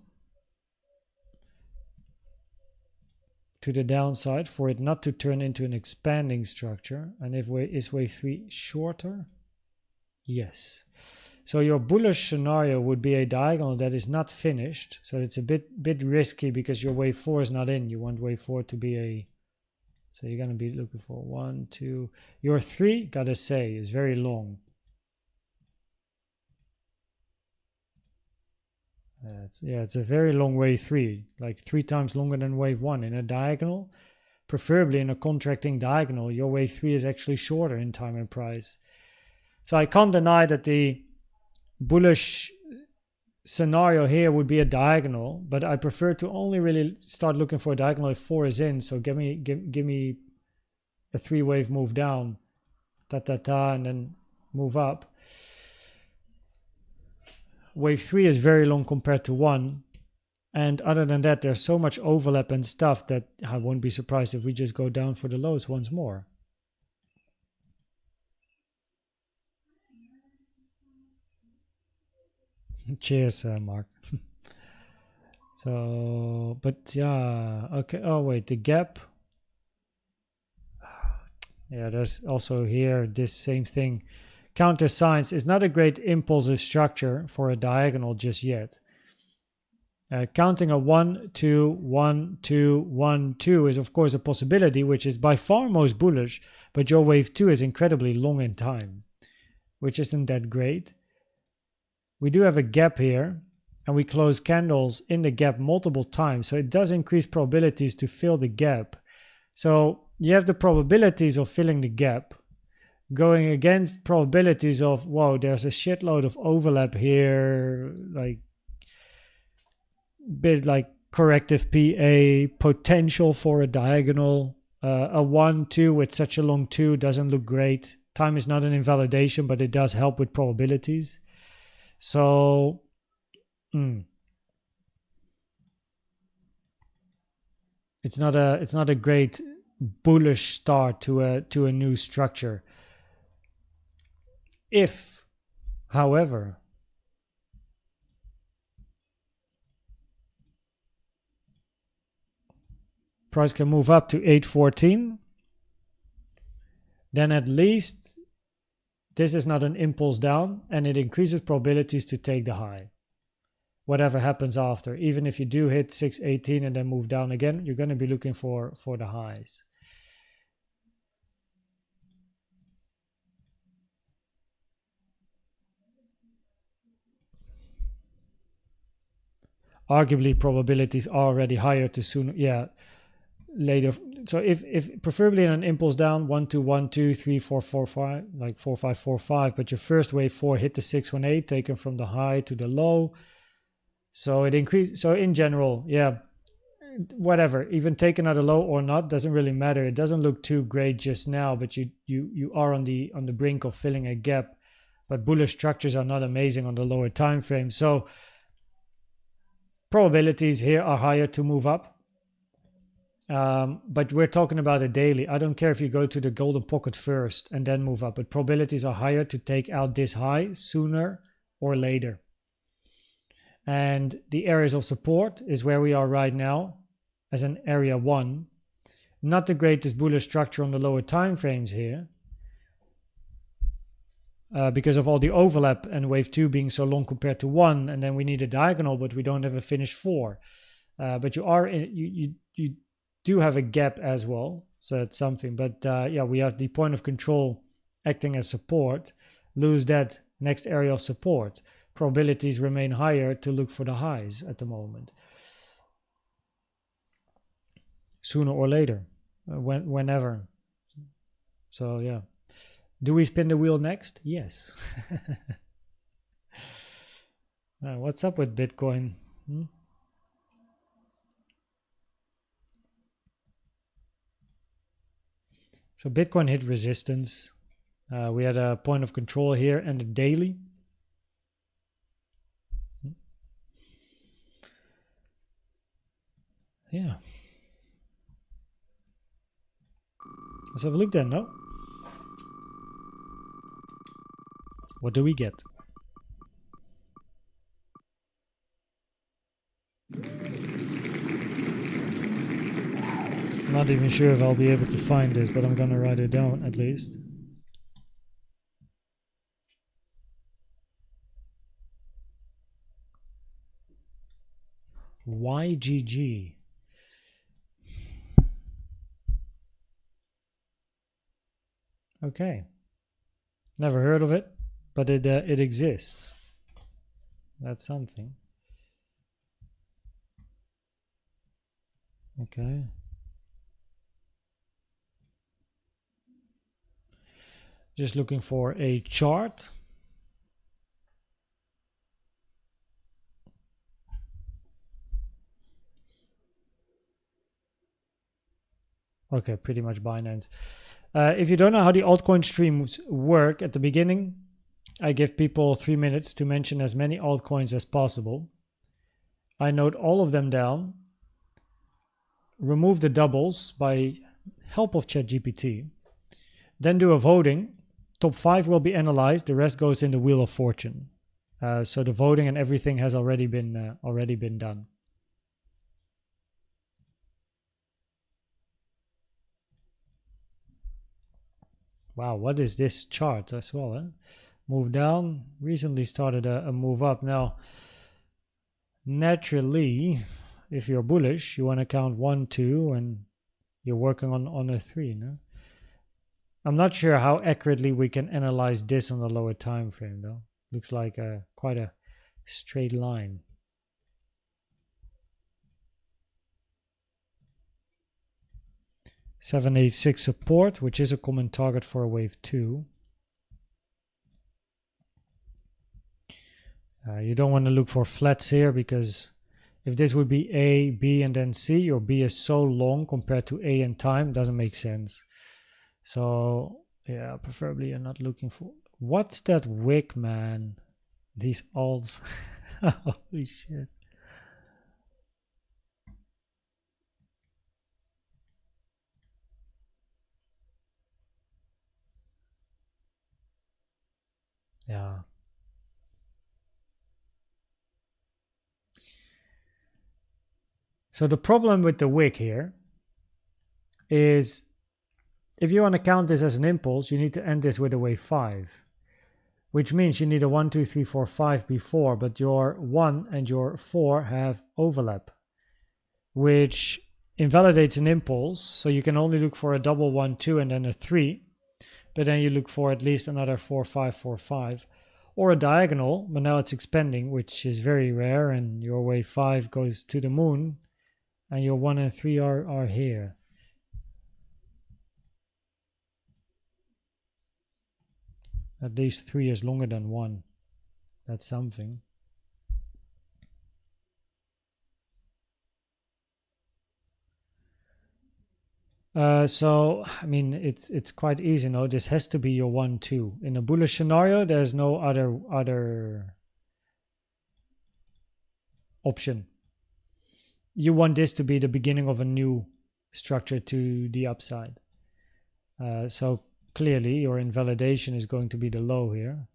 to the downside for it not to turn into an expanding structure. And is wave 3 shorter? Yes. So your bullish scenario would be a diagonal that is not finished. So it's a bit risky because your wave 4 is not in. You want wave 4 to be So you're going to be looking for 1, 2. Your 3, gotta say, is very long. It's a very long wave 3, like 3 times longer than wave 1 in a diagonal. Preferably in a contracting diagonal, your wave 3 is actually shorter in time and price. So I can't deny that the bullish scenario here would be a diagonal, but I prefer to only really start looking for a diagonal if 4 is in. So give me a 3 wave move down, and then move up. Wave 3 is very long compared to 1. And other than that, there's so much overlap and stuff that I won't be surprised if we just go down for the lows once more. Cheers, Mark. So, but yeah, okay. Oh, wait, the gap. Yeah, there's also here this same thing. Counter signs is not a great impulsive structure for a diagonal just yet. Counting a 1, 2, 1, 2, 1, 2 is of course a possibility, which is by far most bullish, but your wave 2 is incredibly long in time, which isn't that great. We do have a gap here, and we close candles in the gap multiple times, so it does increase probabilities to fill the gap. So you have the probabilities of filling the gap going against probabilities of, whoa, there's a shitload of overlap here, like bit like corrective PA, potential for a diagonal. A 1, 2 with such a long 2 doesn't look great. Time is not an invalidation, but it does help with probabilities. So, it's not a great bullish start to a new structure. If, however, price can move up to 814, then at least this is not an impulse down, and it increases probabilities to take the high. Whatever happens after, even if you do hit 618 and then move down again, you're going to be looking for the highs. Arguably, probabilities are already higher to sooner, later. So if preferably in an impulse down, 1, 2, 1, 2, 3, 4, 4, 5, like 4, 5, 4, 5, but your first wave 4 hit the 618, taken from the high to the low. So it increased. So in general, whatever, even taken at a low or not, doesn't really matter. It doesn't look too great just now, but you are on the brink of filling a gap. But bullish structures are not amazing on the lower time frame. So probabilities here are higher to move up. But we're talking about a daily. I don't care if you go to the golden pocket first and then move up, but probabilities are higher to take out this high sooner or later. And the areas of support is where we are right now as an area 1. Not the greatest bullish structure on the lower time frames here, because of all the overlap and wave 2 being so long compared to 1, and then we need a diagonal, but we don't have a finished 4. But you do have a gap as well, so that's something. But we have the point of control acting as support. Lose that next area of support, probabilities remain higher to look for the highs at the moment, sooner or later, whenever. So yeah, do we spin the wheel next? Yes. What's up with Bitcoin? So Bitcoin hit resistance. We had a point of control here and a daily. Yeah. Let's have a look then, no? What do we get? Not even sure if I'll be able to find this, but I'm gonna write it down at least. YGG. Okay. Never heard of it, but it exists. That's something. Okay. Just looking for a chart. Okay, pretty much Binance. If you don't know how the altcoin streams work, at the beginning, I give people 3 minutes to mention as many altcoins as possible. I note all of them down, remove the doubles by help of ChatGPT, then do a voting. Top 5 will be analyzed, the rest goes in the Wheel of Fortune. So the voting and everything has already been done. Wow, what is this chart as well? Eh? Move down, recently started a move up. Now, naturally, if you're bullish, you want to count 1, 2, and you're working on a 3. No? I'm not sure how accurately we can analyze this on the lower time frame, though. Looks like quite a straight line. $786 support, which is a common target for a wave 2. You don't want to look for flats here, because if this would be A, B, and then C, your B is so long compared to A in time, doesn't make sense. So yeah, preferably you're not looking for... What's that wick, man? These alts. Holy shit. Yeah. So the problem with the wick here is, if you want to count this as an impulse, you need to end this with a wave 5, which means you need a 1, 2, 3, 4, 5 before, but your 1 and your 4 have overlap, which invalidates an impulse. So you can only look for a double 1, 2, and then a 3, but then you look for at least another 4, 5, 4, 5, or a diagonal, but now it's expanding, which is very rare, and your wave 5 goes to the moon, and your 1 and 3 are here. At least 3 is longer than 1. That's something. So I mean, it's quite easy. No, this has to be your 1, 2. In a bullish scenario, there's no other option. You want this to be the beginning of a new structure to the upside. So clearly, your invalidation is going to be the low here.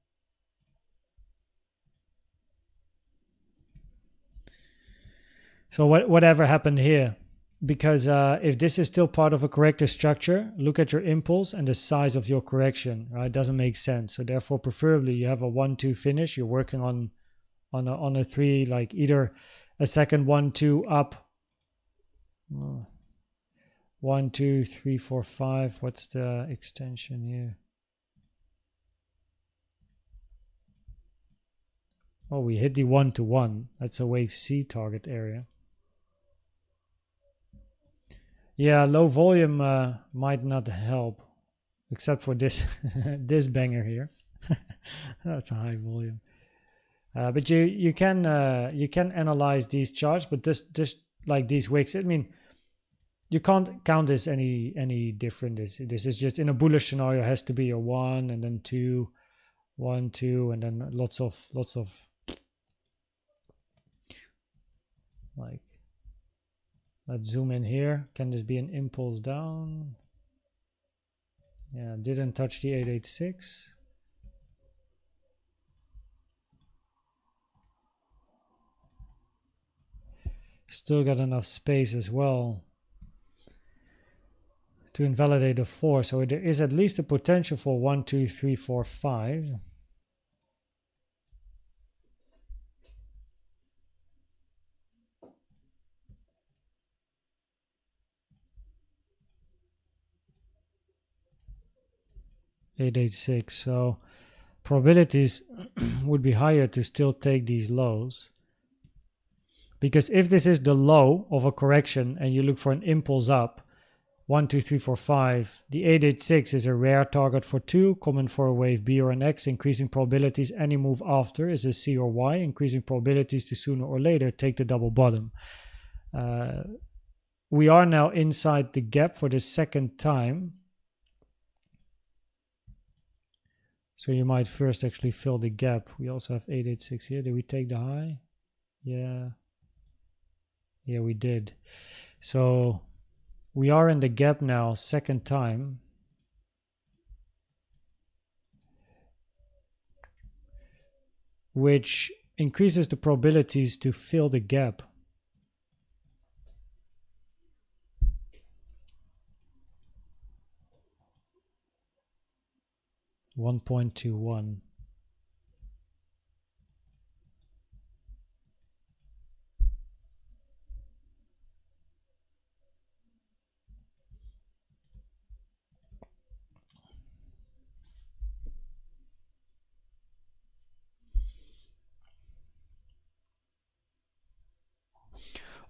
So whatever happened here? Because if this is still part of a corrective structure, look at your impulse and the size of your correction. Right, doesn't make sense. So therefore, preferably you have a 1, 2 finish. You're working on a 3, like either a second 1, 2 up. 1, 2, 3, 4, 5. What's the extension here? Oh, we hit the 1 to 1. That's a wave C target area. Yeah, low volume might not help, except for this this banger here. That's a high volume. But you can analyze these charts, but just like these wicks, I mean, you can't count this any different. This is just, in a bullish scenario, it has to be a 1 and then 2, 1, 2, and then lots of like. Let's zoom in here. Can this be an impulse down? Yeah, didn't touch the 886. Still got enough space as well to invalidate a 4. So there is at least a potential for 1, 2, 3, 4, 5. 886. So probabilities would be higher to still take these lows. Because if this is the low of a correction and you look for an impulse up, 1, 2, 3, 4, 5, the 886 is a rare target for 2, common for a wave B or an X, increasing probabilities any move after is a C or Y, increasing probabilities to sooner or later take the double bottom. We are now inside the gap for the second time. So you might first actually fill the gap. We also have 886 here. Did we take the high? Yeah. Yeah, we did. So we are in the gap now, second time. Which increases the probabilities to fill the gap. $1.21.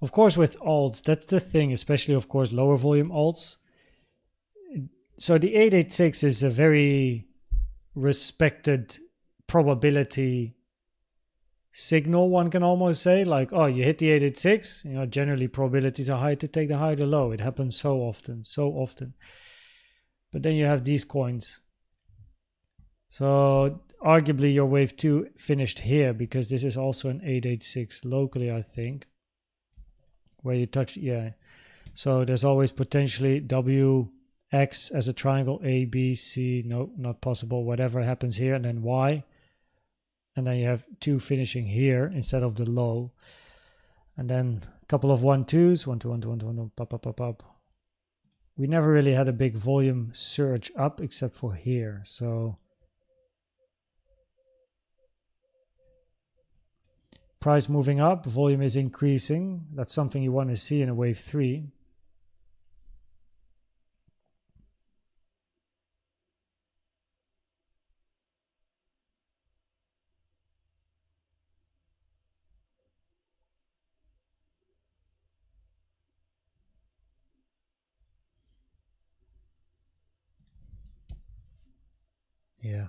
Of course, with alts, that's the thing, especially, of course, lower volume alts. So the 886 is a very respected probability signal, one can almost say. Like, oh, you hit the 886, generally probabilities are high to take the high or the low. It happens so often, so often. But then you have these coins. So arguably your wave 2 finished here, because this is also an 886 locally, I think. Where you touch, yeah. So there's always potentially WX as a triangle, A, B, C, no, not possible, whatever happens here, and then Y. And then you have 2 finishing here instead of the low. And then a couple of 1-2s, 1, 2, 1, 2, 1, 2, 1, 2, pop, pop, pop, pop. We never really had a big volume surge up except for here, so. Price moving up, volume is increasing. That's something you want to see in a wave 3. Yeah.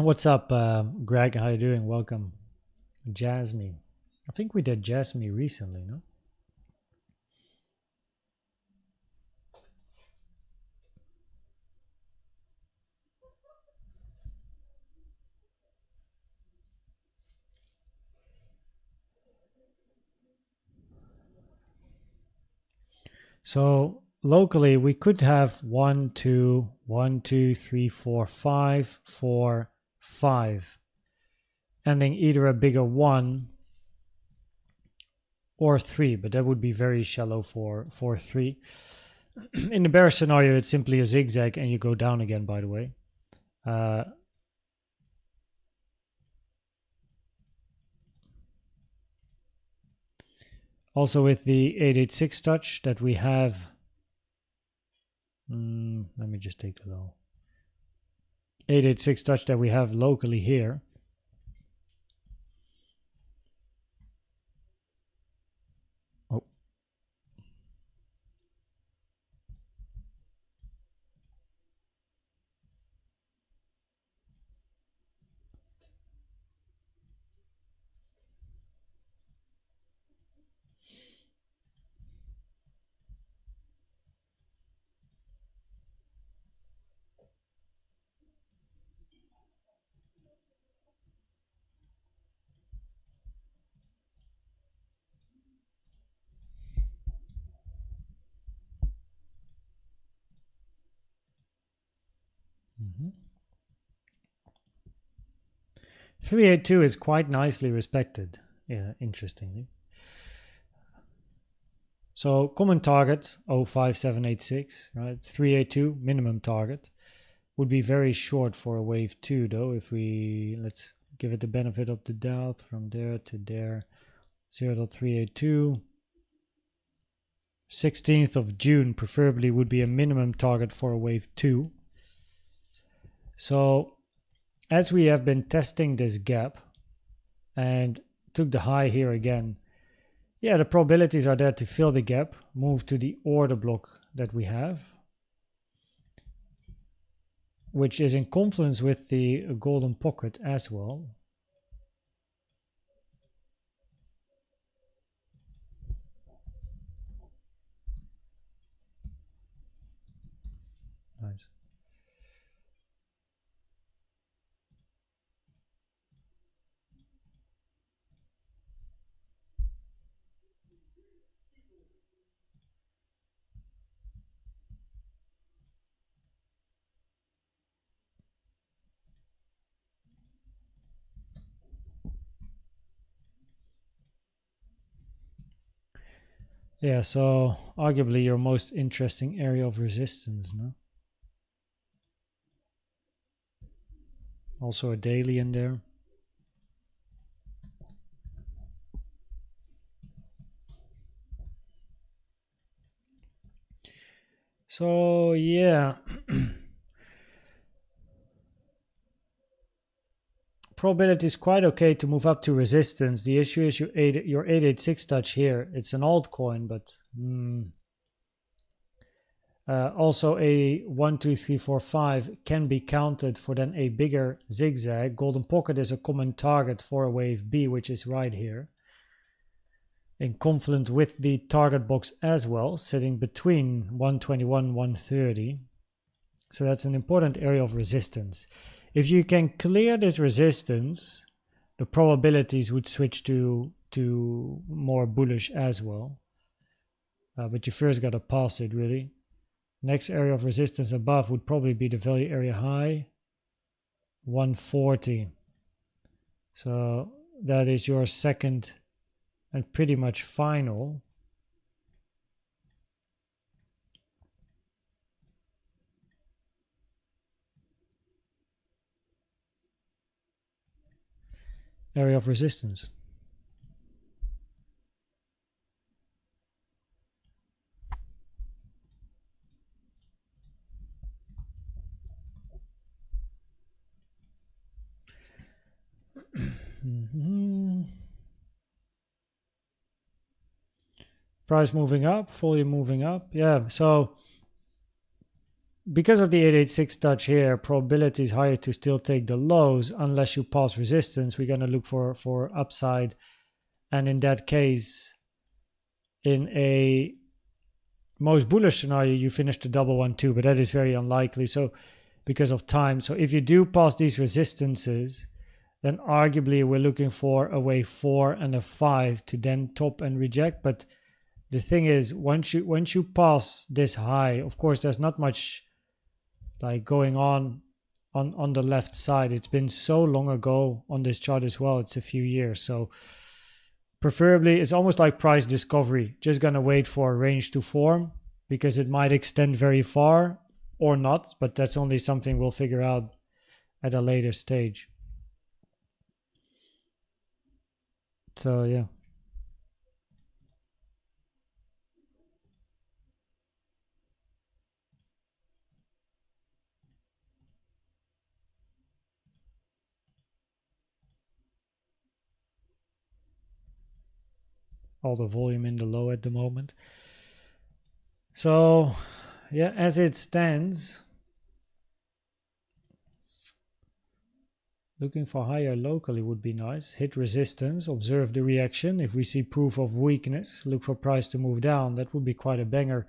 What's up, Greg? How you doing? Welcome. JASMY. I think we did JASMY recently, no? So locally, we could have 1, 2, 1, 2, 3, 4, 5, 4, 5, ending either a bigger 1 or 3, but that would be very shallow for 3. In the bear scenario, it's simply a zigzag and you go down again, by the way. Also with the 886 touch that we have, let me just take the low. 886 touch that we have locally here. Oh. Mm-hmm. 382 is quite nicely respected, yeah, interestingly. So common target 05786, right? 382 minimum target would be very short for a wave 2 though. If we let's give it the benefit of the doubt from there to there. 0.382. 16th of June preferably would be a minimum target for a wave 2. So as we have been testing this gap and took the high here again, yeah, the probabilities are there to fill the gap, move to the order block that we have, which is in confluence with the golden pocket as well. Nice. Yeah, so arguably your most interesting area of resistance, no? Also a daily in there. So yeah, probability is quite okay to move up to resistance. The issue is your 886 touch here. It's an altcoin, but also a 1, 2, 3, 4, 5 can be counted for then a bigger zigzag. Golden pocket is a common target for a wave B, which is right here, in confluence with the target box as well, sitting between 121 and 130. So that's an important area of resistance. If you can clear this resistance, the probabilities would switch to more bullish as well. But you first got to pass it, really. Next area of resistance above would probably be the value area high, 140. So that is your second and pretty much final. Area of resistance. Price moving up, volume moving up. Yeah, so because of the 886 touch here, probability is higher to still take the lows unless you pass resistance. We're going to look for upside. And in that case, in a most bullish scenario, you finish the double 1-2, but that is very unlikely. So because of time. So if you do pass these resistances, then arguably we're looking for a wave 4 and a 5 to then top and reject. But the thing is, once you pass this high, of course, there's not much like going on the left side. It's been so long ago on this chart as well. It's a few years. So preferably, it's almost like price discovery. Just gonna wait for a range to form because it might extend very far or not. But that's only something we'll figure out at a later stage. So yeah. All the volume in the low at the moment. So yeah, as it stands, looking for higher locally would be nice. Hit resistance, observe the reaction. If we see proof of weakness, look for price to move down. That would be quite a banger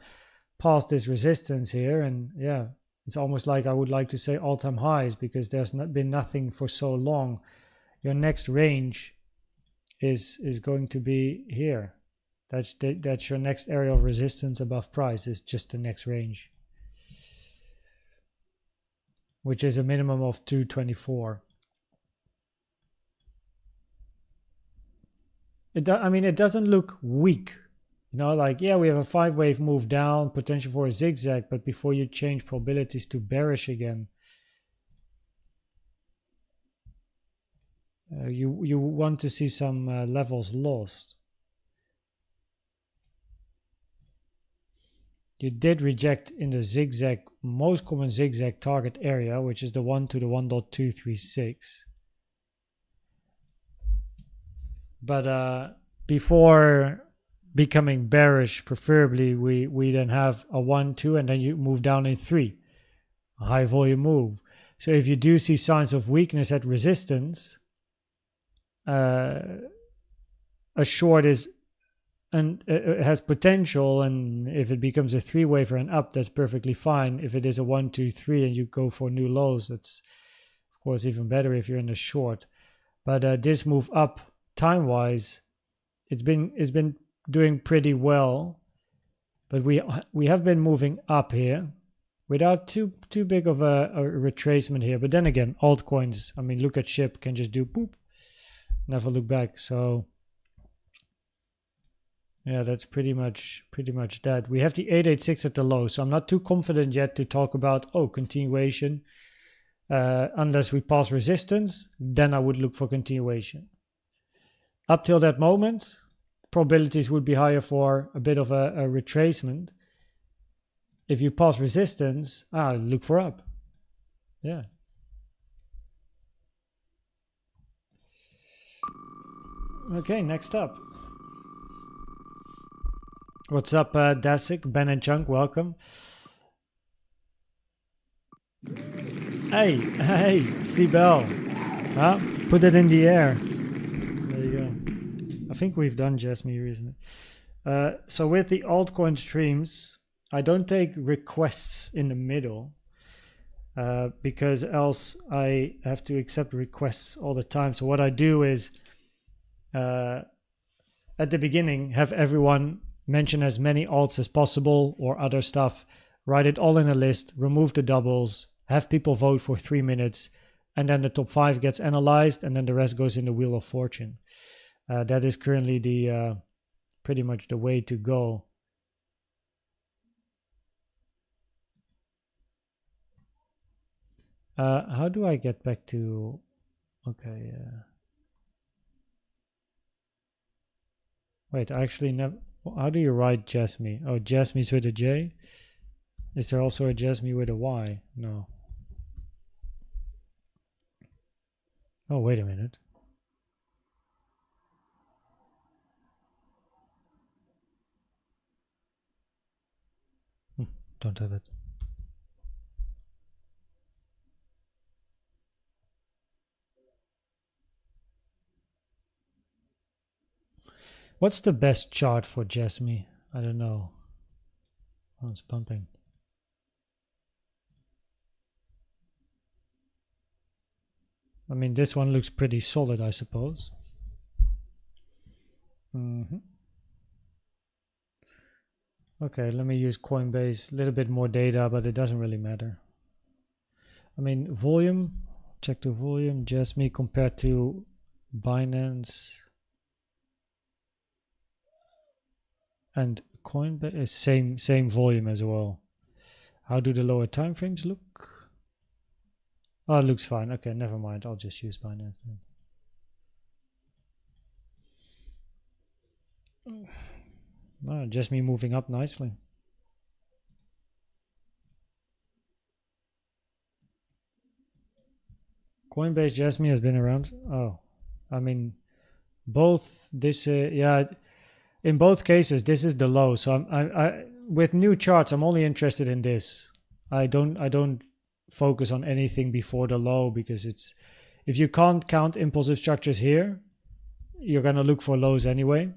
past this resistance here. And yeah, it's almost like I would like to say all-time highs because there's not been nothing for so long. Your next range is going to be here. That's your next area of resistance above price, is just the next range, which is a minimum of 224. I mean, it doesn't look weak, you know, like, yeah, we have a 5-wave move down, potential for a zigzag, but before you change probabilities to bearish again, You want to see some levels lost. You did reject in the zigzag, most common zigzag target area, which is the 1 to the 1.236. But before becoming bearish, preferably we then have a 1, 2, and then you move down in 3. A high volume move. So if you do see signs of weakness at resistance, a short is and it has potential, and if it becomes a 3 wafer and up, that's perfectly fine. If it is a 1, 2, 3 and you go for new lows, that's of course even better if you're in the short. But this move up time wise, it's been doing pretty well, but we have been moving up here without too big of a retracement here. But then again, altcoins, I mean, look at SHIB, can just do poop, never look back. So yeah, that's pretty much that. We have the 886 at the low, so I'm not too confident yet to talk about continuation. Unless we pass resistance, then I would look for continuation. Up till that moment, probabilities would be higher for a bit of a retracement. If you pass resistance, look for up. Yeah. Okay, next up. What's up, Dasik, Ben and Chunk? Welcome. Hey, Seabell. Huh? Put it in the air. There you go. I think we've done JASMY recently. So with the altcoin streams, I don't take requests in the middle because else I have to accept requests all the time. So what I do is at the beginning, have everyone mention as many alts as possible or other stuff, write it all in a list, remove the doubles, have people vote for 3 minutes, and then the top 5 gets analyzed, and then the rest goes in the Wheel of Fortune. That is currently the pretty much the way to go. How do I get back to... Okay, wait, I actually never... How do you write JASMY? Oh, JASMY's with a J? Is there also a JASMY with a Y? No. Oh, wait a minute. Don't have it. What's the best chart for JASMY? I don't know. Oh, it's pumping. I mean, this one looks pretty solid, I suppose. Okay, let me use Coinbase. A little bit more data, but it doesn't really matter. I mean, volume. Check the volume. JASMY compared to Binance. And Coinbase is same volume as well. How do the lower time frames look? Oh, it looks fine. Okay, never mind. I'll just use Binance then. Oh, JASMY moving up nicely. Coinbase JASMY has been around. Oh, I mean, both this yeah. In both cases, this is the low. So I with new charts, I'm only interested in this. I don't focus on anything before the low because it's, if you can't count impulsive structures here, you're gonna look for lows anyway.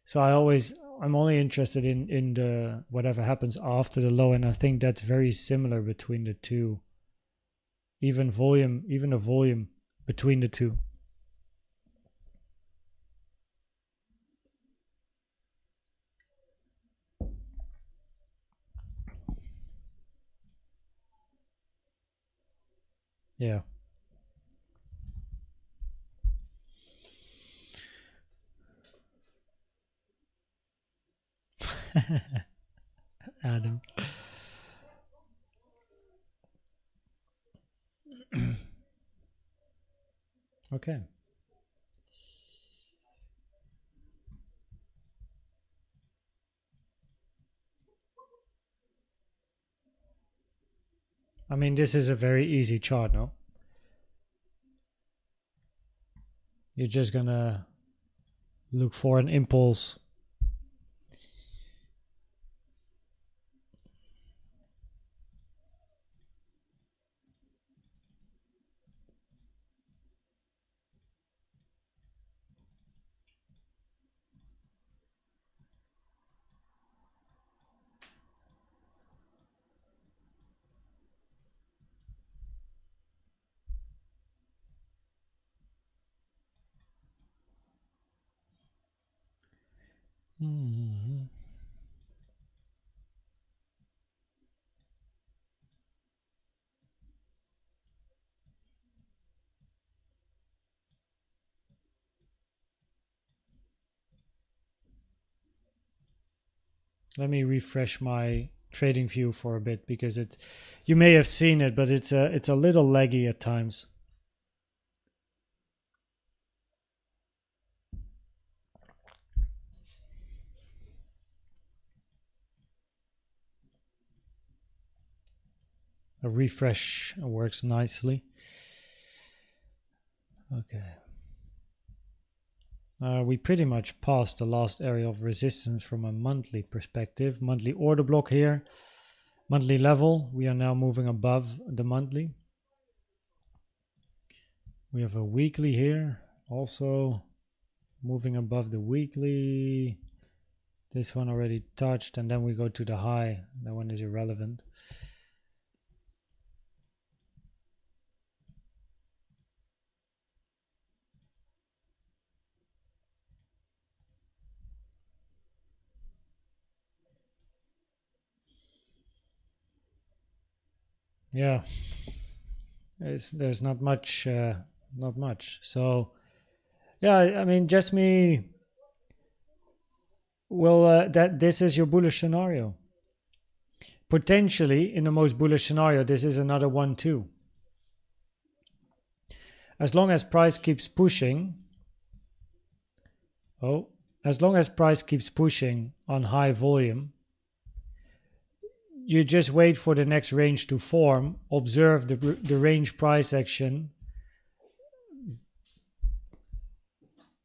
So I'm only interested in the whatever happens after the low, and I think that's very similar between the two. Even a volume between the two. Yeah. Adam. Okay. I mean, this is a very easy chart, no? You're just gonna look for an impulse. Mm-hmm. Let me refresh my trading view for a bit because you may have seen it, but it's a little laggy at times. A refresh works nicely. Okay. We pretty much passed the last area of resistance from a monthly perspective. Monthly order block here. Monthly level. We are now moving above the monthly. We have a weekly here. Also moving above the weekly. This one already touched, and then we go to the high. That one is irrelevant. Yeah, there's not much, So, yeah, I mean, JASMY will that this is your bullish scenario. Potentially, in the most bullish scenario, this is another 1-2. As long as price keeps pushing. As long as price keeps pushing on high volume, you just wait for the next range to form, observe the range price action,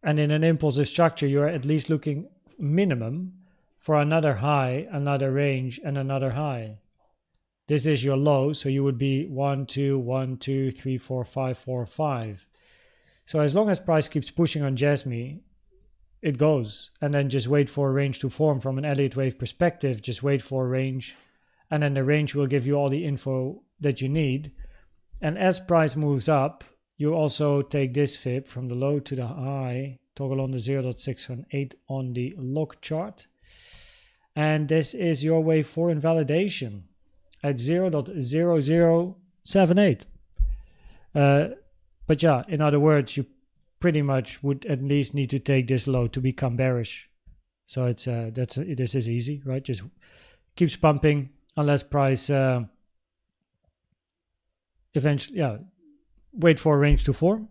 and in an impulsive structure, you're at least looking minimum for another high, another range, and another high. This is your low, so you would be 1, 2, 1, 2, 3, 4, 5, 4, 5. So as long as price keeps pushing on JASMY, it goes, and then just wait for a range to form from an Elliott Wave perspective. Just wait for a range, and then the range will give you all the info that you need. And as price moves up, you also take this fib from the low to the high, toggle on the 0.618 on the log chart. And this is your wave 4 invalidation at 0.0078. But yeah, in other words, you pretty much would at least need to take this low to become bearish. So it's this is easy, right? Just keeps pumping unless price eventually, yeah, wait for a range to form.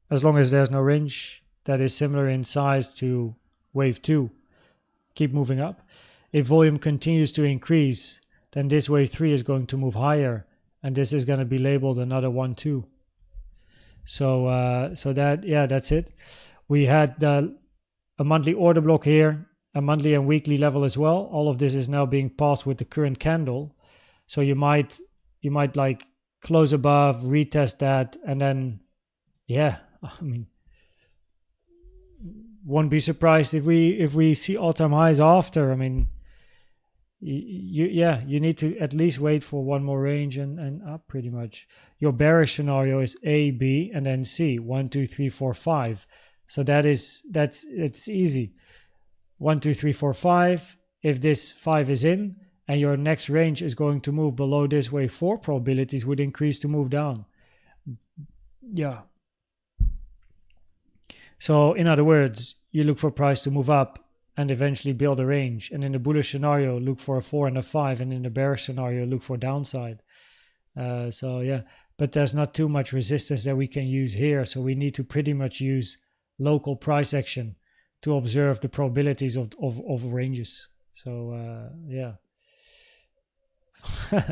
As long as there's no range that is similar in size to wave 2, keep moving up. If volume continues to increase, then this wave 3 is going to move higher, and this is going to be labeled another 1-2. So that, yeah, that's it. We had a monthly order block here, a monthly and weekly level as well. All of this is now being passed with the current candle. So you might like close above, retest that, and then, yeah, I mean, won't be surprised if we see all-time highs after. I mean, you need to at least wait for one more range and up pretty much. Your bearish scenario is A, B, and then C. 1, 2, 3, 4, 5. So it's easy. 1, 2, 3, 4, 5. If this 5 is in and your next range is going to move below this wave 4, probabilities would increase to move down. Yeah. So in other words, you look for price to move up and eventually build a range. And in the bullish scenario, look for a 4 and a 5. And in the bearish scenario, look for downside. So yeah, but there's not too much resistance that we can use here. So we need to pretty much use local price action to observe the probabilities of ranges. So yeah,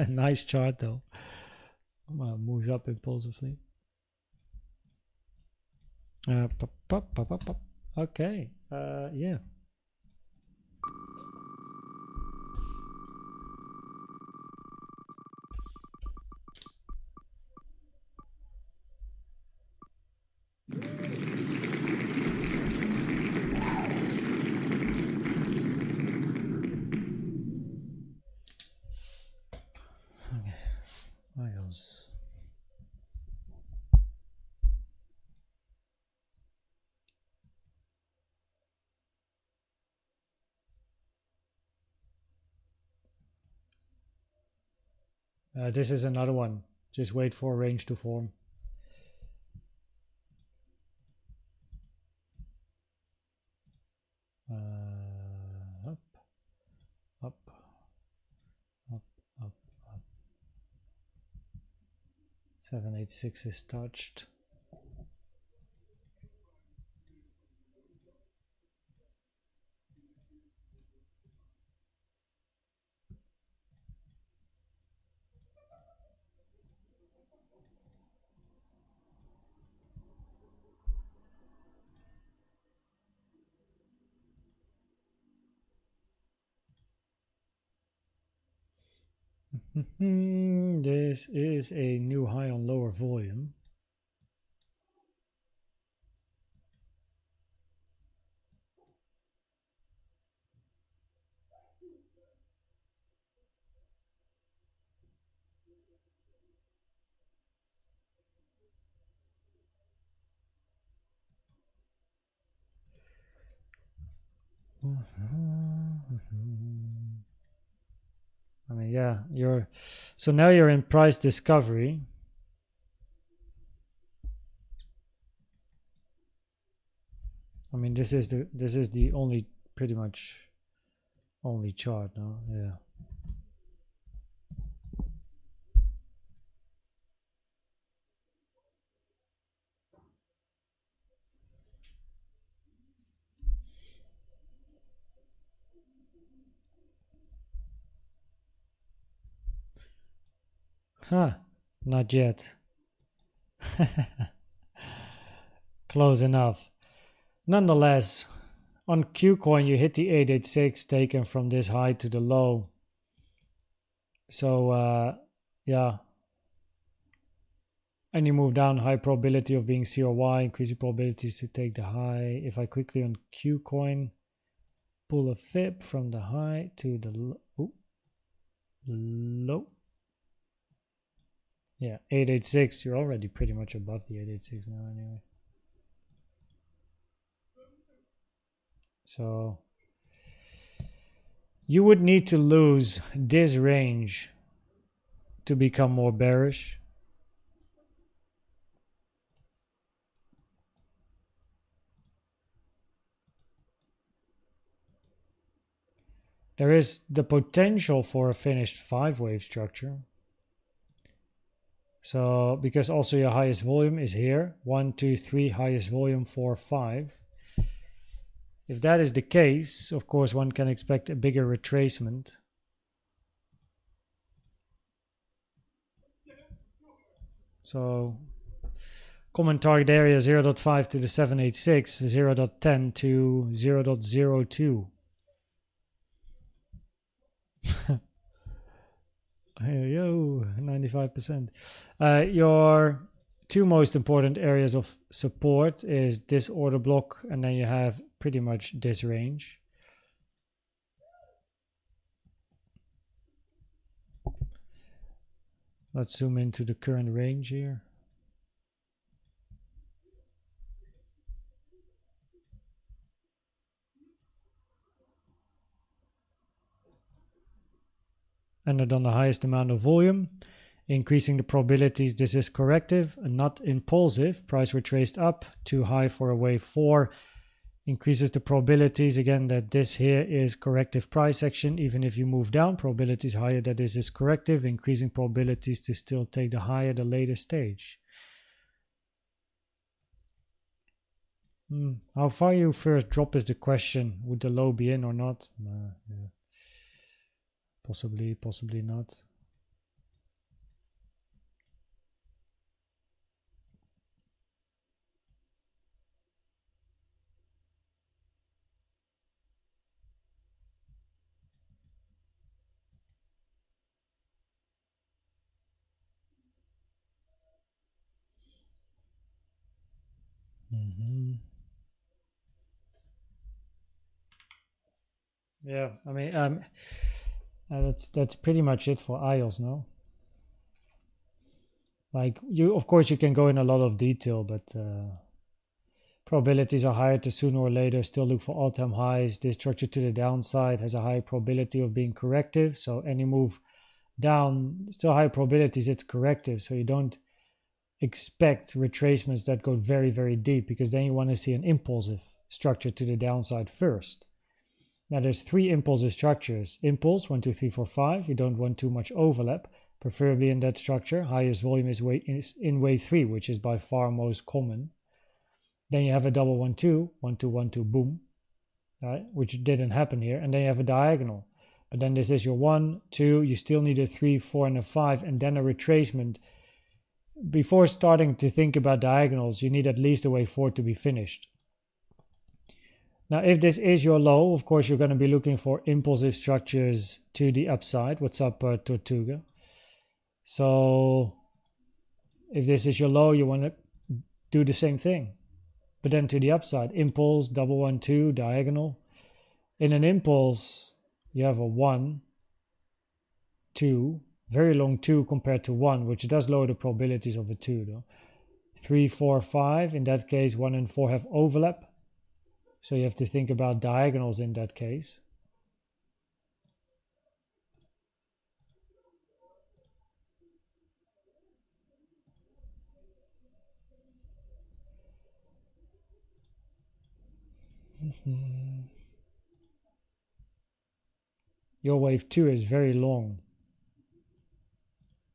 nice chart though. well, moves up impulsively. Okay, yeah. Okay, AIOZ. This is another one. Just wait for a range to form. Up, up, up, up, up. 786 is touched. This is a new high on lower volume. I mean, yeah, so now you're in price discovery. I mean, this is the only pretty much only chart now. Yeah. Huh, not yet. Close enough. Nonetheless, on KuCoin you hit the 886 taken from this high to the low. So yeah. And you move down, high probability of being CRY, increasing probabilities to take the high. If I quickly on KuCoin pull a fib from the high to the low. Yeah, 886, you're already pretty much above the 886 now anyway. So you would need to lose this range to become more bearish. There is the potential for a finished 5-wave structure. So because also your highest volume is here, 1, 2, 3, highest volume 4, 5. If that is the case, of course, one can expect a bigger retracement. So common target area 0.5 to the 786, 0.10 to 0.02. Yo, 95%. Your two most important areas of support is this order block, and then you have pretty much this range. Let's zoom into the current range here. Ended on the highest amount of volume, increasing the probabilities this is corrective and not impulsive. Price retraced up, too high for a wave 4. Increases the probabilities again that this here is corrective price action. Even if you move down, probabilities higher that this is corrective, increasing probabilities to still take the high at a later stage. How far you first drop is the question. Would the low be in or not? Yeah. Possibly not. Yeah, I mean, that's pretty much it for AIOZ, no? Like of course, you can go in a lot of detail, but probabilities are higher to sooner or later still look for all-time highs. This structure to the downside has a high probability of being corrective, so any move down, still high probabilities it's corrective, so you don't expect retracements that go very, very deep, because then you want to see an impulsive structure to the downside first. Now there's 3 impulsive structures. Impulse 1, 2, 3, 4, 5. You don't want too much overlap, preferably in that structure. Highest volume is in wave 3, which is by far most common. Then you have a double 1, 2, 1, 2, 1, 2, boom, right? Which didn't happen here. And then you have a diagonal. But then this is your 1, 2. You still need a 3, 4, and a 5, and then a retracement. Before starting to think about diagonals, you need at least a wave 4 to be finished. Now, if this is your low, of course, you're going to be looking for impulsive structures to the upside. What's up, Tortuga? So, if this is your low, you want to do the same thing, but then to the upside. Impulse, double 1, 2, diagonal. In an impulse, you have a 1, 2, very long 2 compared to 1, which does lower the probabilities of a 2, though. 3, 4, 5. In that case, 1 and 4 have overlap. So you have to think about diagonals in that case. Your wave 2 is very long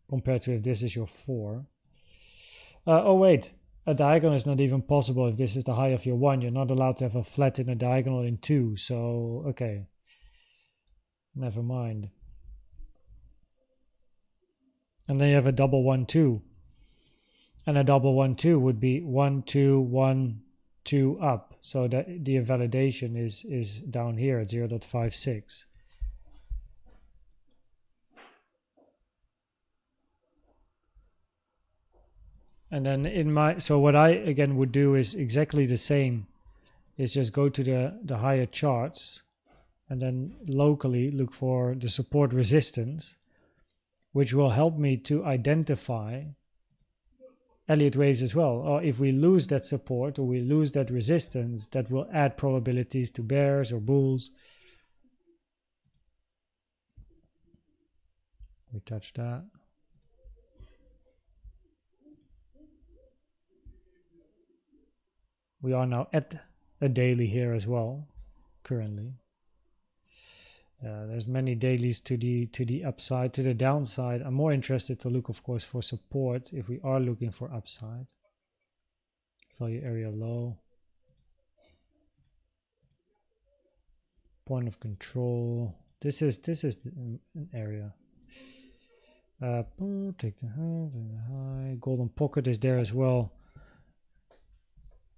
compared to if this is your 4. Oh wait, a diagonal is not even possible if this is the high of your 1. You're not allowed to have a flat in a diagonal in 2. So, okay. Never mind. And then you have a double 1, 2. And a double 1, 2 would be 1, 2, 1, 2 up. So that the invalidation is down here at 0.56. And then so what I again would do is exactly the same, is just go to the higher charts and then locally look for the support resistance, which will help me to identify Elliott waves as well. Or if we lose that support or we lose that resistance, that will add probabilities to bears or bulls. We touch that. We are now at a daily here as well, currently. There's many dailies to the upside. To the downside, I'm more interested to look, of course, for support if we are looking for upside. Value area low. Point of control. This is an area. Take the high. Golden pocket is there as well.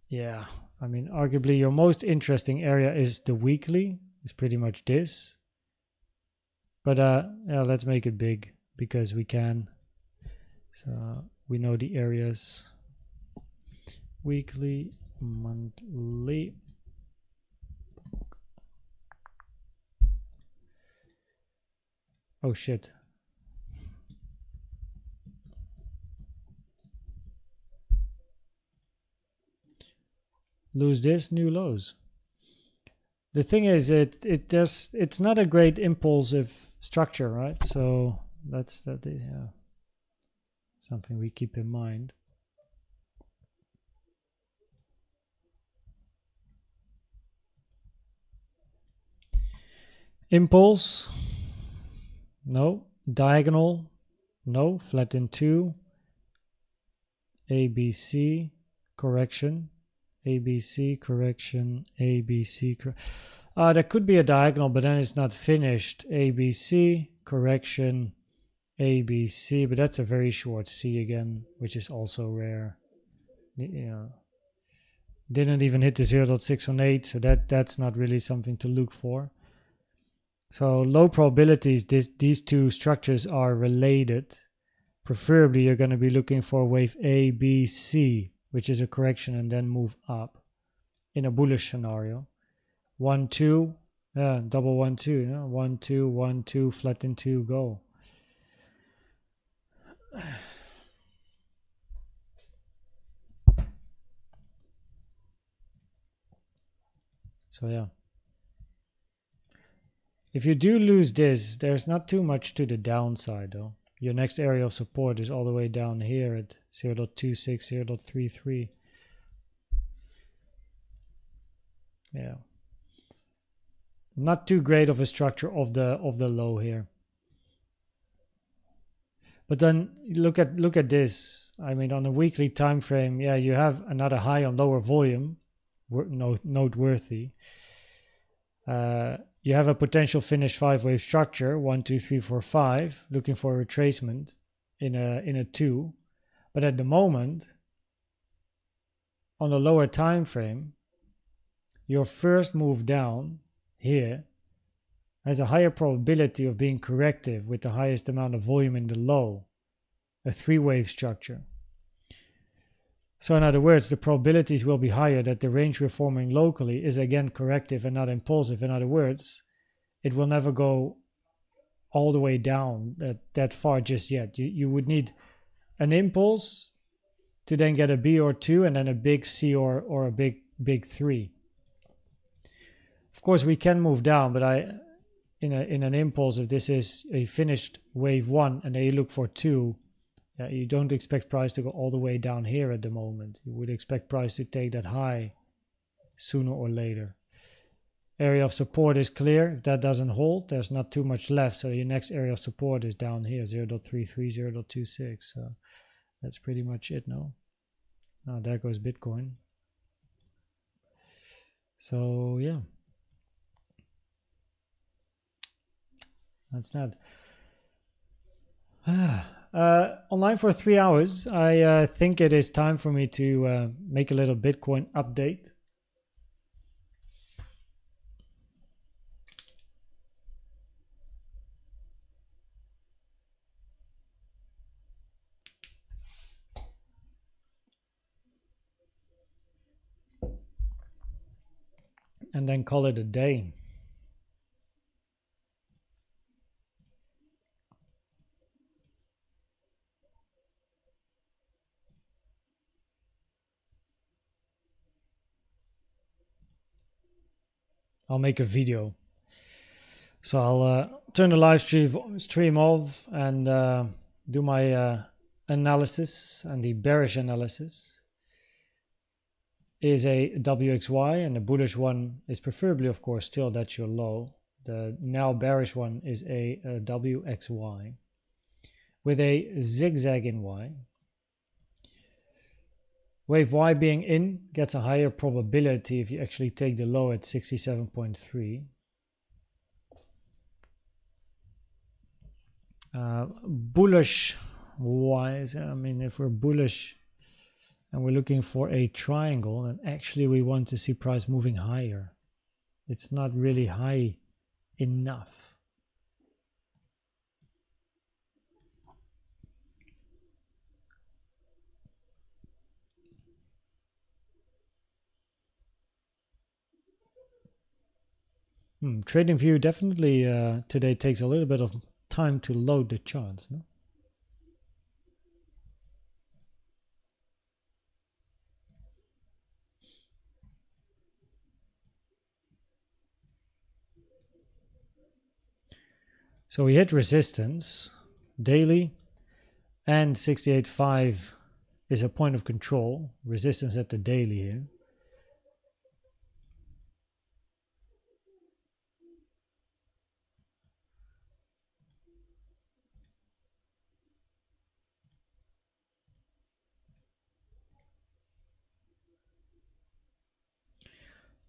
Yeah, I mean, arguably your most interesting area is the weekly. It's pretty much this. But yeah, let's make it big because we can. So we know the areas. Weekly, monthly. Oh shit. Lose this, new lows. The thing is, it's not a great impulsive structure, right? So that's yeah, something we keep in mind. Impulse, no. Diagonal, no. Flat in 2. ABC, correction. ABC, correction, ABC. There could be a diagonal, but then it's not finished. ABC, correction, ABC. But that's a very short C again, which is also rare. Yeah. Didn't even hit the 0.618, so that's not really something to look for. So low probabilities, these two structures are related. Preferably, you're going to be looking for wave A, B, C, which is a correction, and then move up in a bullish scenario. 1 2, double 1 2, 1 2 1 2, flatten 2, go. So yeah, if you do lose this, there's not too much to the downside though. Your next area of support is all the way down here at 0.26, 0.33. Yeah, not too great of a structure of the low here. But then look at this. I mean, on a weekly time frame, yeah, you have another high on lower volume, noteworthy. You have a potential finished 5-wave structure, 1 2 3 4 5, looking for a retracement in a 2. But at the moment, on the lower time frame, your first move down here has a higher probability of being corrective with the highest amount of volume in the low, a 3-wave structure. So in other words, the probabilities will be higher that the range we're forming locally is again corrective and not impulsive. In other words, it will never go all the way down that far just yet. You would need an impulse to then get a B or 2 and then a big C or a big 3. Of course, we can move down, but in an impulse, if this is a finished wave 1 and then you look for 2, you don't expect price to go all the way down here at the moment. You would expect price to take that high sooner or later. Area of support is clear. If that doesn't hold, there's not too much left. So your next area of support is down here, 0.33, 0.26. So that's pretty much it, no? Now there goes Bitcoin. So yeah. That's that. Online for 3 hours. I think it is time for me to make a little Bitcoin update. And then call it a day. I'll make a video. So I'll turn the live stream off and do my analysis, and the bearish analysis is a WXY, and the bullish one is preferably, of course, still that's your low. The now bearish one is a WXY with a zigzag in Y. Wave Y being in gets a higher probability if you actually take the low at 67.3. Bullish wise, I mean, if we're bullish and we're looking for a triangle, then actually we want to see price moving higher. It's not really high enough. TradingView definitely today takes a little bit of time to load the charts, no? So we hit resistance daily, and 68.5 is a point of control. Resistance at the daily here.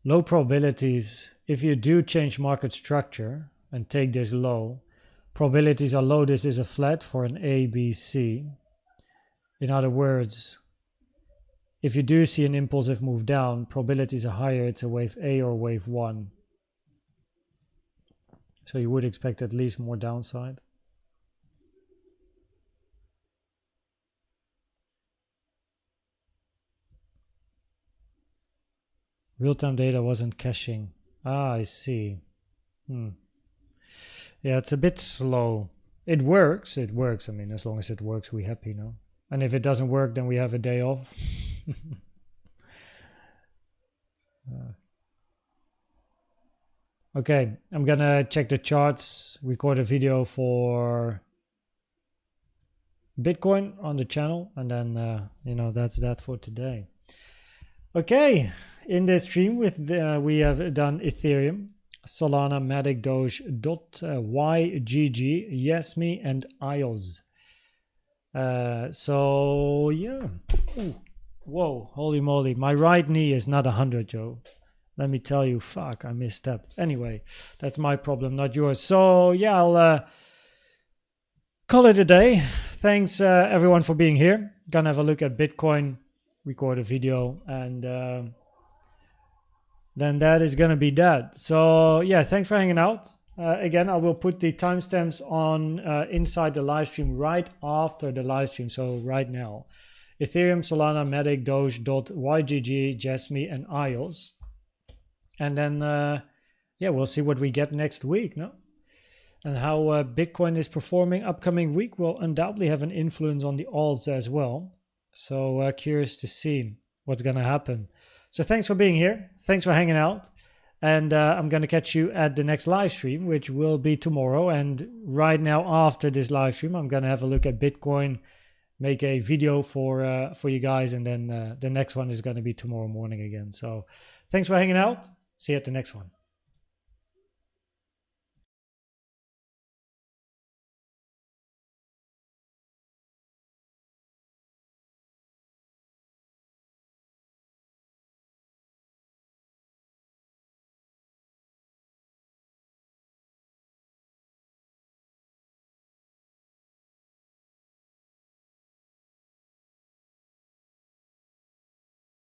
Low probabilities, if you do change market structure and take this low, probabilities are low. This is a flat for an A, B, C. In other words, if you do see an impulsive move down, probabilities are higher. It's a wave A or wave 1. So you would expect at least more downside. Real-time data wasn't caching. Ah, I see. Yeah, it's a bit slow. It works. It works. I mean, as long as it works, we're happy, no? And if it doesn't work, then we have a day off. Okay, I'm gonna check the charts, record a video for Bitcoin on the channel, and then you know, that's that for today. Okay, in this stream we have done Ethereum, Solana, MATIC DOGE, YGG, YASMY, and AIOZ. So yeah. Ooh. Whoa, holy moly, my right knee is not 100, Joe. Let me tell you, fuck, I missed that. Anyway, that's my problem, not yours. So yeah, I'll call it a day. Thanks everyone for being here. Gonna have a look at Bitcoin, record a video, and then that is gonna be that. So yeah, thanks for hanging out. Again, I will put the timestamps on inside the live stream right after the live stream, so right now. Ethereum, Solana, MATIC, Doge, YGG, JASMY, and AIOZ. And then, yeah, we'll see what we get next week, no? And how Bitcoin is performing upcoming week will undoubtedly have an influence on the alts as well. So curious to see what's going to happen. So thanks for being here. Thanks for hanging out. And I'm going to catch you at the next live stream, which will be tomorrow. And right now, after this live stream, I'm going to have a look at Bitcoin, make a video for you guys. And then the next one is going to be tomorrow morning again. So thanks for hanging out. See you at the next one.